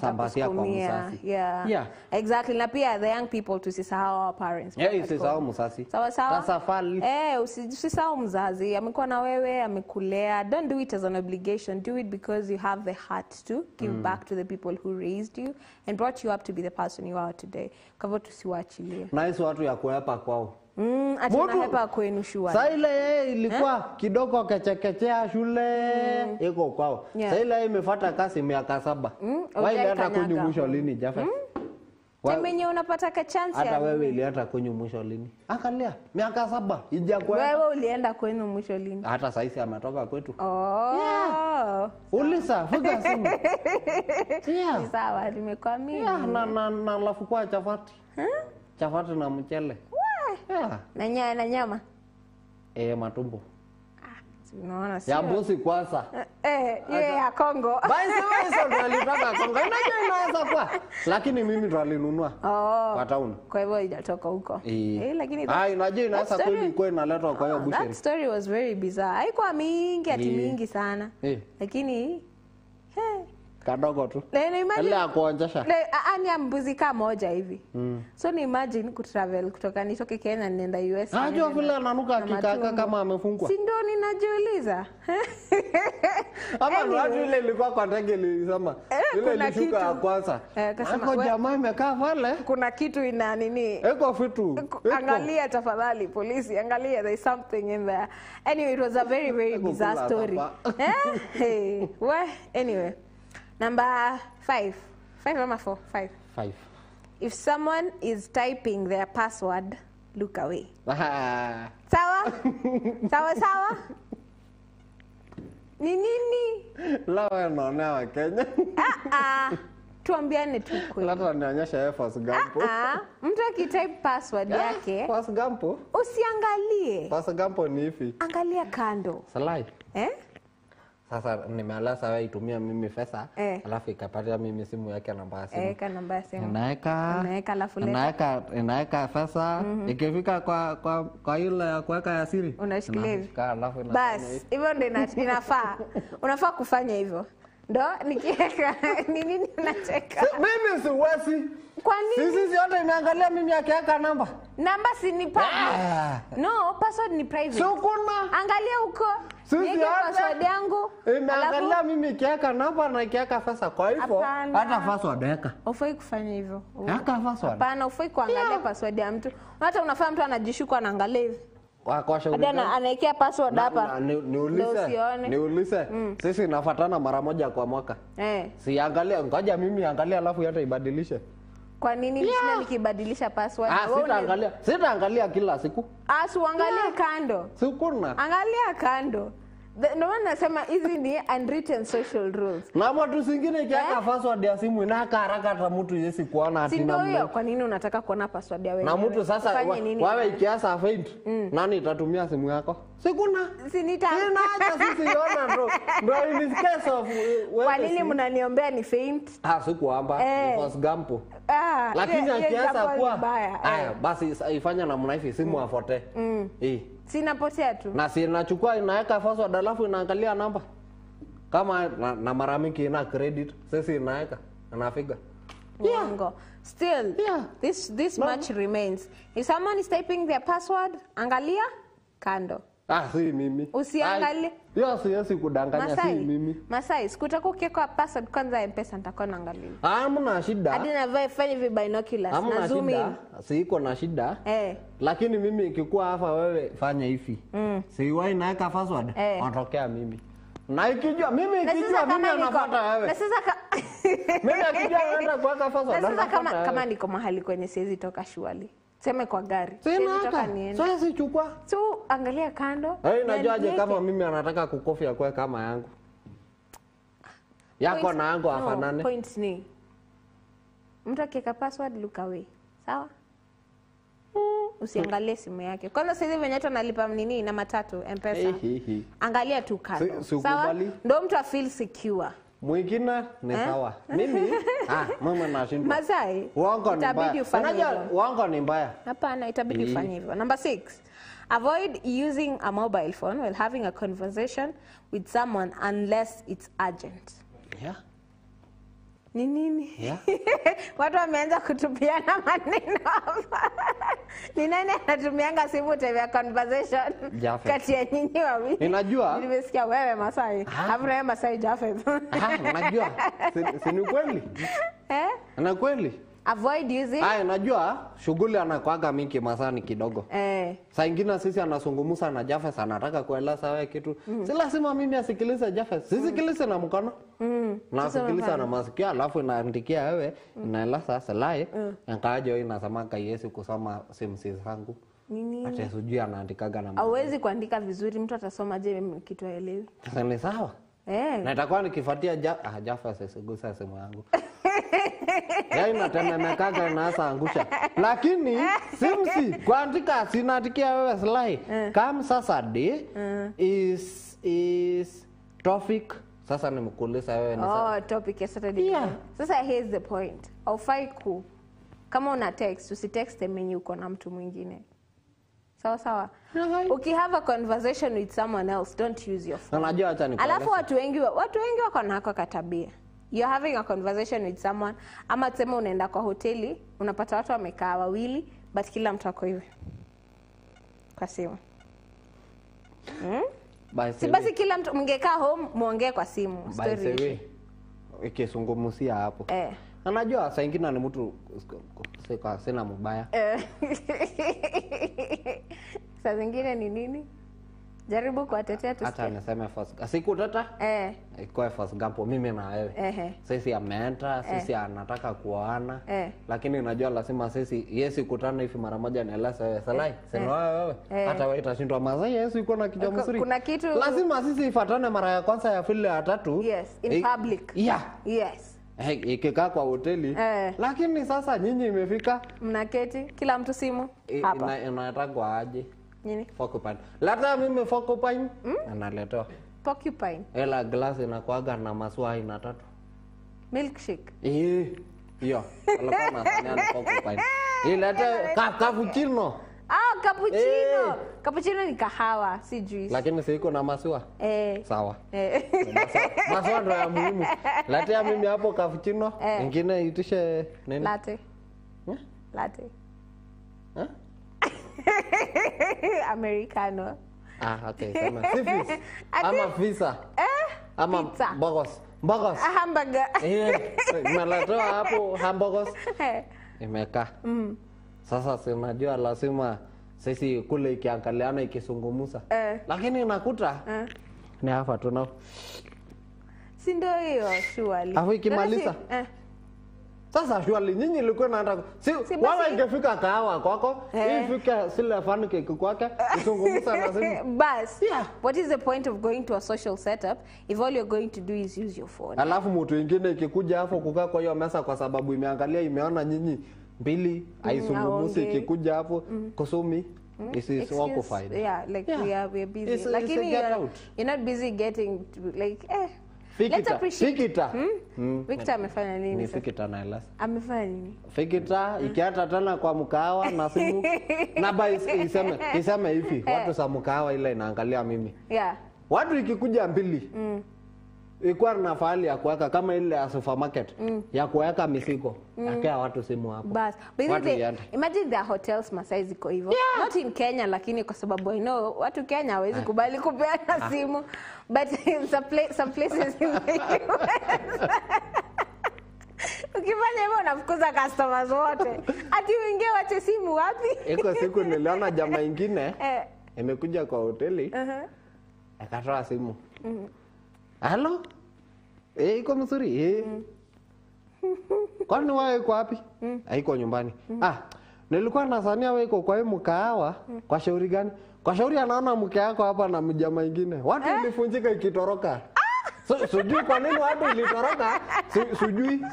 sambasia kwa msasi. Yeah. Exactly. Na pia the young people tusisahau our parents. Usisahau msasi. Sawa. Tasafali. Usisahau mzazi. Amekuwa na wewe, amekulea. Don't do it as an obligation. Do it because you have the heart to give back to the people who raised you and brought you up to be the person you are today. Kwa hivyo tusiwaachilie. Nice watu ya kuepa kwao. Atuna hepa kwenu shua. Sasa ile ilikuwa kidogo kechekechea shule iko kwao. Sasa ile imefuata kasi miaka 7. Wewe iliata kwenye mwisho lini Jafet? Temenye unapata ka chance hata wewe iliata kwenye mwisho lini? Angalia miaka 7 ija kwa. Wewe ulienda kwenu mwisho lini? Hata saizi ametoka kwetu. Ulisa fuga simu. Ni sawa nimekwambia. Na alafu kwa chapati. Chapati na mchele. Na nyama. Matumbo. Unaona sio? Ya mbuzi kwanza. Ya Kongo. Basi hizo ndo alitoka Kongo. Inaweza kwa. Lakini mimi ndo alinunua. Kwa town. Kwa hivyo haijatoka huko. Lakini unajua inaweza kweli kwa inaletwa kwa hiyo busheri. That story was very bizarre. Haikuwa mingi ati mingi sana. Lakini kadogo tu. Ile akuonjesha. Ani mbuzi kama moja hivi. So ni imagine kutravel kutoka nitoke Kenya nenda US. Unajua vile ananuka akikaka kama amefungwa. Si ndio ninajiuliza. Ama watu ile ilikuwa kwa ndege ilisema ile ilishuka ya kwanza. Hapo jamaa imekaa pale. Kuna kitu ina nini? Eko vitu. Angalia tafadhali polisi, angalia there is something in there. Anyway, it was a very very bizarre story. Anyway. Number 5. 5 or 4? 5. 5. If someone is typing their password, look away. Sawa? Sawa? Ni nini? Lawa naona wa Kenya. Tuambiane tu kweli. Lata nionyesha first gampo. Mtu akitype password yake. First gampo? Usiangalie. First gampo ni hivi. Angalia kando. Salai. Sasa nimealasa wewe itumia mimi pesa, alafu ikapatia mimi simu yake namba ya simu. Namba ya simu. Naeka alafu naeka pesa, ikifika kwa ile ya kuweka ya siri. Unashikilia hivi. Alafu bas, hivyo ndio inafaa. Unafaa kufanya hivyo. Ndo nikiweka nini unacheka? Mimi siwezi. Kwa nini? Sisi yote imeangalia mimi akiweka namba. Namba si ni public. No, password ni private. So kuna angalia huko. Sisi password yangu. Imeangalia mimi ikiweka namba na ikiweka pesa. Kwa hivyo hata password weka. Ufai kufanya hivyo. Weka password. Hapana, ufai kuangalia password ya mtu. Hata unafaa mtu anajishuka anaangalia hivi. Kwa shauri. Anaekea password hapa. Niulize. Sisi nafuatana mara moja kwa mwaka. Si angalia, ngoja mimi angalia alafu yote ibadilishe. Kwa nini sina nikibadilisha password? Sitaangalia kila siku. Uangalie kando. Sikuna. Angalia kando. Ndio maana nasema hizi ni unwritten social rules. Na watu singine ikiweka password ya simu inaka haraka hata mtu yesi kuona ati na mtu. Kwa nini unataka kuona password ya wewe? Na mtu sasa wewe ikiasa faint, nani itatumia simu yako? Sikuna. Sinita. Sina sisi yona bro. Bro in this case of kwa nini mnaniombea ni faint? Sikuamba. First gampo. Lakini akiasa kwa. Basi ifanya namna hivi simu afote. Sinapotea tu. Na si inachukua inaweka password alafu inaangalia namba. Kama na mara mingi ina credit, sasa inaweka anafika. Yeah. Still, this much remains. If someone is typing their password, angalia kando. Si mimi. Usiangalie. Siwezi kudanganya si mimi. Masai, sikutaka ukiweka password kwanza M-Pesa nitakuwa naangalia. Hamna shida. Hadi na fanya hivi binoculars na zoom in. Siko na shida. Lakini mimi ikikuwa hapa wewe fanya hivi. Siwahi naweka password, natokea mimi. Na ikijua mimi anafuata wewe. Na sasa mimi akijua anaenda kuweka password. Na sasa kama niko mahali kwenye siwezi toka shwali. Sema kwa gari. Siwezi toka niende. Sasa sichukua. Tu angalia kando. Najuaje kama mimi anataka kukofia kwa kama yangu. Yako na yangu afanane. Point ni. Mtu akiweka password look away. Sawa? Usiangalie simu yake. Kwanza sasa hivi venye hata nalipa nini na matatu M-Pesa. Angalia tu kando. Sawa? Ndio mtu afeel secure. Mwingine ni sawa. Mimi mama nashindwa. Masai. Itabidi ufanye hivyo. Uongo ni mbaya. Hapana, itabidi ufanye hivyo. Number 6. Avoid using a mobile phone while having a conversation with someone unless it's urgent. Ni nini? Watu wameanza kutupiana maneno hapa. Ni nani anatumianga simu tevya conversation kati ya nyinyi wawili? Ninajua. Nimesikia wewe Masai. Hapo Masai Jafet. Najua. Si ni kweli? Na kweli? Avoid using. Najua shughuli anakuaga mingi masani kidogo. Saa ingine sisi anazungumza na Jafet anataka kueleza wewe kitu. Si lazima mimi asikilize Jafet. Sisikilize na mkono. Na asikiliza na masikio alafu inaandikia wewe inaeleza salai. Nikaje inasema Yesu kusoma simu zangu. Nini? Acha sijui anaandikaga na. Hawezi kuandika vizuri, mtu atasoma je kitu haelewi. Sasa ni sawa. Na itakuwa nikifuatia Jafet asigusa simu yangu. Inatememekaga inaanza angusha. Lakini simsi kuandika sinaandikia wewe slide. Come Saturday is topic. Sasa nimekuuliza wewe ni topic ya Saturday. Sasa here's the point. Haufai kama una text usitext mwenye uko na mtu mwingine. Sawa. Ukihave a conversation with someone else, don't use your phone. Unajua acha nikueleze. Alafu watu wengi wako na hako katabia. You're having a conversation with someone, ama tuseme unaenda kwa hoteli, unapata watu wamekaa wawili, but kila mtu ako hivi kwa simu. Basi kila mtu mngekaa home muongee kwa simu. Story. Ikizungumzia hapo. Anajua saa ingine ni mtu sina mbaya. Saa zingine ni nini? Jaribu kuwatetea tusikie. Acha niseme first. Sikutata? Iko first gampo mimi na wewe. Sisi ameenda, sisi anataka kuoana. Lakini unajua lazima sisi Yesu kutana hivi mara moja nieleza wewe salai. Sema wewe. Hata wewe itashindwa Masai Yesu iko na kitu mzuri. Kuna kitu lazima sisi ifuatane mara ya kwanza ya pili ya tatu. In public. Yes. Ikikaa kwa hoteli. Lakini sasa nyinyi imefika mnaketi kila mtu simu hapa. Inataka aje? Nini? Porcupine. Lata mimi porcupine. Analetewa. Porcupine. Ela glass inakuaga na maswa aina 3. Milkshake. Hiyo. Alikuwa anafanya porcupine. Ilete cappuccino. Cappuccino. Cappuccino ni kahawa, si juice. Lakini siko na maswa. Sawa. Maswa ndio ya muhimu. Lata mimi hapo cappuccino, nyingine itishe nini? Latte. Latte. Americano. Okay, sema sifis. Ama pizza. Ama pizza. Burgers. Hamburger. Malatoa hapo hamburgers. Imeka. Sasa sinajua lazima sisi kule ikiangaliana ikizungumza. Lakini nakuta ni hapa tunao. Si ndio hiyo surely. Afu ikimaliza. Sasa surely nyinyi ilikuwa naenda wala ingefika kahawa kwako, ifika sile fani keki kwake, izungumza na simu. Bas. What is the point of going to a social setup if all you're going to do is use your phone? Alafu mtu mwingine ikikuja hapo kukaa kwa hiyo mesa kwa sababu imeangalia imeona nyinyi mbili aizungumzi ikikuja hapo kusumi. This is occupied. Yeah, like we are busy. Like you're not busy getting to, like Let's appreciate. Fikita. Victor amefanya nini? Ni Fikita na Elas. Amefanya nini? Fikita ikiata tena kwa mkahawa na simu. Na ba iseme hivi, watu sa mkahawa ile inaangalia mimi. Yeah. Watu ikikuja mbili. Ikuwa na fahali ya kuweka kama ile ya supermarket ya kuweka mizigo. Akea watu simu hapo. Bas. Imagine the hotels Masai ziko hivyo. Not in Kenya lakini kwa sababu I know watu Kenya hawezi kubali kupeana simu. But in some places in the US. Ukifanya hivyo unafukuza customers wote. Ati uingie wache simu wapi? Iko siku niliona jamaa ingine imekuja kwa hoteli. Akatoa simu. Hello? Iko mzuri? Kwani wewe uko wapi? Haiko nyumbani. Nilikuwa nasania wewe uko kwa hii mkahawa. Kwa shauri gani? Kwa shauri anaona mke wako hapa na mjamaa mwingine. Watu ilifunjika ikitoroka. Sijui kwa nini watu ilitoroka.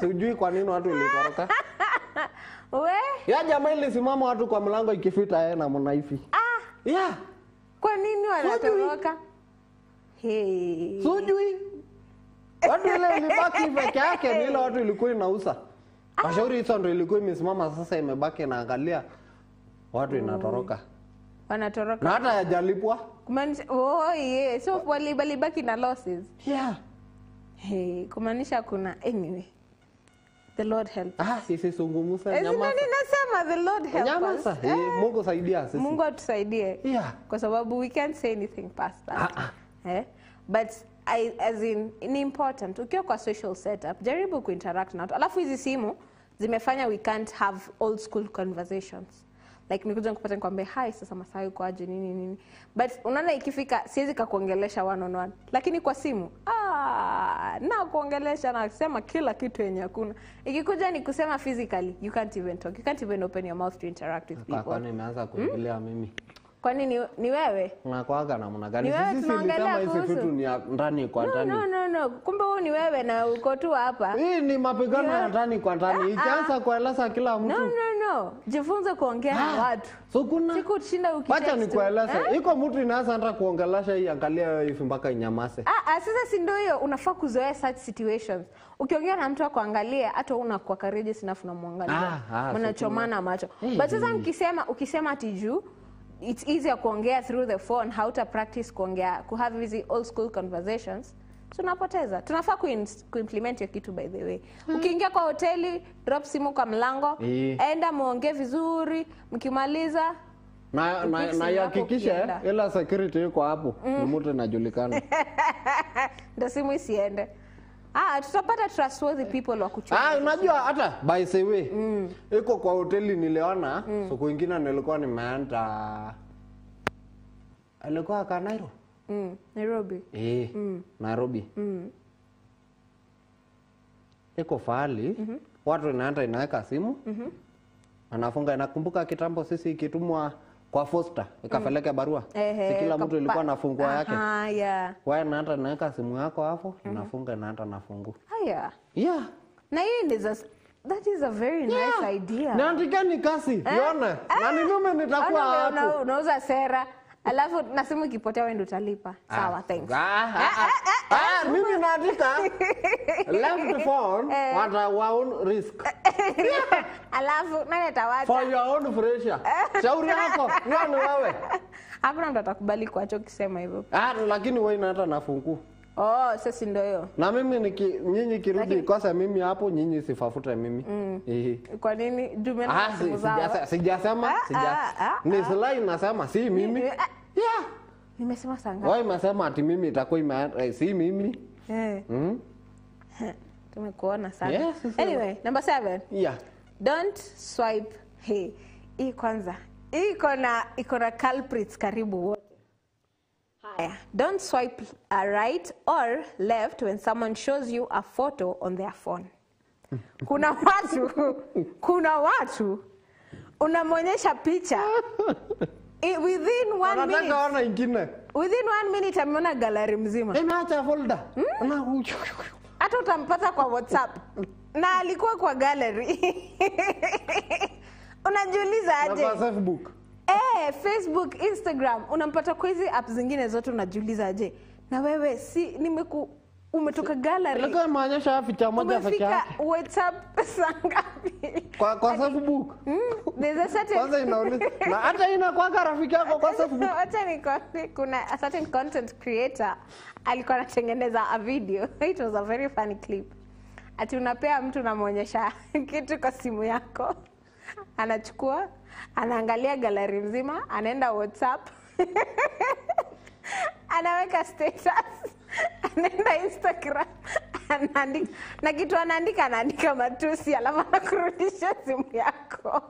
Sijui kwa nini watu ilitoroka. We? Ya jamaa ilisimama watu kwa mlango ikifita yeye na mnaifi. Yeah. Kwa nini wanatoroka? Hey. Sijui. Watu ile ilibaki peke yake ni ile watu ilikuwa inauza. Mashauri hizo ndio ilikuwa imesimama sasa imebaki na angalia watu inatoroka. Wanatoroka. Na hata hajalipwa. Kumaanisha so walibaki na losses. Yeah. Hey, kumaanisha kuna anyway. The Lord help. Sisi sungumusa nyama. Nani nasema the Lord help us. Mungu saidia sisi. Mungu atusaidie. Yeah. Kwa sababu we can't say anything past that. But as in important ukiwa kwa social setup jaribu kuinteract na watu. Alafu hizi simu zimefanya we can't have old school conversations. Like nikuja nikupata nikwambie hi sasa Masai uko aje nini. But unaona ikifika siwezi kuongelesha one on one. Lakini kwa simu na kuongelesha na kusema kila kitu yenye hakuna. Ikikuja ni kusema physically you can't even talk. You can't even open your mouth to interact with people. Kwa nini nimeanza kuongelea mimi? Kwani ni wewe? Unakuaga namna gani? Sisi tulisema hizi vitu ni ndani kwa ndani. No. Kumbe wewe ni wewe na uko tu hapa. Hii ni mapigano ya ndani kwa ndani. Ikianza kueleza kila mtu. No. Jifunze kuongea na watu. So kuna siku tushinda ukitext. Acha nikueleze. Iko mtu inaanza hata kuongelesha hii angalia hivi mpaka inyamase. Sasa si ndio hiyo unafaa kuzoea such situations. Ukiongea na mtu akuangalia hata unakuwa courageous enough na muangalia. Mnachomana macho. But sasa ukisema ati juu it's easier kuongea through the phone, how to practice kuongea, have these old school conversations. Tunapoteza. Tunafaa kuimplement hiyo kitu by the way. Ukiingia kwa hoteli, drop simu kwa mlango, enda muongee vizuri, mkimaliza na hakikisha ila security yuko hapo, ni mtu anajulikana. Ndio simu isiende. Tutapata trustworthy people wa kuchukua. Unajua hata by the way, iko kwa hoteli niliona, siku nyingine nilikuwa nimeenda alikuwa Kanairo. Nairobi. Nairobi. Iko fahali, watu inaenda inaweka simu. Anafunga inakumbuka kitambo sisi ikitumwa kwa Foster, ikapeleka barua. Si kila mtu ilikuwa na funguo yake. Wewe naenda naweka simu yako hapo, inafunga naenda na fungu. Yeah. Na hii that is a very nice idea. Naandikeni kasi, unaona? Na mimi nitakuwa hapo. Unauza sera. Alafu na simu ikipotea wewe ndio utalipa. Sawa, thanks. Mimi naandika left phone at your own risk. Alafu nani atawacha? For your own pressure. Shauri yako, nani wewe? Hakuna mtu atakubali kuacha ukisema hivyo. Lakini wewe inaata na fungu. Sasa ndio hiyo. Na mimi nyinyi kirudi kosa mimi hapo nyinyi sifafute mimi. Kwa nini jumena simu zao? Sijasema. Ni slide nasema si mimi. Nimesema sanga. Wewe umesema ati mimi itakuwa si mimi. Tumekuona sana. Anyway, number 7. Don't swipe hii kwanza. Iko na culprits karibu wote. Don't swipe right or left when someone shows you a photo on their phone. Kuna watu unamonyesha picha within 1 minute. Anataka ona ingine. Within 1 minute ameona gallery mzima. Imeacha folder. Hata utampata kwa WhatsApp. Na alikuwa kwa gallery. Unajiuliza aje? Na kwa Facebook. Facebook, Instagram, unampata kwa hizi apps zingine zote unajiuliza aje? Na wewe umetoka gallery. Ilikuwa maonyesho picha moja pekee yake. Umefika WhatsApp saa ngapi? Kwa Facebook. There's a certain kwanza inauliza na hata inakuwa rafiki yako kwa Facebook. Acha kuna a certain content creator alikuwa anatengeneza a video. It was a very funny clip. Ati unapea mtu unamuonyesha kitu kwa simu yako. Anachukua, anaangalia gallery mzima, anaenda WhatsApp. Anaweka status, anaenda Instagram, anaandika na kitu anaandika matusi, alafu anakurudisha simu yako.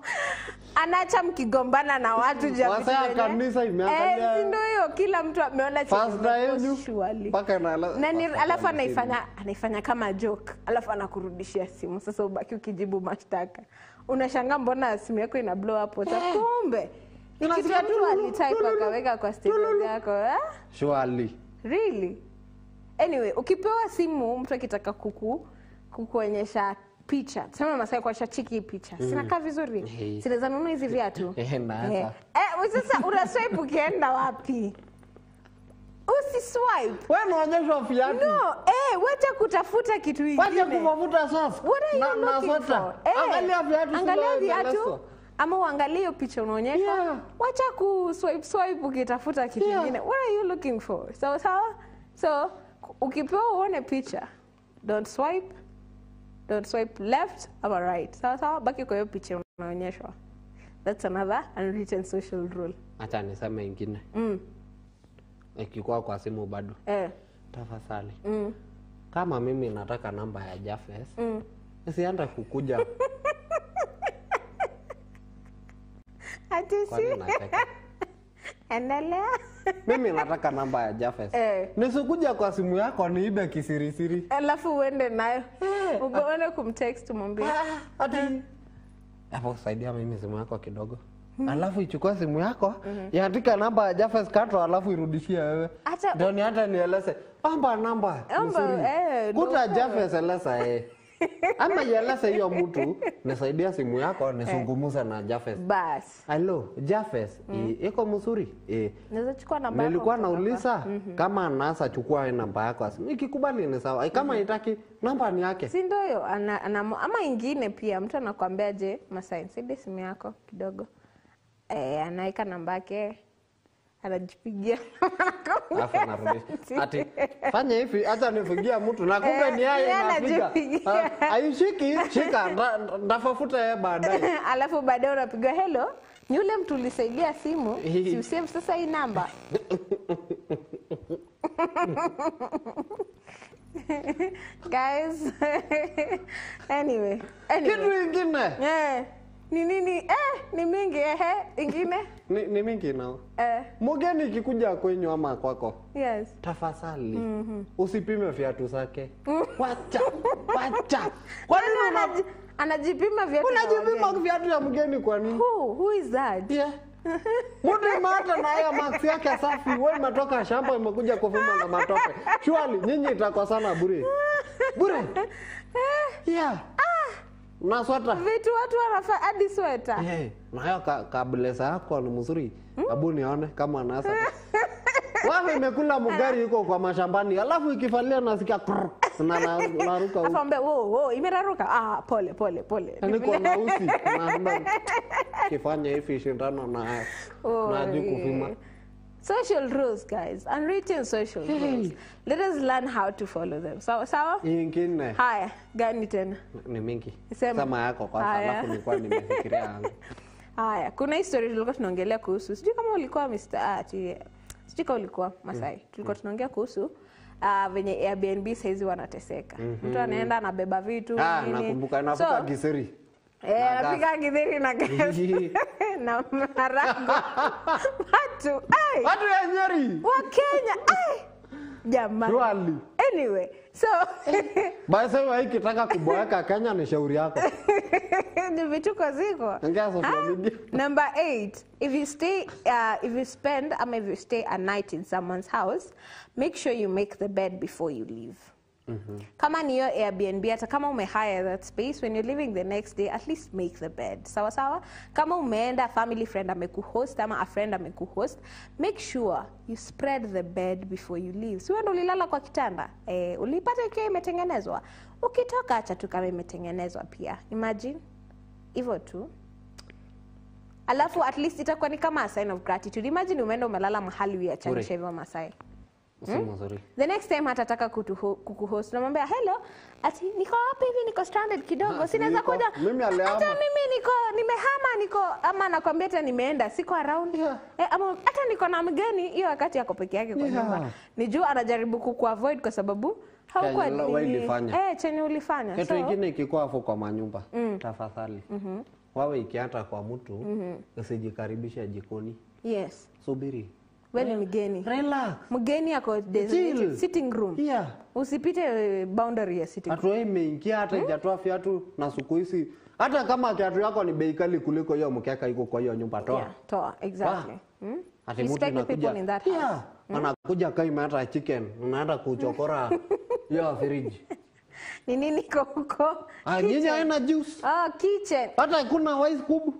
Anaacha mkigombana na watu jamii. Wasa kanisa imeangalia. Ndio hiyo, kila mtu ameona chini. Paka na alafu anaifanya kama joke, alafu anakurudishia simu. Sasa ubaki ukijibu mashtaka. Unashangaa mbona simu yako ina blow up WhatsApp, kumbe kitu tu alitype akaweka kwa status yako. Surely. Really? Anyway, ukipewa simu mtu akitaka kukuonyesha picha. Sema Masai kwa chiki picha. Sinakaa vizuri. Sinaweza nunua hizi viatu. Sasa unaswipe ukienda wapi? Usiswipe. Wewe unaonyesha viatu. No, wacha kutafuta kitu kingine. Wacha kumafuta sasa. Na sota. Angalia viatu. Angalia viatu. Ama uangalie hiyo picha unaonyeshwa. Wacha swipe ukitafuta kitu kingine. What are you looking for? So ukipewa uone picha, don't swipe left or right. Sawa, baki kwa hiyo picha unaonyeshwa. That's another unwritten social rule. Acha niseme ingine. Ikikuwa kwa simu bado. Tafadhali. Kama mimi nataka namba ya Jafes, usianze kukuja. Atisi. Endelea. Mimi nataka namba ya Jafes. Nisikuja kwa simu yako niibe kisirisiri. Alafu uende nayo. Uone kumtext mwambie. Ati. Hapo saidia mimi simu yako kidogo. Alafu ichukua simu yako, yaandika namba ya Jafes Kato, alafu irudishie wewe. Ndio ni hata nieleze. Namba. Kuta Jafes eleza ama yeleza hiyo mtu nisaidia simu yako nisungumuza na Jafes. Bas. Hello, Jafes, iko mzuri? Naweza chukua namba yako. Nilikuwa nauliza kama anasa chukua namba yako. Ikikubali ni sawa. Kama haitaki namba ni yake. Si ndio hiyo ama ingine pia mtu anakuambia je, Masai, nisaidie simu yako kidogo. Anaika namba yake. Anajipigia. Afa narudisha. Ati fanya hivi acha nifigia mtu na kumbe ni yeye anapiga. Aishiki shika ndafafuta yeye baadaye. Alafu baadaye unapiga hello, ni yule mtu ulisaidia simu, si useme sasa hii namba. Guys. Anyway. Kitu kingine. Ni nini? Ni mingi ingine? Ni mingi nao. Mgeni kikuja kwenyu ama kwako. Yes. Tafadhali. Usipime viatu zake. Wacha. Kwa nini anajipima viatu? Unajipima viatu ya mgeni kwa nini? Who is that? Yeah. Mtu mata na haya max yake safi, wewe umetoka shamba umekuja kuvuma na matope. Surely nyinyi itakosana bure. Bure. Yeah. Na sweta. Vitu watu wanafaa hadi sweta. Na hayo kabeleza yako ni mzuri. Hebu nione kama anasa. Wewe imekula mugari yuko kwa mashambani, alafu ikifalia nasikia na naruka huko. Afambe imeraruka. Pole. Niko na usi. Kifanya hivi shindano na kuvuma. Social rules, guys. Unwritten social rules. Let us learn how to follow them. Sawa? Ingine. Haya, gani tena? Ni mingi. Sema yako kwanza, alafu nilikuwa nimefikiria yangu. Haya, kuna history tulikuwa tunaongelea kuhusu. Sijui kama ulikuwa sijui kama ulikuwa Masai. Tulikuwa tunaongea kuhusu venye Airbnb saizi wanateseka. Mtu anaenda anabeba vitu nini. Nakumbuka nafuka Giseri. Napika githeri na gasi na marago. Watu ya Nyeri. Wa Kenya. Jamani. Anyway, so basi wewe ukitaka kuboeka Kenya ni shauri yako. Ni vituko ziko. Number 8, if you stay a night in someone's house, make sure you make the bed before you leave. Kama ni hiyo Airbnb, hata kama umehire that space, when you're leaving the next day, at least make the bed. Sawa sawa? Kama umeenda family friend amekuhost ama a friend amekuhost, make sure you spread the bed before you leave. Si wewe ndo ulilala kwa kitanda, ulipata ikiwa imetengenezwa. Ukitoka acha tu kama imetengenezwa pia. Imagine hivyo tu. Alafu at least itakuwa ni kama a sign of gratitude. Imagine umeenda umelala mahali uiachanisha hivyo Masai. The next time hatataka kukuhost, namwambia hello, ati niko wapi hivi, niko stranded kidogo, sinaweza kuja. Hata mimi nimehama, ama nakwambia hata nimeenda, siko around. Ama hata niko na mgeni, hiyo wakati yako peke yake kwa nyumba. Nijua anajaribu kukuavoid kwa sababu haukuwa chenye ulifanya. Kitu kingine ikikuwa hapo kwa manyumba, tafadhali. Wawe ikiata kwa mtu, usijikaribisha jikoni. Yes. Subiri. Wewe ni mgeni. Relax. Mgeni yako sitting room. Usipite boundary ya sitting room. Hata wewe imeingia hata hajatoa viatu na siku hizi. Hata kama kiatu yako ni bei kali kuliko hiyo mkeka iko kwa hiyo nyumba toa. Toa, exactly. Ati mtu anakuja. Anakuja kama hata chicken, unaenda kuchokora hiyo fridge. Ni nini huko? Nyinyi haina juice. Kitchen. Hata kuna wise kubwa.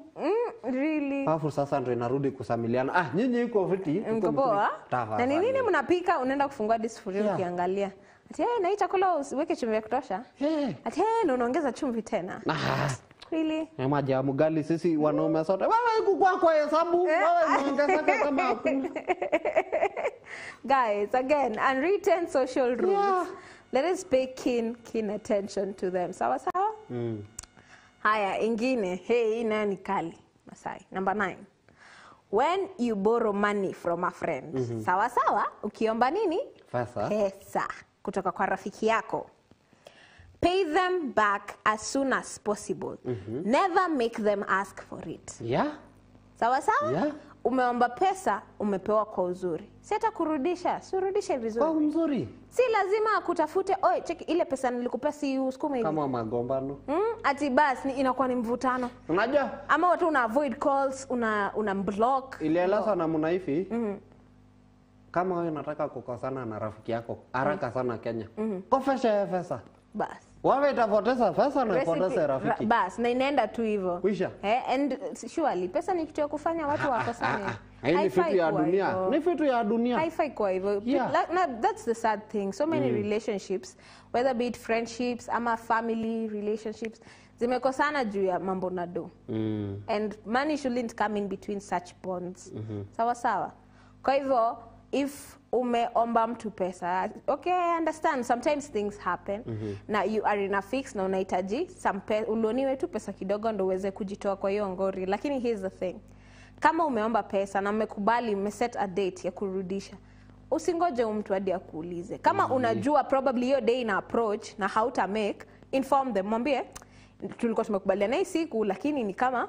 Really? Hapo sasa ndio inarudi kusamiliana. Nyinyi iko fiti. Mko poa? Na ni nini mnapika? Unaenda kufungua sufuria ukiangalia. Ati na hii chakula usiweke chumvi ya kutosha? Ati na unaongeza chumvi tena. Really? Maji ya mgali sisi wanaume sote. Wewe iko kwako hesabu. Wewe unaongezeka kama hakuna. Guys, again, unwritten social rules. Let us pay keen attention to them. Sawa sawa? Haya, ingine. Hey, nayo ni kali. Masai. Number 9. When you borrow money from a friend. Sawa sawa? Ukiomba nini? Pesa. Kutoka kwa rafiki yako. Pay them back as soon as possible. Never make them ask for it. Sawa sawa? Umeomba pesa, umepewa kwa uzuri. Si hata kurudisha, surudishe vizuri. Kwa mzuri. Si lazima kutafute, cheki ile pesa nilikupea si usukume hivi. Kama magombano. Ati basi inakuwa ni mvutano. Unajua? Ama watu una avoid calls, una block. Ilieleza namna hivi. Kama wewe unataka kukosana na rafiki yako haraka sana Kenya. Kofesha pesa. Basi. Wewe utapoteza pesa na upoteze rafiki. Basi na inaenda tu hivyo. Kwisha. And surely pesa ni kitu ya kufanya watu wakosane. Ni vitu ya dunia. Ni vitu ya dunia. Haifai kwa hivyo. That's the sad thing. So many relationships, whether be it friendships ama family relationships, zimekosana juu ya mambo na do. And money shouldn't come in between such bonds. Sawa sawa. Kwa hivyo if umeomba mtu pesa, okay, I understand sometimes things happen. Na you are in a fix na unahitaji uloniwe tu pesa kidogo ndo uweze kujitoa kwa hiyo ngori. Lakini here's the thing. Kama umeomba pesa na umekubali, umeset a date ya kurudisha, usingoje mtu hadi akuulize. Kama unajua probably hiyo day ina approach na hauta make, inform them, mwambie tulikuwa tumekubaliana hii siku lakini ni kama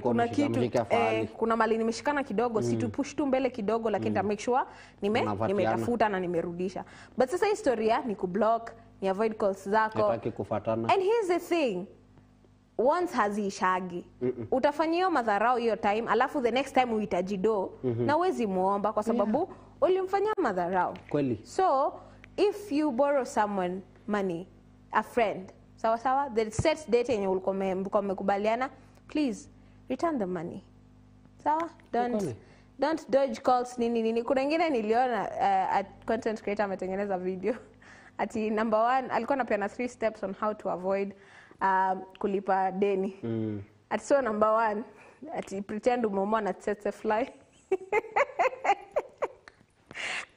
kuna kitu kuna mali nimeshikana kidogo, situpush tu mbele kidogo, lakini ta make sure nimetafuta na nimerudisha. But sasa historia ni kublock, ni avoid calls zako. And here's the thing, once haziishagi. Utafanyia madharau hiyo time, alafu the next time uhitaji do na uwezi muomba kwa sababu ulimfanyia madharau. Kweli. So if you borrow someone money, a friend, sawa sawa, the set date yenye ulikuwa mmekubaliana, please return the money. Sawa? Don't dodge calls nini. Kuna ingine niliona content creator ametengeneza video. Ati number 1 alikuwa anapeana 3 steps on how to avoid kulipa deni. Ati so number 1, ati pretend umeumwa na tsetse fly.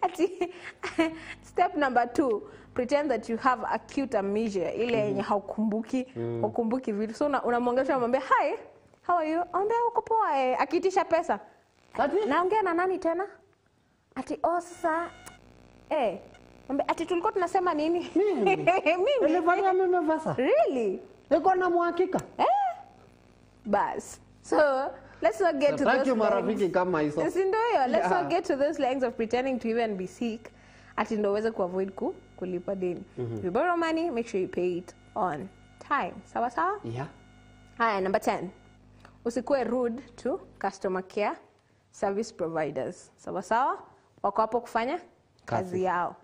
Ati step number 2, pretend that you have acute amnesia, ile yenye haukumbuki vitu. So unamwongelesha unamwambia hi, how are you? Ambia uko poa. Akitisha pesa. Naongea na nani tena? Ati sasa ati tulikuwa tunasema nini? Mimi. Nilifanya mimi pesa. Really? Niko na uhakika. Bas. So let's not get to those marafiki kama hizo. Let's not get to those lengths of pretending to even be sick. Ati ndo uweze kuavoid kulipa deni. If you borrow money, make sure you pay it on time. Sawa sawa? Haya, number 10. Usikuwe rude to customer care service providers. Sawa sawa? Wako hapo kufanya kazi yao.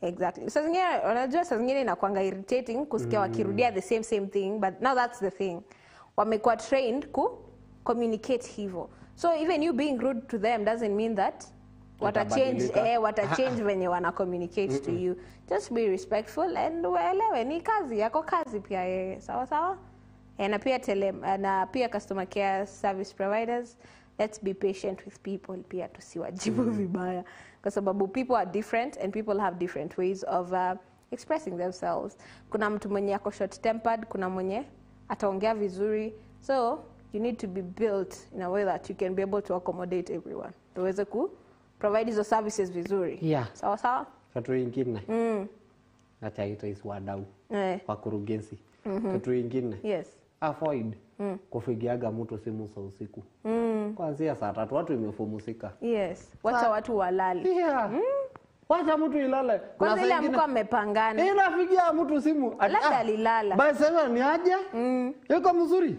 Exactly. Saa zingine inakuanga irritating kusikia wakirudia the same thing, but now that's the thing. Wamekuwa trained ku communicate hivyo. So even you being rude to them doesn't mean that watachange venye wana communicate to you. Just be respectful and uelewe ni kazi yako, kazi pia yeye. Sawa? Na pia customer care service providers, let's be patient with people pia tusiwajibu vibaya kwa sababu people are different and people have different ways of expressing themselves. Kuna mtu mwenye ako short tempered, kuna mwenye ataongea vizuri. So you need to be built in a way that you can be able to accommodate everyone. Tuweze ku provide hizo services vizuri. Yeah. Sawa? Kitu ingine. Acha itaisi wadau. Wakurugenzi. Kitu ingine. Yes. Avoid kufigiaga mtu simu saa usiku. Kuanzia saa 3 watu imefumusika. Yes. Wacha watu walale. Yeah. Wacha mtu ilale. Kwanza ile amko mmepangana. Inafikia mtu simu. Labda alilala. Basi sasa ni aje? Yuko mzuri.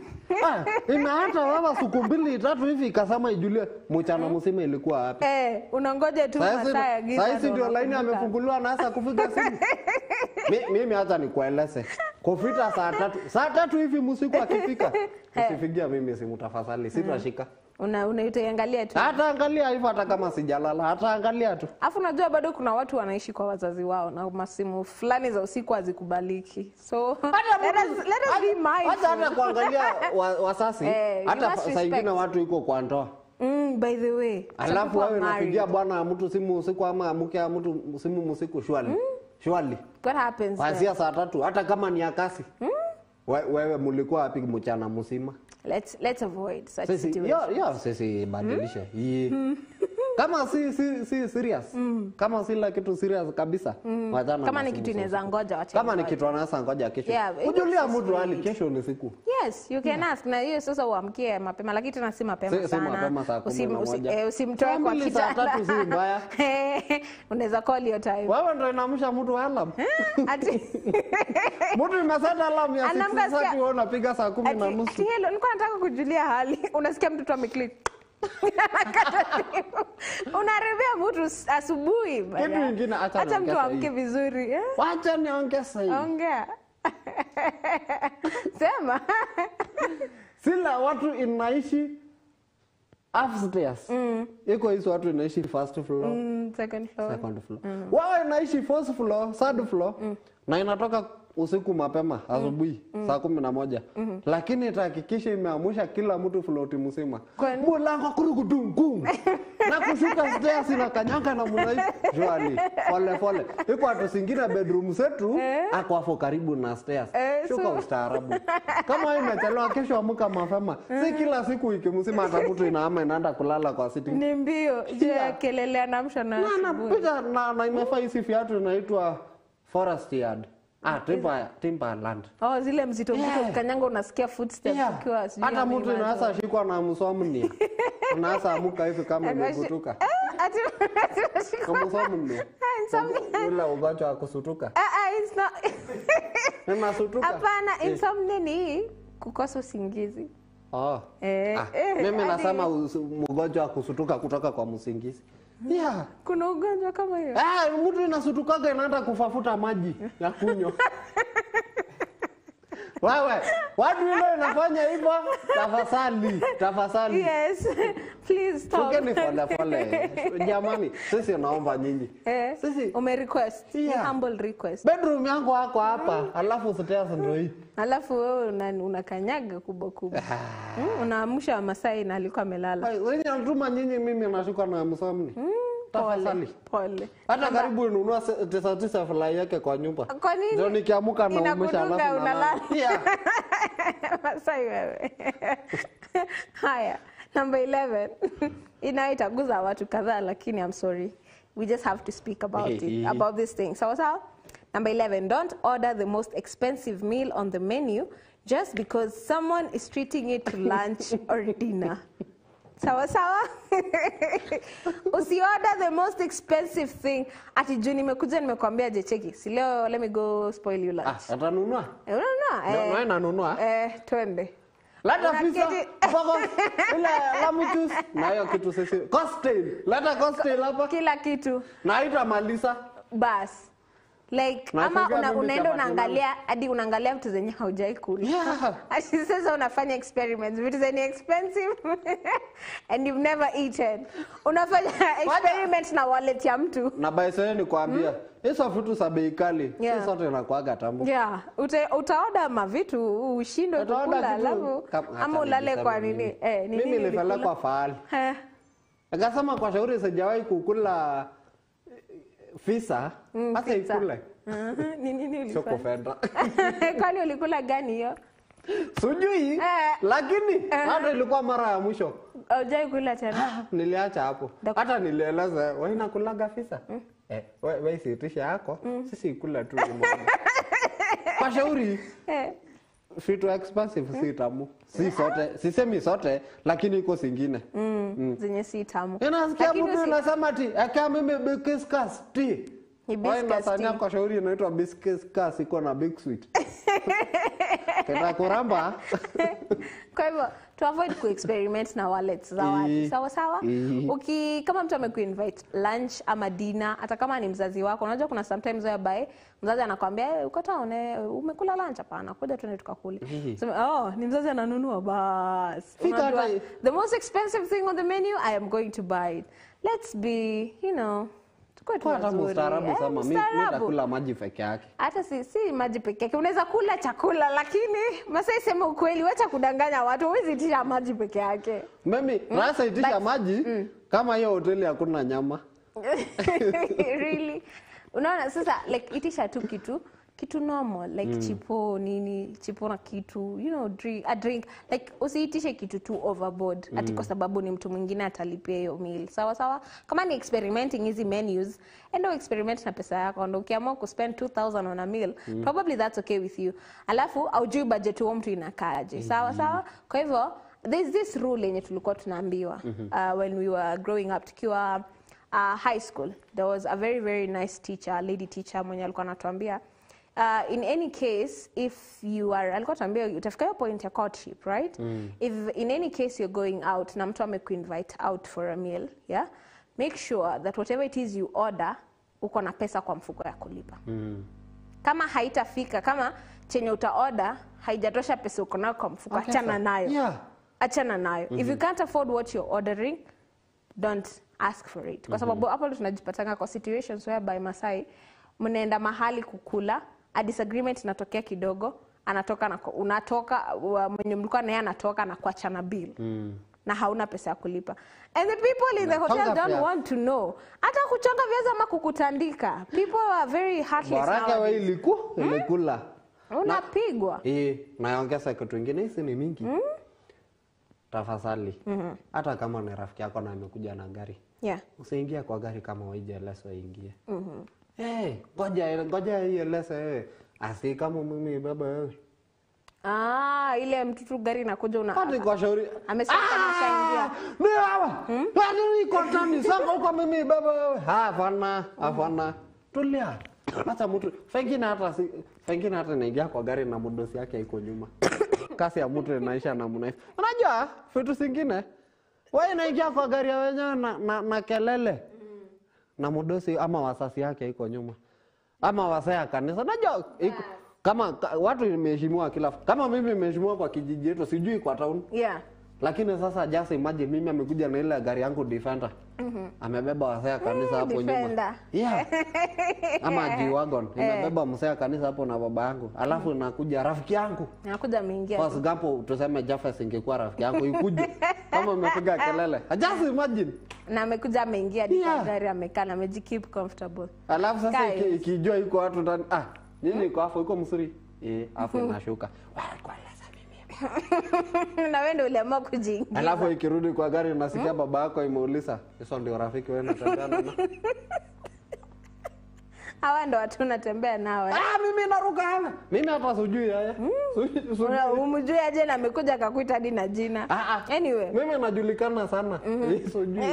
Hata baba siku 2-3 hivi ikasema ijulie mchana mzima ilikuwa wapi? Unangoja tu masaa ya giza. Sasa ndio line amefunguliwa na sasa kufiga simu. Mimi hata nikueleze. Kufika saa 3 hivi usiku akifika. Usifigia mimi simu tafadhali, sitashika. Unaiangalia tu. Hata angalia hivyo hata kama sijalala, hata angalia tu. Afu unajua bado kuna watu wanaishi kwa wazazi wao na masimu fulani za usiku hazikubaliki. So let us be mindful. Hata kuangalia wasasi, hata saa nyingine watu iko kwa ndoa. By the way. Alafu wewe unapigia bwana mtu simu usiku ama mke wa mtu simu usiku shwali. What happens? Kuanzia saa 3 hata kama ni akasi. Wewe mlikuwa wapi mchana mzima? Let's avoid such situations. Sisi badilisha. Kama si serious. Kama si la kitu serious kabisa. Kama ni kitu inaweza ngoja wacha. Kama ni kitu anaweza ngoja kesho. Ujulia mtu hali kesho ni siku. Yes, you can ask. Na hiyo sasa uamkie mapema, lakini tena si mapema sana. Si mapema saa 11. Usimtoe kwa kitanda. Saa 3 si mbaya. Unaweza call your time. Wewe ndio inaamsha mtu alarm. Ati mtu imeseta alarm ya 6:30 wewe unapiga saa 10:30. Ati hello, nilikuwa nataka kujulia hali. Unasikia mtu ameclick. Unaribia mtu asubuhi bana. Kitu kingine acha mtu amke vizuri. Wacha niongee sasa. Ongea. Sema. Sila watu inaishi upstairs. Iko hizo watu inaishi first floor. Second floor. Wao inaishi fourth floor, third floor. Na inatoka usiku mapema asubuhi saa 11. Lakini itahakikisha imeamsha kila mtu floati mzima. Mlango kurugudungu. Na kushuka stairs na kanyanga na mnai jwali. Pole. Iko watu singine bedroom zetu ako hapo karibu na stairs. Shuka ustaarabu. Kama imechelewa kesho amka mapema. Si kila siku wiki mzima hata mtu inaama inaenda kulala kwa sitting. Ni mbio. Je, kelele anamsha na asubuhi. Na imefaa hizi viatu inaitwa forest yard. Timberland. Zile mzito kanyanga unasikia footsteps ukiwa sijui. Hata mtu anaweza shikwa na msomnia. Unaweza amuka hivi kama imegutuka. Ati kama msomnia. Ule ugonjwa wa kusutuka. It's not. Unasutuka. Hapana, insomnia ni kukosa usingizi. Mimi nasema mgonjwa wa kusutuka kutoka kwa msingizi. Kuna ugonjwa kama hiyo. Mtu inasutukaga inaenda kufafuta maji ya kunywa. Wewe, watu ile inafanya hivyo, tafadhali. Yes. Please stop. Tukeni pole. Jamani, sisi naomba nyinyi. Sisi umerequest. Humble request. Bedroom yangu wako hapa, alafu stairs ndio hii. Alafu wewe unakanyaga kubwa. Unaamsha Masai na alikuwa amelala. Wewe unatuma nyinyi mimi nashuka na msomni. Pole. Hata karibu ununua 99 fly yake kwa nyumba. Kwa nini? Ndio nikiamuka na umesha alafu unalala. Masai wewe. Haya, number 11. Inaitaguza watu kadhaa lakini I'm sorry. We just have to speak about this thing. So number 11, don't order the most expensive meal on the menu just because someone is treating it to lunch or dinner. Sawa? Usiorder the most expensive thing. Ati juu nimekuja nimekwambia je cheki. Si leo let me go spoil you lunch. Atanunua? Unanunua? Nanunua. Twende. Lata pizza, mpaka ile lamu juice. Na hiyo kitu sisi. Cocktail. Lata cocktail hapa. Kila kitu. Na itamaliza. Bas. Like ama unaenda unaangalia hadi unaangalia vitu zenye haujai kula. Yeah. Asi sasa unafanya experiments vitu zenye expensive and you've never eaten. Unafanya experiment na wallet ya mtu. Na baiseni nikwambia, hizo vitu za bei kali, si sote inakuaga tamu. Yeah, utaoda mavitu ushindwe kukula alafu ama ulale kwa nini? Mimi nilifala kwa fahali. Akasema kwa shauri sijawahi kukula fisa, hata ikule. Nini ulifanya? Soko fenda. Kwani ulikula gani hiyo? Sujui, lakini hata ilikuwa mara ya mwisho. Hujai kula tena? Niliacha hapo. Hata nilieleza, wewe unakulaga fisa? Wewe siitisha yako, sisi ikula tu mmoja. Kwa shauri. Vitu expensive si tamu. Si sote, sisemi sote, lakini iko singine. Zenye si tamu. Unasikia mtu anasema ati, "Aka mimi biscuits ti." Sanya kwa shauri inaitwa biscuits iko na big sweet. Kenda kuramba. Kwa hivyo to avoid ku-experiment na wallets za watu. Sawa sawa? Kama mtu amekuinvite lunch ama dinner, hata kama ni mzazi wako, unajua kuna sometimes whereby mzazi anakuambia, "Uko taone, umekula lunch hapana, kuja tuende tukakule." Sema, ni mzazi ananunua bas. The most expensive thing on the menu, I am going to buy it. Let's be, kwa mustarabu sama, mimi nitakula maji peke yake. Hata si maji peke yake. Unaweza kula chakula lakini Masai sema ukweli, wacha kudanganya watu, huwezi itisha maji peke yake. Mimi rasa itisha maji kama hiyo hoteli hakuna nyama. Really? Unaona sasa like itisha tu kitu normal like chipo na kitu a drink like usiitishe kitu tu overboard ati kwa sababu ni mtu mwingine atalipia hiyo meal. Sawa kama ni experimenting hizi menus endo experiment na pesa yako, ndio ukiamua ku spend 2000 on a meal probably that's okay with you, alafu aujui budget wa mtu inakaaje. Sawa kwa hivyo there's this rule yenye tulikuwa tunaambiwa when we were growing up tukiwa high school. There was a very very nice teacher, lady teacher mwenye alikuwa anatuambia in any case, if you are, alikuwa tuambia utafika hiyo point ya courtship, right? If in any case you're going out na mtu amekuinvite out for a meal, yeah, make sure that whatever it is you order uko na pesa kwa mfuko ya kulipa. Kama haitafika, kama chenye utaorder haijatosha pesa uko nayo kwa mfuko, achana nayo. Achana nayo. If you can't afford what you're ordering, don't ask for it. Kwa sababu hapo tunajipatanga kwa situations whereby Masai mnaenda mahali kukula, a disagreement inatokea kidogo, unatoka mwenye mlikuwa naye anatoka na kuachana bill. Na hauna pesa ya kulipa. And the people in the hotel don't want to know. Hata kuchonga viazi ama kukutandika. People are very heartless now. Baraka wewe ilikula. Unapigwa. Naongeza kitu kingine, hizi ni mingi. Tafadhali. Hata kama ni rafiki yako na amekuja na gari. Usiingie kwa gari kama haijaelezwa ingie. Ngoja ieleze asi kama mimi baba wewe. Ile mtutu gari inakuja hadi kwa shauri. Amesema ameshaingia. Mimi hawa. Hadi niko ndani sasa kwa mimi baba wewe. Hapana. Tulia. Acha mtu. Fengine hata naingia kwa gari na mdosi yake iko nyuma. Kasi ya mtu inaisha namna hiyo. Unajua vitu zingine wewe unaingia kwa gari ya wenyewe na kelele. Na mdosi ama wasasi yake iko nyuma. Ama wasaya kanisa. Unajua kama watu nimeheshimiwa kama mimi nimeheshimiwa kwa kijiji yetu sijui kwa town. Lakini sasa just imagine mimi amekuja na ile gari yangu Defender. Amebeba wasaya kanisa hapo nyuma. Ama G-Wagon. Amebeba msaya kanisa hapo na baba yangu. Alafu nakuja rafiki yangu. Nakuja ameingia. Kwa sababu tuseme Jaffa ingekuwa rafiki yangu ikuje. Kama umepiga kelele. Just imagine. Na amekuja ameingia gari amekaa na amejikeep comfortable. Alafu sasa ikijua yuko watu ndani nini iko hapo iko msuri. Hapo inashuka. Na wewe ndio uliamua kujiingia. Alafu ikirudi kwa gari unasikia baba yako imeuliza, "Hizo ndio rafiki wewe unatembea nao?" Hawa ndio watu unatembea nao. Mimi naruka hapa. Mimi hata sijui haya. Umjui aje na amekuja akakuita hadi na jina. Anyway, mimi najulikana sana. Sijui.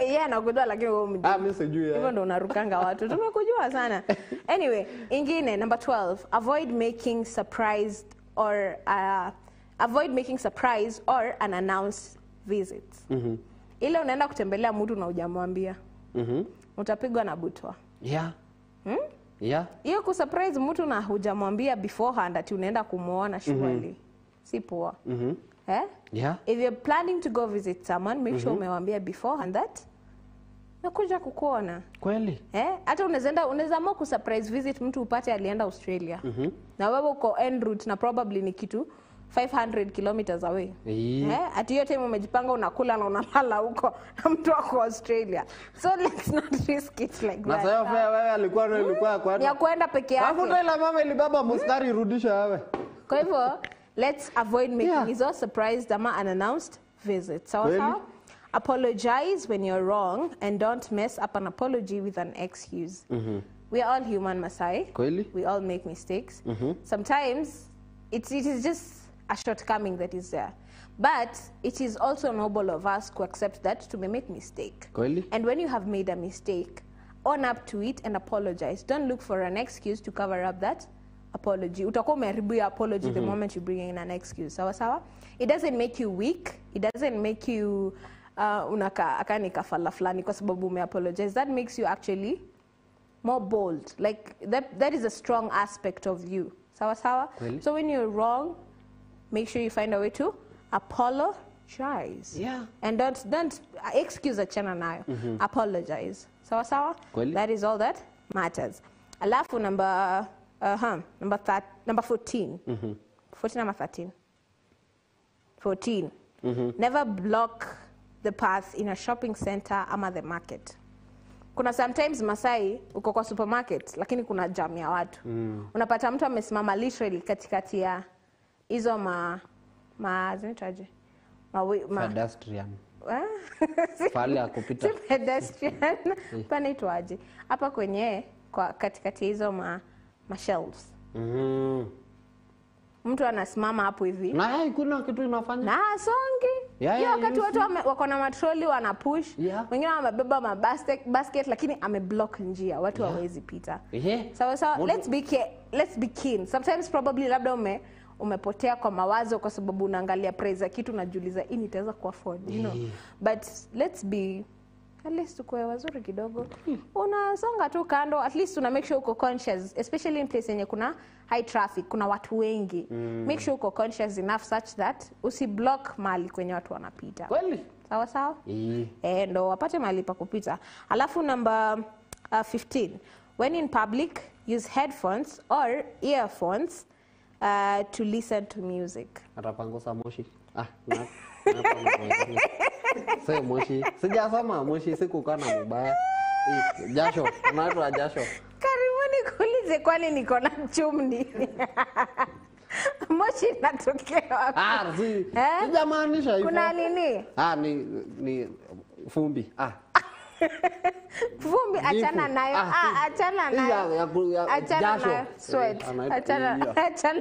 Yeye anakujua lakini wewe umjui. Mimi sijui. Hivyo ndio unarukanga watu. Tumekujua sana. Anyway, ingine number 12, avoid making surprise or unannounced visits. Ile unaenda kutembelea mtu na hujamwambia. Utapigwa na butwa. Yeah. Hiyo kusurprise mtu na hujamwambia beforehand ati unaenda kumuona surely. Si poa. Yeah. If you're planning to go visit someone, make sure umewambia beforehand that nakuja kukuona. Kweli. Hata unaweza amua kusurprise visit mtu upate alienda Australia. Na wewe uko en route na probably ni kitu 500 kilometers away. Ati hiyo time umejipanga unakula na unalala huko na mtu wako Australia. So let's not risk it like that. Na sasa wewe alikuwa kwani? Ya kwenda peke yake. Hapo ile mama ilibaba mstari rudisha wewe. Kwa hivyo let's avoid making hizo surprise ama unannounced visits. Sawa? Apologize when you're wrong and don't mess up an apology with an excuse. We are all human, Masai. Kweli? We all make mistakes. Sometimes it is just a shortcoming that is there. But it is also noble of us to accept that to make mistake. Kweli? And when you have made a mistake, own up to it and apologize. Don't look for an excuse to cover up that apology. Utakuwa umeharibu your apology the moment you bring in an excuse. Sawa sawa? It doesn't make you weak. It doesn't make you akani kafala fulani kwa sababu umeapologize. That makes you actually more bold. Like that is a strong aspect of you. Sawa sawa? Really? So when you're wrong, make sure you find a way to apologize. Yeah. And don't excuse achana nayo. Apologize. Sawa sawa? Kweli? That is all that matters. Alafu number 14. 14 number 13. 14. Never block the path in a shopping center ama the market. Kuna sometimes Masai uko kwa supermarket lakini kuna jam ya watu. Unapata mtu amesimama literally katikati ya hizo zinitaje? Pedestrian. Pale akupita. Pedestrian. Panaitwaje? Hapa kwenye kwa katikati hizo shelves. Mtu anasimama hapo hivi. Na kuna kitu inafanya. Na songi. Hiyo wakati watu wako na matroli wana push. Wengine wamebeba basket lakini ameblock njia. Watu hawezi pita. So let's be keen. Sometimes probably labda umepotea kwa mawazo kwa sababu unaangalia price ya kitu unajiuliza hii nitaweza kuafford, you know. But let's be at least tukue wazuri kidogo. Unasonga tu kando, at least una make sure uko conscious, especially in place yenye kuna high traffic, kuna watu wengi. Make sure uko conscious enough such that usiblock mahali kwenye watu wanapita. Kweli? Sawa sawa? Ndo wapate mahali pa kupita. Alafu number 15. When in public, use headphones or earphones to listen to music. Atapangusa moshi. Sasa moshi. Sijasoma moshi sikukaa na mbaya. Jasho, unaitwa jasho. Karibuni kuulize kwani niko na chumni. Moshi inatokea wapi? Sijamaanisha hivyo. Kuna nini? Ni fumbi. Vumbi achana nayo. Achana nayo. Achana nayo. Sweat. Achana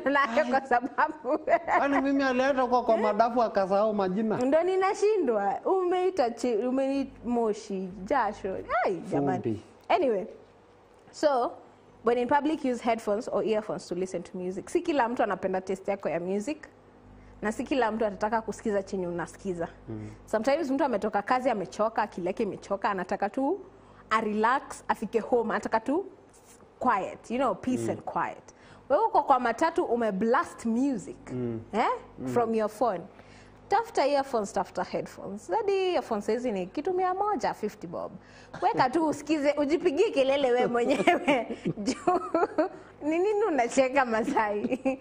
nayo kwa sababu. Kwani mimi alienda kwa madafu akasahau majina. Ndio ninashindwa. Umeita moshi, jasho. Ai jamani. Anyway. So, when in public, use headphones or earphones to listen to music. Si kila mtu anapenda taste yako ya music. Na si kila mtu atataka kusikiza chenye unasikiza. Sometimes mtu ametoka kazi amechoka, akili yake imechoka, anataka tu relax, afike home, anataka tu quiet, you know, peace and quiet. Wewe uko kwa matatu umeblast music, from your phone. Tafuta earphones, tafuta headphones. Zadi earphones hizi ni kitu 150 bob. Weka tu usikize, ujipigie kelele wewe mwenyewe. Ni nini unacheka Masai?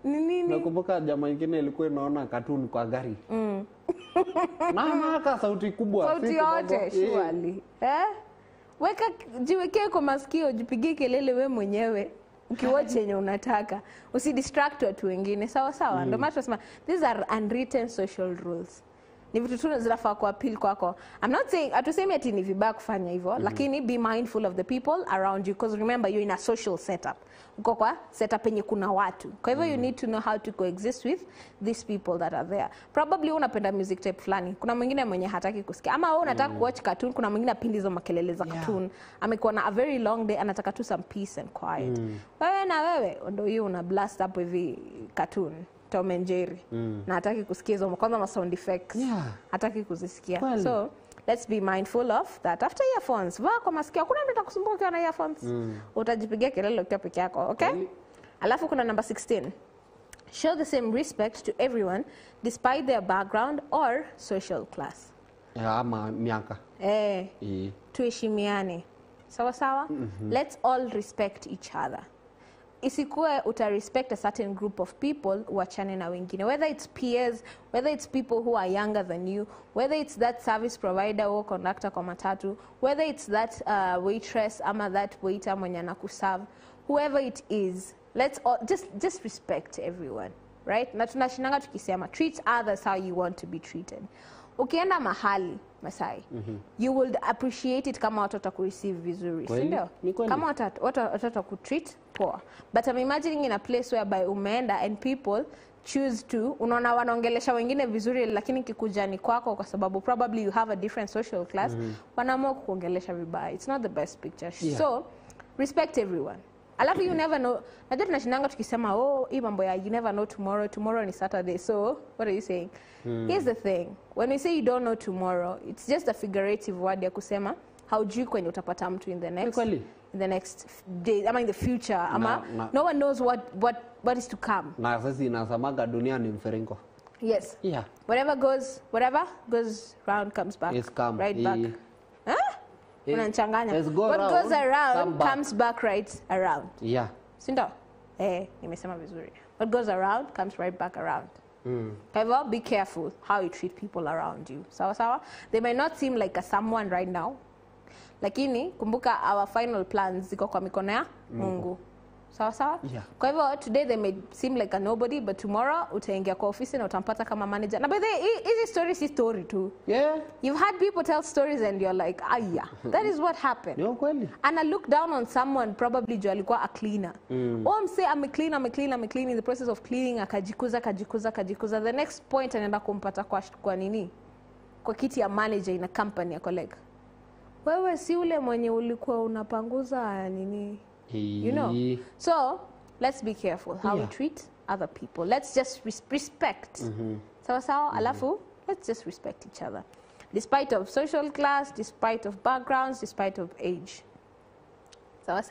Ni nini? Nakumbuka jamaa nyingine ilikuwa inaona cartoon kwa gari. Mama sauti kubwa. Sauti yote surely. Jiwekee kwa masikio, jipigie kelele wewe mwenyewe. Ukiwatch yenye unataka, usidistract watu wengine. Sawa sawa. Ndio maana tunasema these are unwritten social rules. Ni vitu tu zinafaa kwa appeal kwako. I'm not saying atusemi ati ni vibaya kufanya hivyo, lakini be mindful of the people around you because remember you're in a social setup. Uko kwa setup yenye kuna watu. Kwa hivyo you need to know how to coexist with these people that are there. Probably unapenda music type fulani. Kuna mwingine mwenye hataki kusikia. Ama wewe unataka kuwatch cartoon, kuna mwingine apindi hizo makelele za cartoon. Amekuwa na a very long day, anataka tu some peace and quiet. Wewe na wewe ndio hiyo una blast up hivi cartoon. Tom and Jerry. Na hataki kusikia hizo kwanza sound effects. Hataki kuzisikia. So let's be mindful of that. After earphones, vaa kwa masikio. Kuna mtu atakusumbua ukiwa na earphones. Utajipigia kelele ukiwa peke yako, okay? Alafu kuna number 16. Show the same respect to everyone despite their background or social class. Ama miaka. Tuheshimiane. Sawa sawa? Let's all respect each other. Isikuwe utarespect a certain group of people, uachane na wengine. Whether it's peers, whether it's people who are younger than you, whether it's that service provider or conductor kwa matatu, whether it's that waitress ama that waiter mwenye anakuserve, whoever it is, let's all just respect everyone, right? Na tunashinanga tukisema treat others how you want to be treated. Ukienda mahali Masai, you will appreciate it kama watu watakureceive vizuri, si ndio? Kama watu watakutreat poa. But I'm imagining in a place whereby umeenda and people choose to, unaona wanaongelesha wengine vizuri lakini kikujani kwako kwa sababu probably you have a different social class, wanaamua kuongelesha vibaya. It's not the best picture. So, respect everyone. Alafu you never know. Najua tunashinanga tukisema hii mambo ya you never know tomorrow ni Saturday. So, what are you saying? Here's the thing. When we say you don't know tomorrow, it's just a figurative word ya kusema haujui kwenye utapata mtu in the next day, ama in the future, ama no one knows what is to come. Na sasa inasemaga dunia ni mferengo. Yes. Yeah. Whatever goes round comes back. Right back. Unanchanganya. What goes around comes back right around. Yeah. Sindo? Nimesema vizuri. What goes around comes right back around. However, be careful how you treat people around you. Sawa sawa? They may not seem like a someone right now. Lakini kumbuka our final plans ziko kwa mikono ya Mungu. Sawa sawa? Kwa hivyo today they may seem like a nobody, but tomorrow utaingia kwa ofisi na utampata kama manager. Na by the way, hizi story si story tu. You've had people tell stories and you're like, that is what happened. And I look down on someone probably jo alikuwa a cleaner. Mse ameclean in the process of cleaning akajikuza. The next point anaenda kumpata kwa nini? Kwa kiti ya manager in a company ya colleague. Wewe si ule mwenye ulikuwa unapanguza nini? You know. So, let's be careful how we treat other people. Let's just respect. Sawa, alafu, let's just respect each other. Despite of social class, despite of backgrounds, despite of age. Sawa?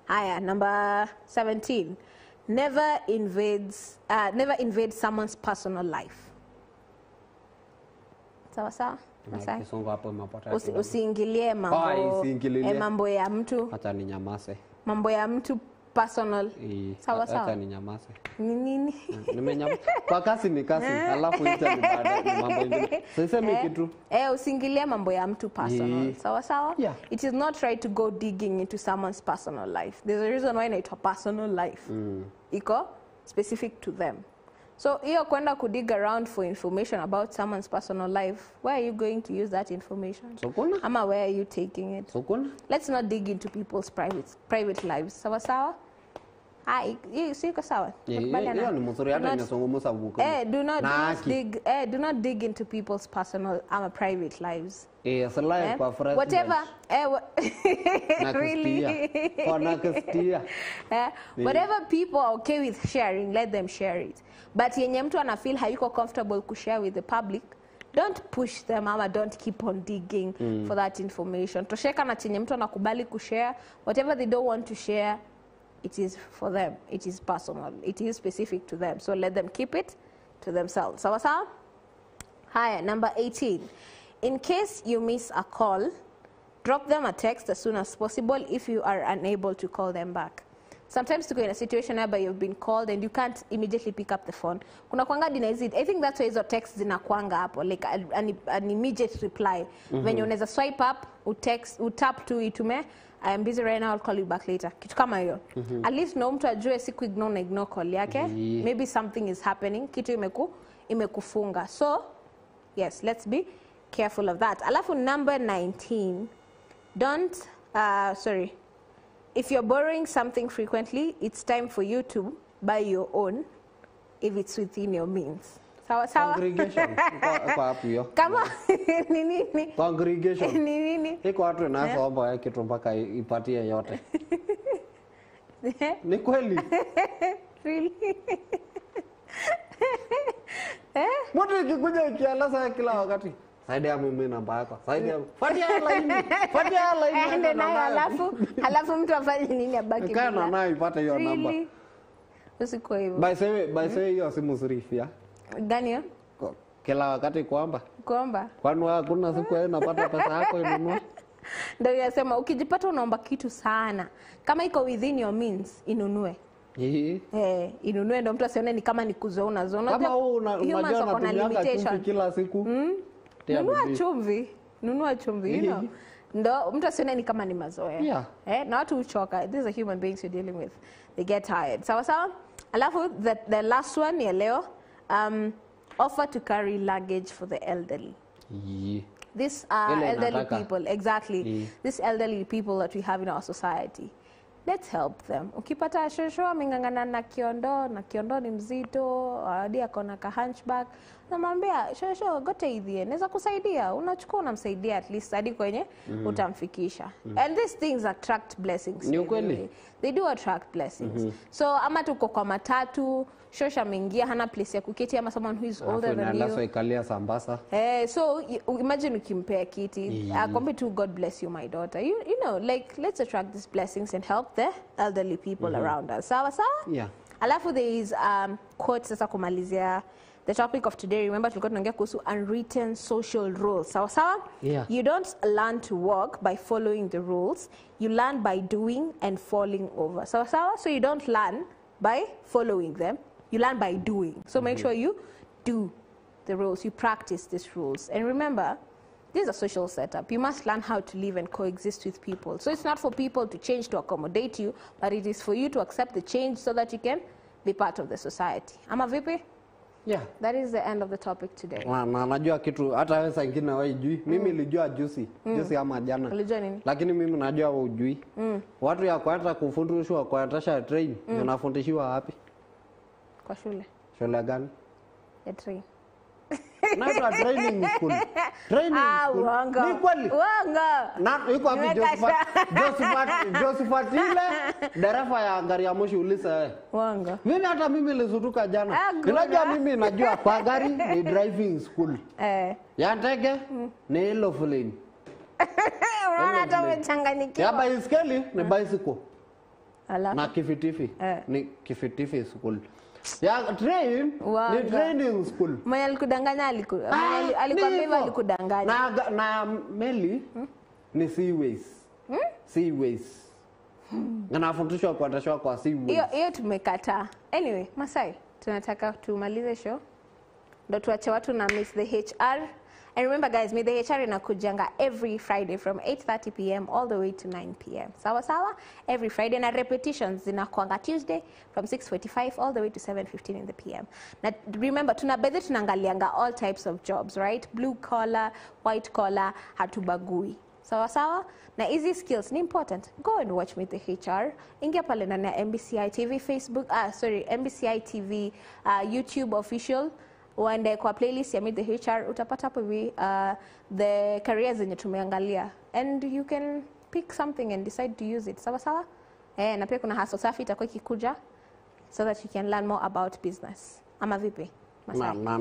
Haya, number 17. Never invade someone's personal life. Sawa? Usiingilie mambo ya mtu. Hata ni nyamase. Mambo ya mtu personal. Sawa. Hata ni nyamase. Nini? Nimenyamaza. Kwa kasi ni kasi. Alafu ita ni baada ni mambo mengine. Sisemi kitu. Usiingilie mambo ya mtu personal. Sawa? It is not right to go digging into someone's personal life. There's a reason why inaitwa personal life. Iko specific to them. So, hiyo kwenda dig around for information about someone's personal life, where are you going to use that information? Ama where are you taking it? Let's not dig into people's private lives. Sawa? Siko sawa. Do not dig into people's personal private lives. Whatever. Really? Whatever people are okay with sharing, let them share it. But yenye mtu ana feel hayuko comfortable kushare with the public, don't push them ama don't keep on digging for that information. Tosheka na chenye mtu anakubali kushare, whatever they don't want to share, it is for them. It is personal. It is specific to them. So let them keep it to themselves. Sawa? Haya, number 18. In case you miss a call, drop them a text as soon as possible if you are unable to call them back. Sometimes to go in a situation where you've been called and you can't immediately pick up the phone. Kuna kwanga denies it. I think that's why hizo texts zinakwanga hapo, like an immediate reply. When you unaweza swipe up, utap to itume, I am busy right now, I'll call you back later. Kitu kama hiyo. At least no mtu ajue siku ignore call yake. Maybe something is happening. Kitu imekufunga. So, yes, let's be careful of that. Alafu number 19. If you're borrowing something frequently, it's time for you to buy your own if it's within your means. Sawa? Congregation. Kama nini? Congregation. Nini? Iko watu nasomba ya kitu mpaka ipatie yote. Ni kweli? Really? Mtu ikikuja ikialasa kila wakati. Saidia mimi namba yako. Saidia. Fuatia line. Ende nayo alafu mtu afanye nini abaki bila. Kana nayo ipate hiyo namba. Usiko hivyo. By the way hiyo simu sirifia. Gani hiyo? Kila wakati kuomba. Kwani hakuna siku wewe unapata pesa yako inunua? Ndio yasema ukijipata unaomba kitu sana, kama iko within your means inunue. Inunue ndio mtu asione ni kama ni kuzoea unazoona. Kama unajua unatumia chumvi kila siku. Nunua chumvi, you know. Ndo mtu asione ni kama ni mazoea. Na watu uchoka. These are human beings you're dealing with. They get tired. Sawa. Alafu the last one ya leo, offer to carry luggage for the elderly. These are elderly people, exactly. These elderly people that we have in our society. Let's help them. Ukipata shosho amengangana na kiondo ni mzito, hadi akona ka hunchback, namwambia shosho gote idhie, naweza kusaidia, unachukua unamsaidia at least hadi kwenye utamfikisha. And these things attract blessings. Ni ukweli. They do attract blessings. So ama tuko kwa matatu, shosha ameingia hana place ya kuketi, ama someone who is older than you. Alafu ikalia sambasa. So imagine ukimpea kiti, akwambia tu God bless you my daughter. You know, like let's attract these blessings and help the elderly people around us. Sawa? Yeah. Alafu there is quote sasa kumalizia the topic of today. Remember tulikuwa tunaongea kuhusu unwritten social rules. Sawa? Yeah. You don't learn to walk by following the rules. You learn by doing and falling over. Sawa? So you don't learn by following them. You learn by doing. So make sure you do the rules. You practice these rules. And remember, this is a social setup. You must learn how to live and coexist with people. So it's not for people to change to accommodate you, but it is for you to accept the change so that you can be part of the society. Ama vipi? Yeah. That is the end of the topic today. Na najua kitu hata wewe sangine wewe hujui. Mimi nilijua juzi ama jana. Ulijua nini? Lakini mimi najua wewe hujui. Watu ya kwenda kufundishwa kwa tasha train, unafundishwa wapi? Kwa shule. Shule gani? Ya train. Na training school. Uongo. Ni kweli? Uongo. Na iko hapo Josephat ile dereva ya gari ya moshi ulisa. Uongo. Mimi hata mimi nilizutuka jana. Unajua mimi najua kwa gari ni driving school. Ya ndege ni yellow lane. Unaona hata umechanganyikiwa. Ya baiskeli ni bicycle. Alafu na kifitifi ni kifitifi school. Ya train ni training school. Mwenye alikudanganya alikwambia alikudanganya. Na meli ni seaways. Seaways. Nafundishwa kuendeshwa kwa seaways. Hiyo tumekataa. Anyway, Masai, tunataka tumalize show. Ndio tuache watu na miss the HR. And remember guys, Meet the HR inakujanga every Friday from 8:30 p.m. all the way to 9 p.m. Sawa? Every Friday. Na repetitions zinakuanga Tuesday from 6:45 all the way to 7:15 in the p.m. Na remember, tunaangalianga all types of jobs, right? Blue collar, white collar, hatubagui. Sawa? Na easy skills ni important. Go and watch Meet the HR. Ingia pale ndani ya MBCI TV Facebook, MBCI TV YouTube official. Uende kwa playlist ya Meet the HR, utapata hapo the careers zenye tumeangalia, and you can pick something and decide to use it. Sawa? Na pia kuna hustle safi itakuwa ikikuja so that you can learn more about business. Ama vipi?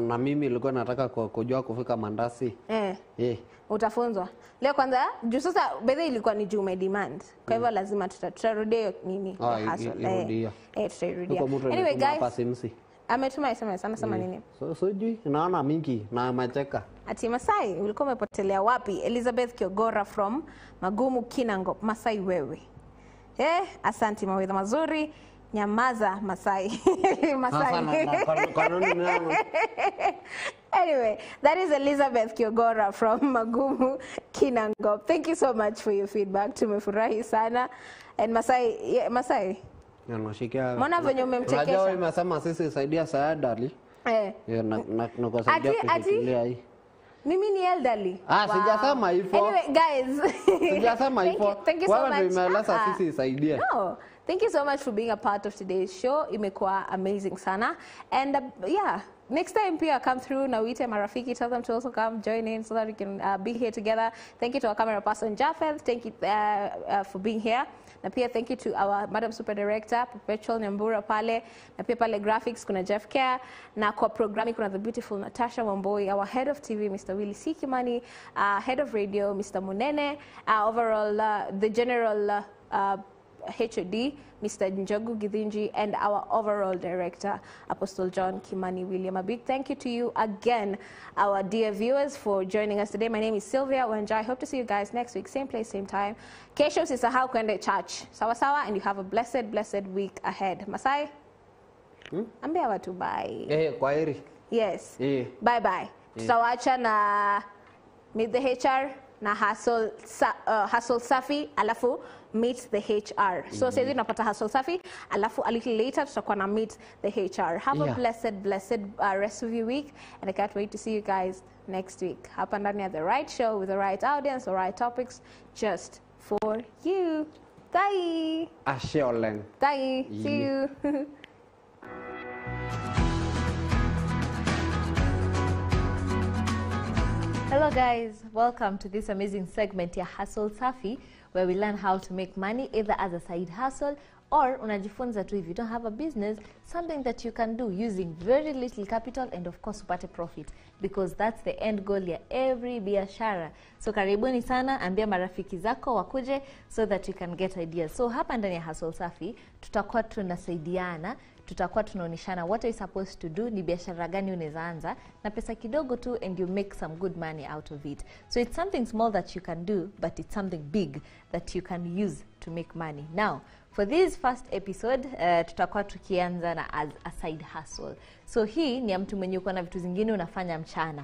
Na mimi nilikuwa nataka kujua kufika mandasi. Utafunzwa. Leo kwanza juu sasa bedhe ilikuwa ni juu demand. Kwa hivyo lazima tutarudia nini? Hustle. Tutarudia. Anyway guys, ametuma SMS anasema nini? Sijui naona mingi na macheka. Ati Masai ulikuwa umepotelea wapi? Elizabeth Kiogora from Magumu Kinangop. Masai wewe. Asante mawedha mazuri. Nyamaza Masai. Masai. Anyway, that is Elizabeth Kiogora from Magumu Kinangop. Thank you so much for your feedback. Tumefurahi sana. And Masai Anashikia. Mbona venye umemchekesha? Unajua wewe umesema sisi saidia saadali. Na kusaidia kufikiria hii. Mimi ni elderly. Sijasema hivyo. Anyway guys. Sijasema hivyo. Thank you so much. Wewe umeeleza sisi saidia. No. Thank you so much for being a part of today's show. Imekuwa amazing sana. And next time pia come through na uite marafiki, tell them to also come join in so that we can be here together. Thank you to our camera person Japheth, thank you for being here. Na pia thank you to our Madam Super Director Perpetual Nyambura pale, na pia pale graphics kuna Jeff Care, na kwa programming kuna the beautiful Natasha Wamboi, our head of TV Mr. Willie Sikimani, head of radio Mr. Munene, overall the general HOD, Mr. Njogu Githinji, and our overall director, Apostle John Kimani William. A big thank you to you again, our dear viewers, for joining us today. My name is Sylvia Wanja. I hope to see you guys next week, same place, same time. Kesho sisahau kwenda church. Sawa sawa, and you have a blessed week ahead. Masai? Ambia watu bye. Kwaheri. Yes. Bye bye. Tutawacha na Meet the HR na hustle safi alafu Meet the HR. So sasa tunapata hustle safi alafu a little later tutakuwa na Meet the HR. Have a blessed rest of your week, and I can't wait to see you guys next week. Hapa ndani ya The Right Show with the right audience, the right topics, just for you. Bye. Ashe Olen. Bye. See you. Hello guys, welcome to this amazing segment ya Hustle Safi, where we learn how to make money either as a side hustle or unajifunza tu if you don't have a business, something that you can do using very little capital and of course upate profit, because that's the end goal ya every biashara. So karibuni sana, ambia marafiki zako wakuje so that you can get ideas. So hapa ndani ya Hustle Safi tutakuwa tunasaidiana, tutakuwa tunaoneshana what are you supposed to do, ni biashara gani unaweza anza na pesa kidogo tu, and you make some good money out of it. So it's something small that you can do, but it's something big that you can use to make money. Now, for this first episode, tutakuwa tukianza na as a side hustle. So hii ni ya mtu mwenye uko na vitu zingine unafanya mchana,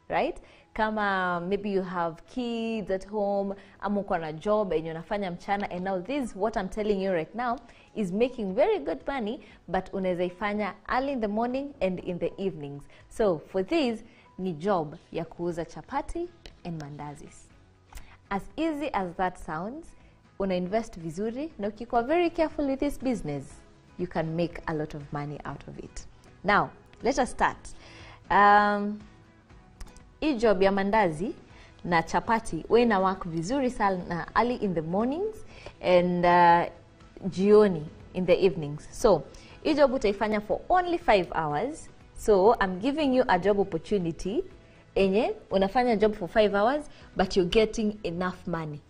right? Kama maybe you have kids at home, ama uko na job and unafanya mchana, and now this what I'm telling you right now is making very good money, but unaweza ifanya early in the morning and in the evenings. So for this ni job ya kuuza chapati and mandazis. As easy as that sounds, una invest vizuri, na ukikuwa very careful with this business, you can make a lot of money out of it. Now, let us start. Hii job ya mandazi na chapati we na work vizuri sana early in the mornings and jioni in the evenings. So, hii job utaifanya for only 5 hours. So, I'm giving you a job opportunity enye unafanya job for 5 hours, but you're getting enough money.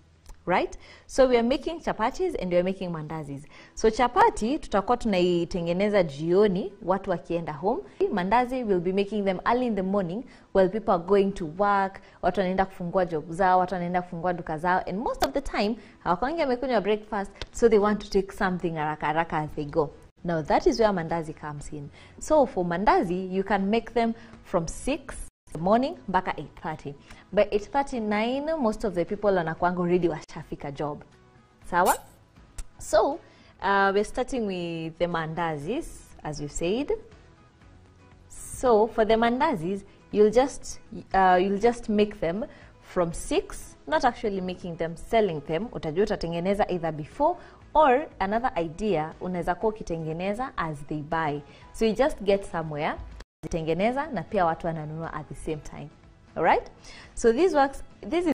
Right? So we are making chapatis and we are making mandazis. So chapati tutakuwa tunaitengeneza jioni watu wakienda home. Mandazi will be making them early in the morning while people are going to work, watu wanaenda kufungua job zao, watu wanaenda kufungua duka zao, and most of the time hawakangi wamekunywa breakfast, so they want to take something haraka as they go. Now that is where mandazi comes in. So for mandazi you can make them from 6 the morning mpaka 8:30. By 8:39 most of the people wanakuanga already washafika job. Sawa? So we're starting with the mandazis, as you said. So for the mandazis, you'll just make them from 6, not actually making them, selling them. Utajua utatengeneza either before, or another idea unaweza kuwa ukitengeneza as they buy. So you just get somewhere tengeneza na pia watu wananunua at the same time. Alright? So this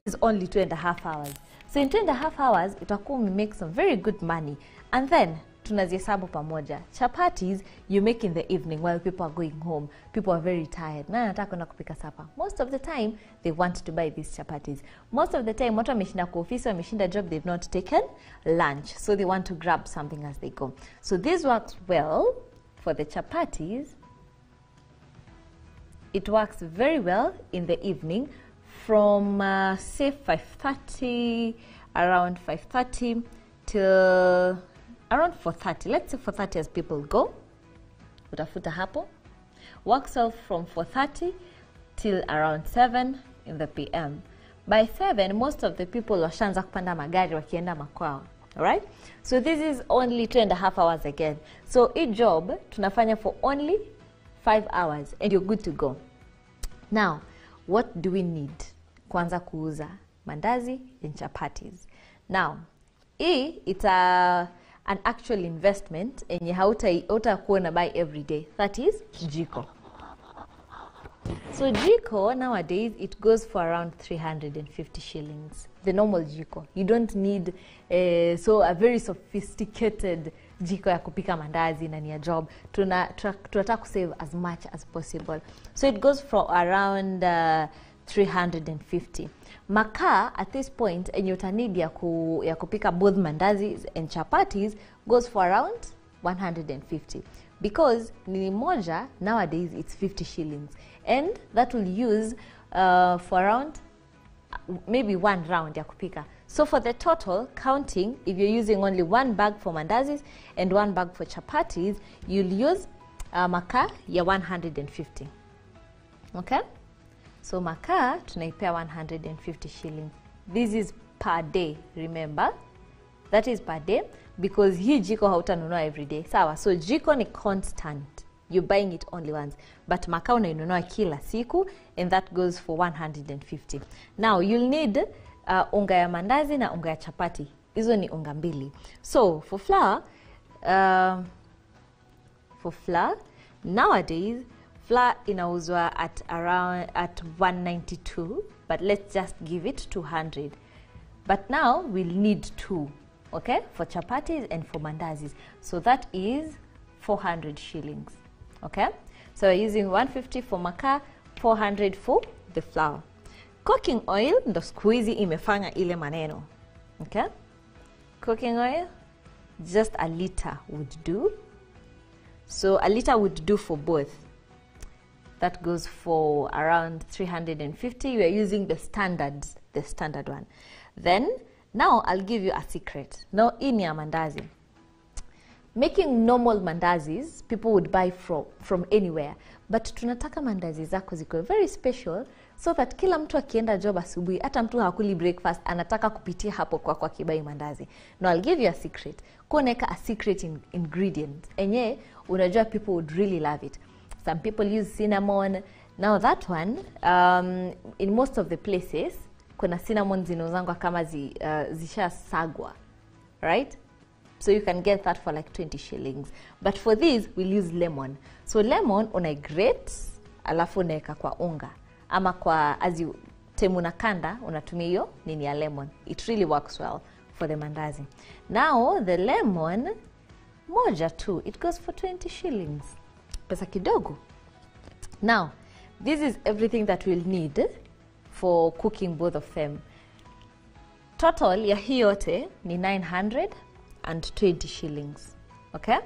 is only 2.5 hours. So in 2.5 hours utakuwa make some very good money, and then tunazihesabu pamoja. Chapatis you make in the evening while people are going home. People are very tired. Na nataka kwenda kupika supper. Most of the time they want to buy these chapatis. Most of the time watu wameshinda kwa ofisi, wameshinda job, they've not taken lunch, so they want to grab something as they go. So this works well for the chapatis. It works very well in the evening from say 5:30, around 5:30 till around 4:30. Let's say 4:30 as people go. Utafuta hapo. Works well from 4:30 till around 7 in the PM. By 7, most of the people washaanza kupanda magari wakienda makwao. Alright? So this is only 2.5 hours again. So hii job tunafanya for only 5 hours and you're good to go. Now, what do we need? Kwanza kuuza mandazi and chapatis. Now, it's an actual investment and hautakuwa na buy every day. That is jiko. So jiko nowadays, it goes for around 350 shillings. The normal jiko. You don't need a very sophisticated jiko ya kupika mandazi na ni ya job. Tunataka kusave as much as possible. So it goes for around 350. Makaa at this point, enye utanidi ya kupika both mandazis and chapatis goes for around 150. Because nini moja, nowadays it's 50 shillings. And that will use for around maybe 1 round ya kupika. So for the total, counting, if you're using only 1 bag for mandazis and 1 bag for chapatis, you'll use makaa ya 150. Okay? So makaa, tunaipea 150 shillings. This is per day, remember? That is per day, because hii jiko hautanunua every day. Sawa, so jiko ni constant. You're buying it only once. But makaa unainunua kila siku, and that goes for 150. Now, you'll need unga ya mandazi na unga ya chapati. Hizo ni unga mbili. So, for flour, nowadays, flour inauzwa at 192, but let's just give it 200. But now, we'll need 2, okay, for chapatis and for mandazis. So that is 400 shillings. Okay, so we're using 150 for makaa, 400 for the flour. Cooking oil, ndo siku hizi imefanya ile maneno. Okay, cooking oil, just a liter would do. So a liter would do for both. That goes for around 350. We are using the standard one. Then now I'll give you a secret. Now in ya mandazi. Making normal mandazis, people would buy from anywhere. But tunataka mandazi zako ziko very special, so that kila mtu akienda job asubuhi, hata mtu hakuli breakfast, anataka kupitia hapo kwa kibai mandazi. Now I'll give you a secret. Kuoneka a secret ingredient. Enye, unajua people would really love it. Some people use cinnamon. Now that one, in most of the places, kuna cinnamon zinauzangwa kama zisha sagwa. Right? So you can get that for like 20 shillings. But for these, we'll use lemon. So lemon, unaigrate, alafu unaeka kwa unga. Ama kwa, as you temuna kanda, unatumia hiyo nini ya lemon. It really works well for the mandazi. Now, the lemon, moja tu, it goes for 20 shillings. Pesa kidogo. Now, this is everything that we'll need for cooking both of them. Total ya hii yote ni 920 shillings. Okay?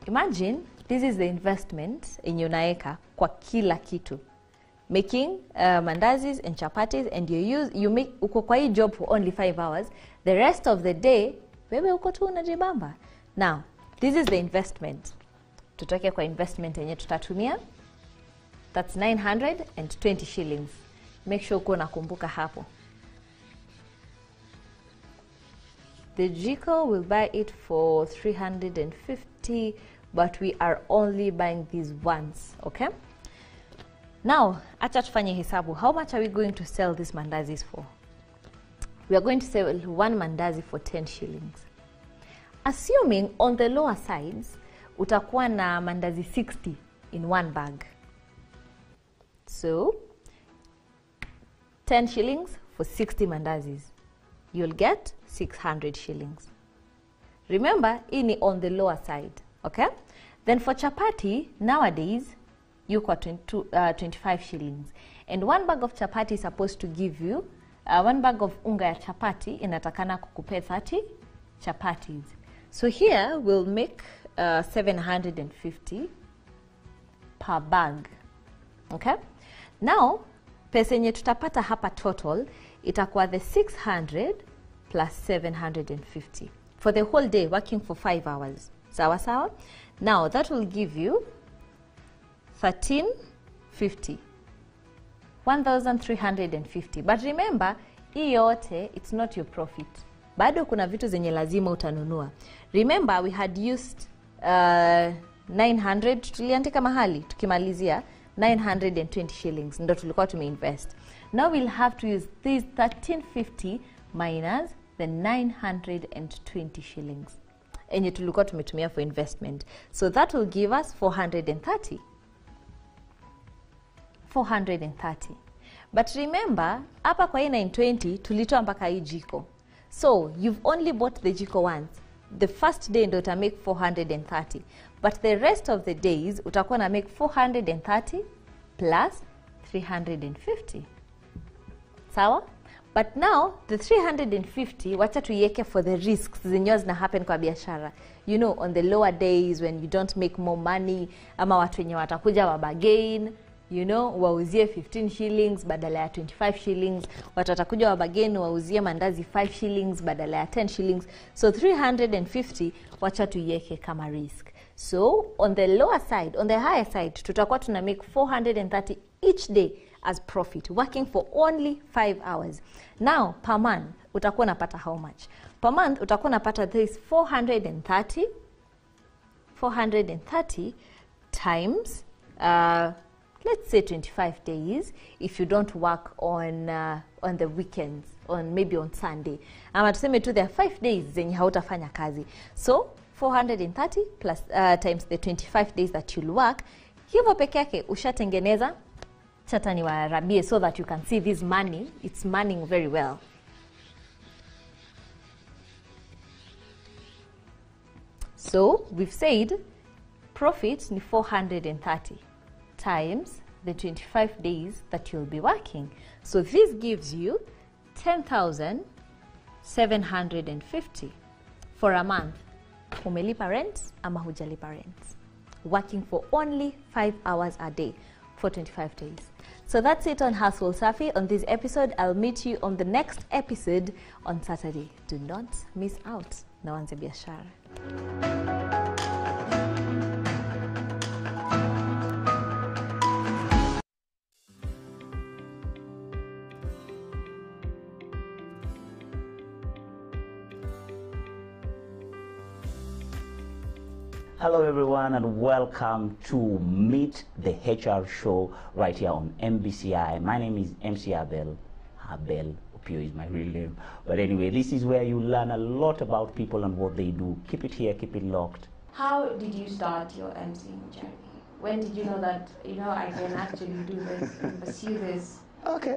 Imagine this is the investment yenye unaeka kwa kila kitu. Making mandazis and chapatis, and you make uko kwa hii job for only 5 hours. The rest of the day, wewe uko tu unajibamba. Now, this is the investment. Tutoke kwa investment yenye tutatumia. That's 920 shillings. Make sure uko nakumbuka hapo. The jiko will buy it for 350, but we are only buying these once, okay? Now, acha tufanye hesabu. How much are we going to sell these mandazis for? We are going to sell 1 mandazi for 10 shillings. Assuming on the lower sides, utakuwa na mandazi 60 in 1 bag. So, 10 shillings for 60 mandazis. You'll get 600 shillings. Remember, ini on the lower side, okay? Then for chapati, nowadays, you got 25 shillings. And 1 bag of chapati is supposed to give you, 1 bag of unga ya chapati inatakana kukupe 30 chapatis. So here, we'll make 750 per bag, okay? Now, pesa yenye tutapata hapa total, itakuwa the 600 plus 750 for the whole day, working for 5 hours. Sawa sawa? Now, that will give you 1350. 1,350. But remember, hii yote, it's not your profit. Bado kuna vitu zenye lazima utanunua. Remember, we had used 900, tuliandika mahali, tukimalizia, 920 shillings. Ndo tulikuwa tumeinvest. Now we'll have to use these 1350 minus the 920 shillings. Enye tulikuwa tumetumia for investment. So that will give us 430. 430. But remember, hapa kwa hii 920 tulitoa mpaka hii jiko. So you've only bought the jiko once. The first day ndo uta make 430. But the rest of the days utakuwa na make 430 plus 350. Sawa? But now the 350 wacha tuiweke for the risks zenyewe zina happen kwa biashara. You know, on the lower days when you don't make more money, ama watu wenye watakuja wa bargain, you know, wauzie 15 shillings badala ya 25 shillings, watu watakuja wa bargain wauzie mandazi 5 shillings badala ya 10 shillings. So 350 wacha tuiweke kama risk. So on the lower side, on the higher side, tutakuwa tuna make 430 each day as profit, working for only 5 hours. Now, per month, utakuwa napata how much? Per month, utakuwa napata this 430 times, let's say 25 days, if you don't work on the weekends, maybe on Sunday. Ama tuseme tu there are 5 days zenye hautafanya kazi. So, 430 plus times the 25 days that you'll work, hivyo peke yake ushatengeneza. Chata ni warabie so that you can see this money, it's moneying very well. So, we've said profit ni 430 times the 25 days that you'll be working. So, this gives you 10,750 for a month. Umelipa rent ama hujalipa rent. Working for only 5 hours a day for 25 days. So that's it on Household Safi. On this episode, I'll meet you on the next episode on Saturday. Do not miss out. Nawanze biashara. Hello everyone and welcome to Meet the HR Show right here on MBCI. My name is MC Abel. Abel Opio is my real name. But anyway, this is where you learn a lot about people and what they do. Keep it here, keep it locked. How did you start your MCing journey? When did you know that, I can actually do this and pursue this? Okay.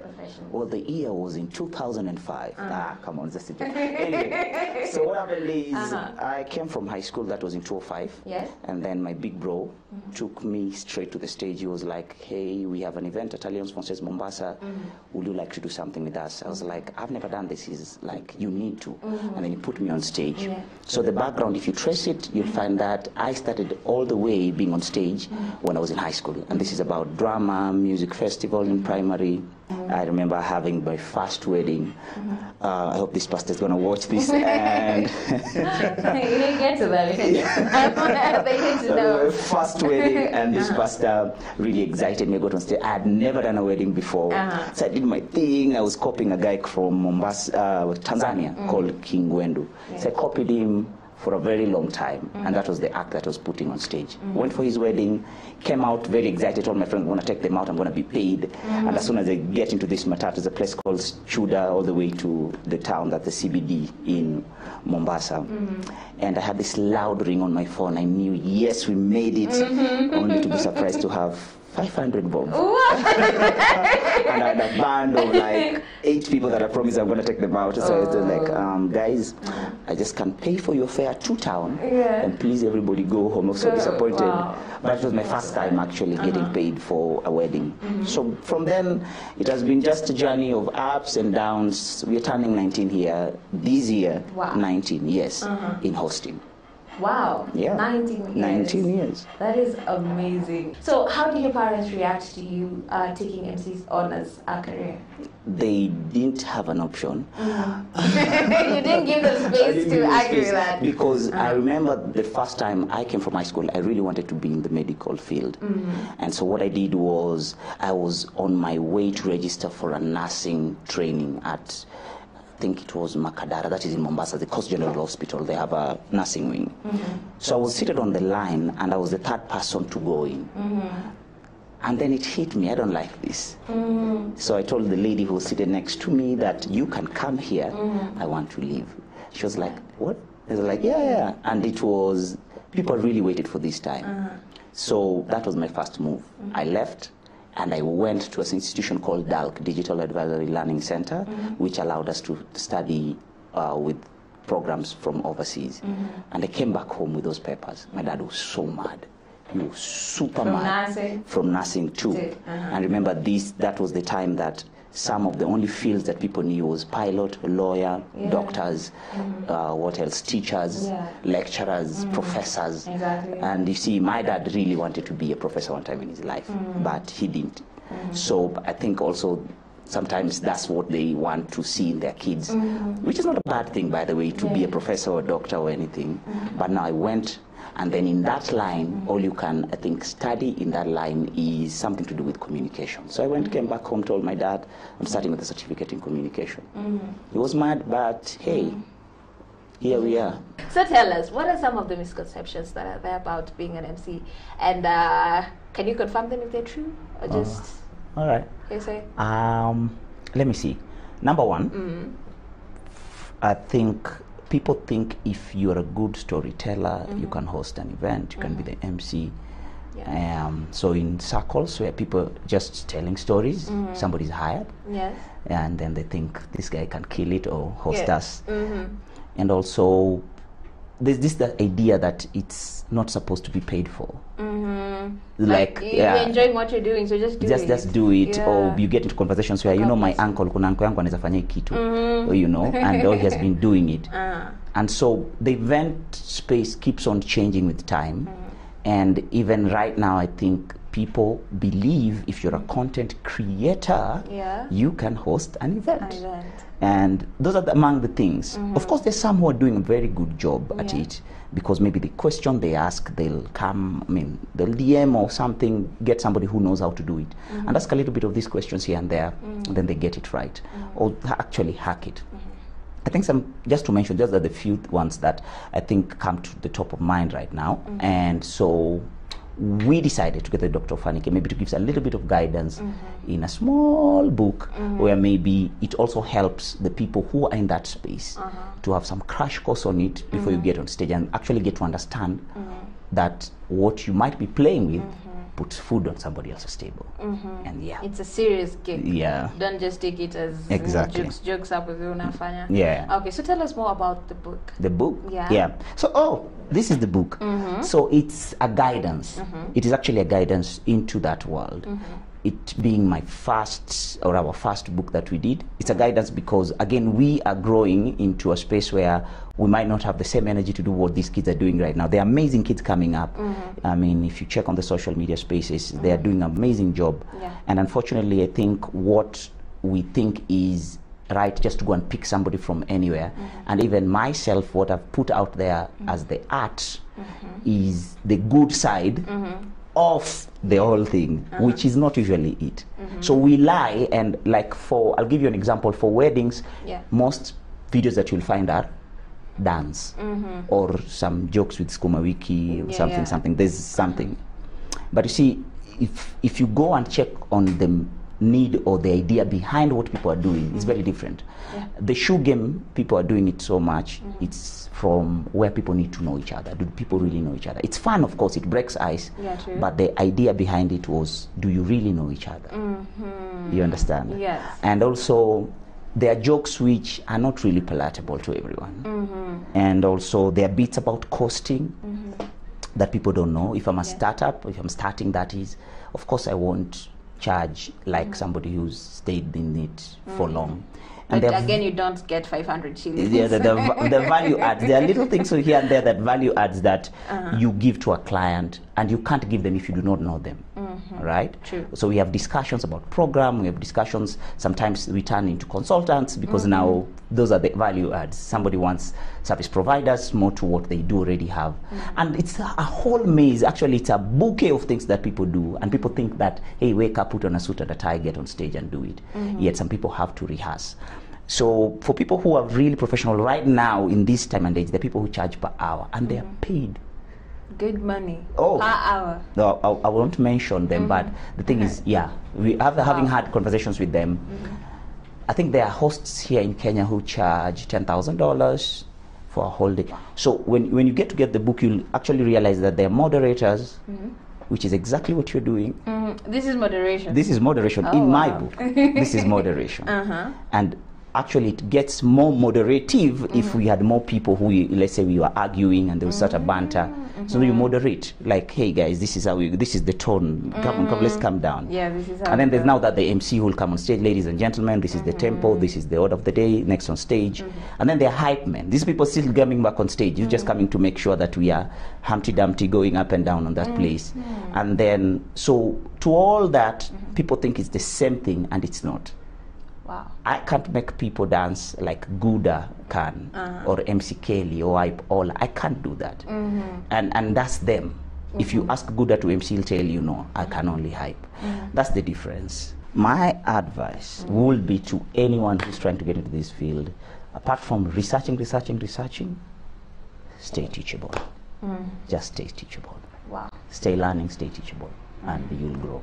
Well, the year was in 2005. Come on, that's it. Anyway, so what happened is I came from high school, that was in 2005. Yes. And then my big bro took me straight to the stage. He was like, hey, we have an event at Alliance Francaise Mombasa. Would you like to do something with us? I was like, I've never done this. He's like, you need to. And then he put me on stage. Yeah. So the background, if you trace it, you'll find that I started all the way being on stage when I was in high school. And this is about drama, music festival in primary. I remember having my first wedding. I hope this pastor is going to watch this. And you didn't get to that. They need to know. My first wedding, and this pastor really excited me. I got on stage. I had never done a wedding before. So I did my thing. I was copying a guy from Mombasa, Tanzania, called King Wendu. So I copied him for a very long time, and that was the act that I was putting on stage. Went for his wedding, came out very excited, told my friend, I'm going to take them out, I'm going to be paid. And as soon as I get into this matatu, there's a place called Chuda, all the way to the town, that's the CBD in Mombasa. And I had this loud ring on my phone. I knew, yes, we made it, only to be surprised to have 500 bob. And I had a band of like 8 people that I promised I'm going to take them out. So I was like, guys, I just can't pay for your fare to town. And please everybody go home. I was so disappointed. But it was my first time actually getting paid for a wedding. So from then, it has been just a journey of ups and downs. We are turning 19 here. This year, 19, yes, in hosting. Wow. Yeah. 19 years. 19 years. That is amazing. So how did your parents react to you taking MC's on as a career? They didn't have an option. You didn't give them space to argue with that. Because I remember the first time I came from high school, I really wanted to be in the medical field. And so what I did was, I was on my way to register for a nursing training at, I think it was Makadara, that is in Mombasa, the Coast General Hospital. They have a nursing wing. So I was seated on the line, and I was the third person to go in. And then it hit me, I don't like this. So I told the lady who was seated next to me that you can come here, I want to leave. She was like, what? I was like, yeah. And it was, people really waited for this time. So that was my first move. I left, and I went to an institution called DALC, Digital Advisory Learning Center, which allowed us to study with programs from overseas. And I came back home with those papers. My dad was so mad. He was super mad. Nursing? From nursing too. And remember, that was the time that some of the only fields that people knew was pilot, lawyer, doctors, what else, teachers, lecturers, professors. Exactly. And you see, my dad really wanted to be a professor one time in his life, but he didn't. So I think also sometimes that's what they want to see in their kids, which is not a bad thing, by the way, to be a professor or a doctor or anything. But now I went, and then in that line, all you can, I think, study in that line is something to do with communication. So I went, came back home, told my dad, I'm starting with a certificate in communication. He was mad, but hey, here we are. So tell us, what are some of the misconceptions that are there about being an MC? And can you confirm them if they're true? Or just... all right. Say? Let me see. Number one, I think people think if you're a good storyteller, you can host an event, you can be the MC. So in circles where people just telling stories, somebody's hired, and then they think this guy can kill it or host us. And also, there's the idea that it's not supposed to be paid for. Like you're enjoying what you're doing, so just do it. Just do it, or you get into conversations where, you know, my uncle, kuna uncle yangu anaweza fanya kitu, you know, and he has been doing it. And so the event space keeps on changing with time. And even right now, I think people believe if you're a content creator, you can host an event. And those are among the things. Of course, there's some who are doing a very good job at it, because maybe the question they ask, they'll come, they'll DM or something, get somebody who knows how to do it, and ask a little bit of these questions here and there, and then they get it right, or actually hack it. I think just to mention, just are the few ones that I think come to the top of mind right now. And so we decided to get the Dr. Fanike maybe to give us a little bit of guidance in a small book where maybe it also helps the people who are in that space to have some crash course on it before you get on stage and actually get to understand that what you might be playing with puts food on somebody else's table. And it's a serious gig. Don't just take it as jokes up with unafanya. Okay, so tell us more about the book. The book? So this is the book. So it's a guidance. It is actually a guidance into that world. It being my first, or our first book that we did. It's a guidance because, again, we are growing into a space where we might not have the same energy to do what these kids are doing right now. They're amazing kids coming up. I mean, if you check on the social media spaces, they are doing an amazing job. And unfortunately, I think what we think is right, just to go and pick somebody from anywhere. And even myself, what I've put out there as the art is the good side of the whole thing, which is not usually it. So we lie, and like I'll give you an example, for weddings, most videos that you'll find are dance or some jokes with Skuma Wiki or something, there's something. But you see, if you go and check on the need or the idea behind what people are doing, it's very different. The shoe game, people are doing it so much, it's from where people need to know each other. Do people really know each other? It's fun, of course, it breaks ice, but the idea behind it was, do you really know each other? You understand? And also, there are jokes which are not really palatable to everyone. And also, there are bits about costing that people don't know. If I'm a startup, if I'm starting, that is, of course, I won't charge like somebody who's stayed in it for long. And but again, you don't get 500 shillings. The value adds. There are little things here and there that value adds that you give to a client, and you can't give them if you do not know them. Right? True. So we have discussions about program, we have discussions, sometimes we turn into consultants because now those are the value adds. Somebody wants service providers more to what they do already have. And it's a whole maze. Actually, it's a bouquet of things that people do, and people think that, hey, wake up, put on a suit and a tie, get on stage and do it. Yet some people have to rehearse. So for people who are really professional right now in this time and age, the people who charge per hour, and they are paid good money per hour. No, I won't mention them, but the thing is, we having had conversations with them. I think there are hosts here in Kenya who charge $10,000 for a whole day. So when you get to get the book, you'll actually realize that there are moderators which is exactly what you're doing. This is moderation. This is moderation in my book. This is moderation. And actually it gets more moderative if we had more people who, let's say we were arguing and there was such a banter. So you moderate, like, hey guys, this is how this is the tone. Come, let's calm down. Yeah, this is how. And then there's now that the MC will come on stage, ladies and gentlemen, this is the tempo, this is the order of the day, next on stage. And then they're hype men. These people still coming back on stage. You're just coming to make sure that we are Humpty Dumpty going up and down on that place. And then, so to all that, people think it's the same thing, and it's not. Wow. I can't make people dance like Gouda can, or MC Kelly or Hype Ola. I can't do that. And that's them. If you ask Gouda to MC, he'll tell you, no, I can only hype. That's the difference. My advice would be to anyone who's trying to get into this field, apart from researching, stay teachable. Just stay teachable. Wow. Stay learning, stay teachable, and you'll grow.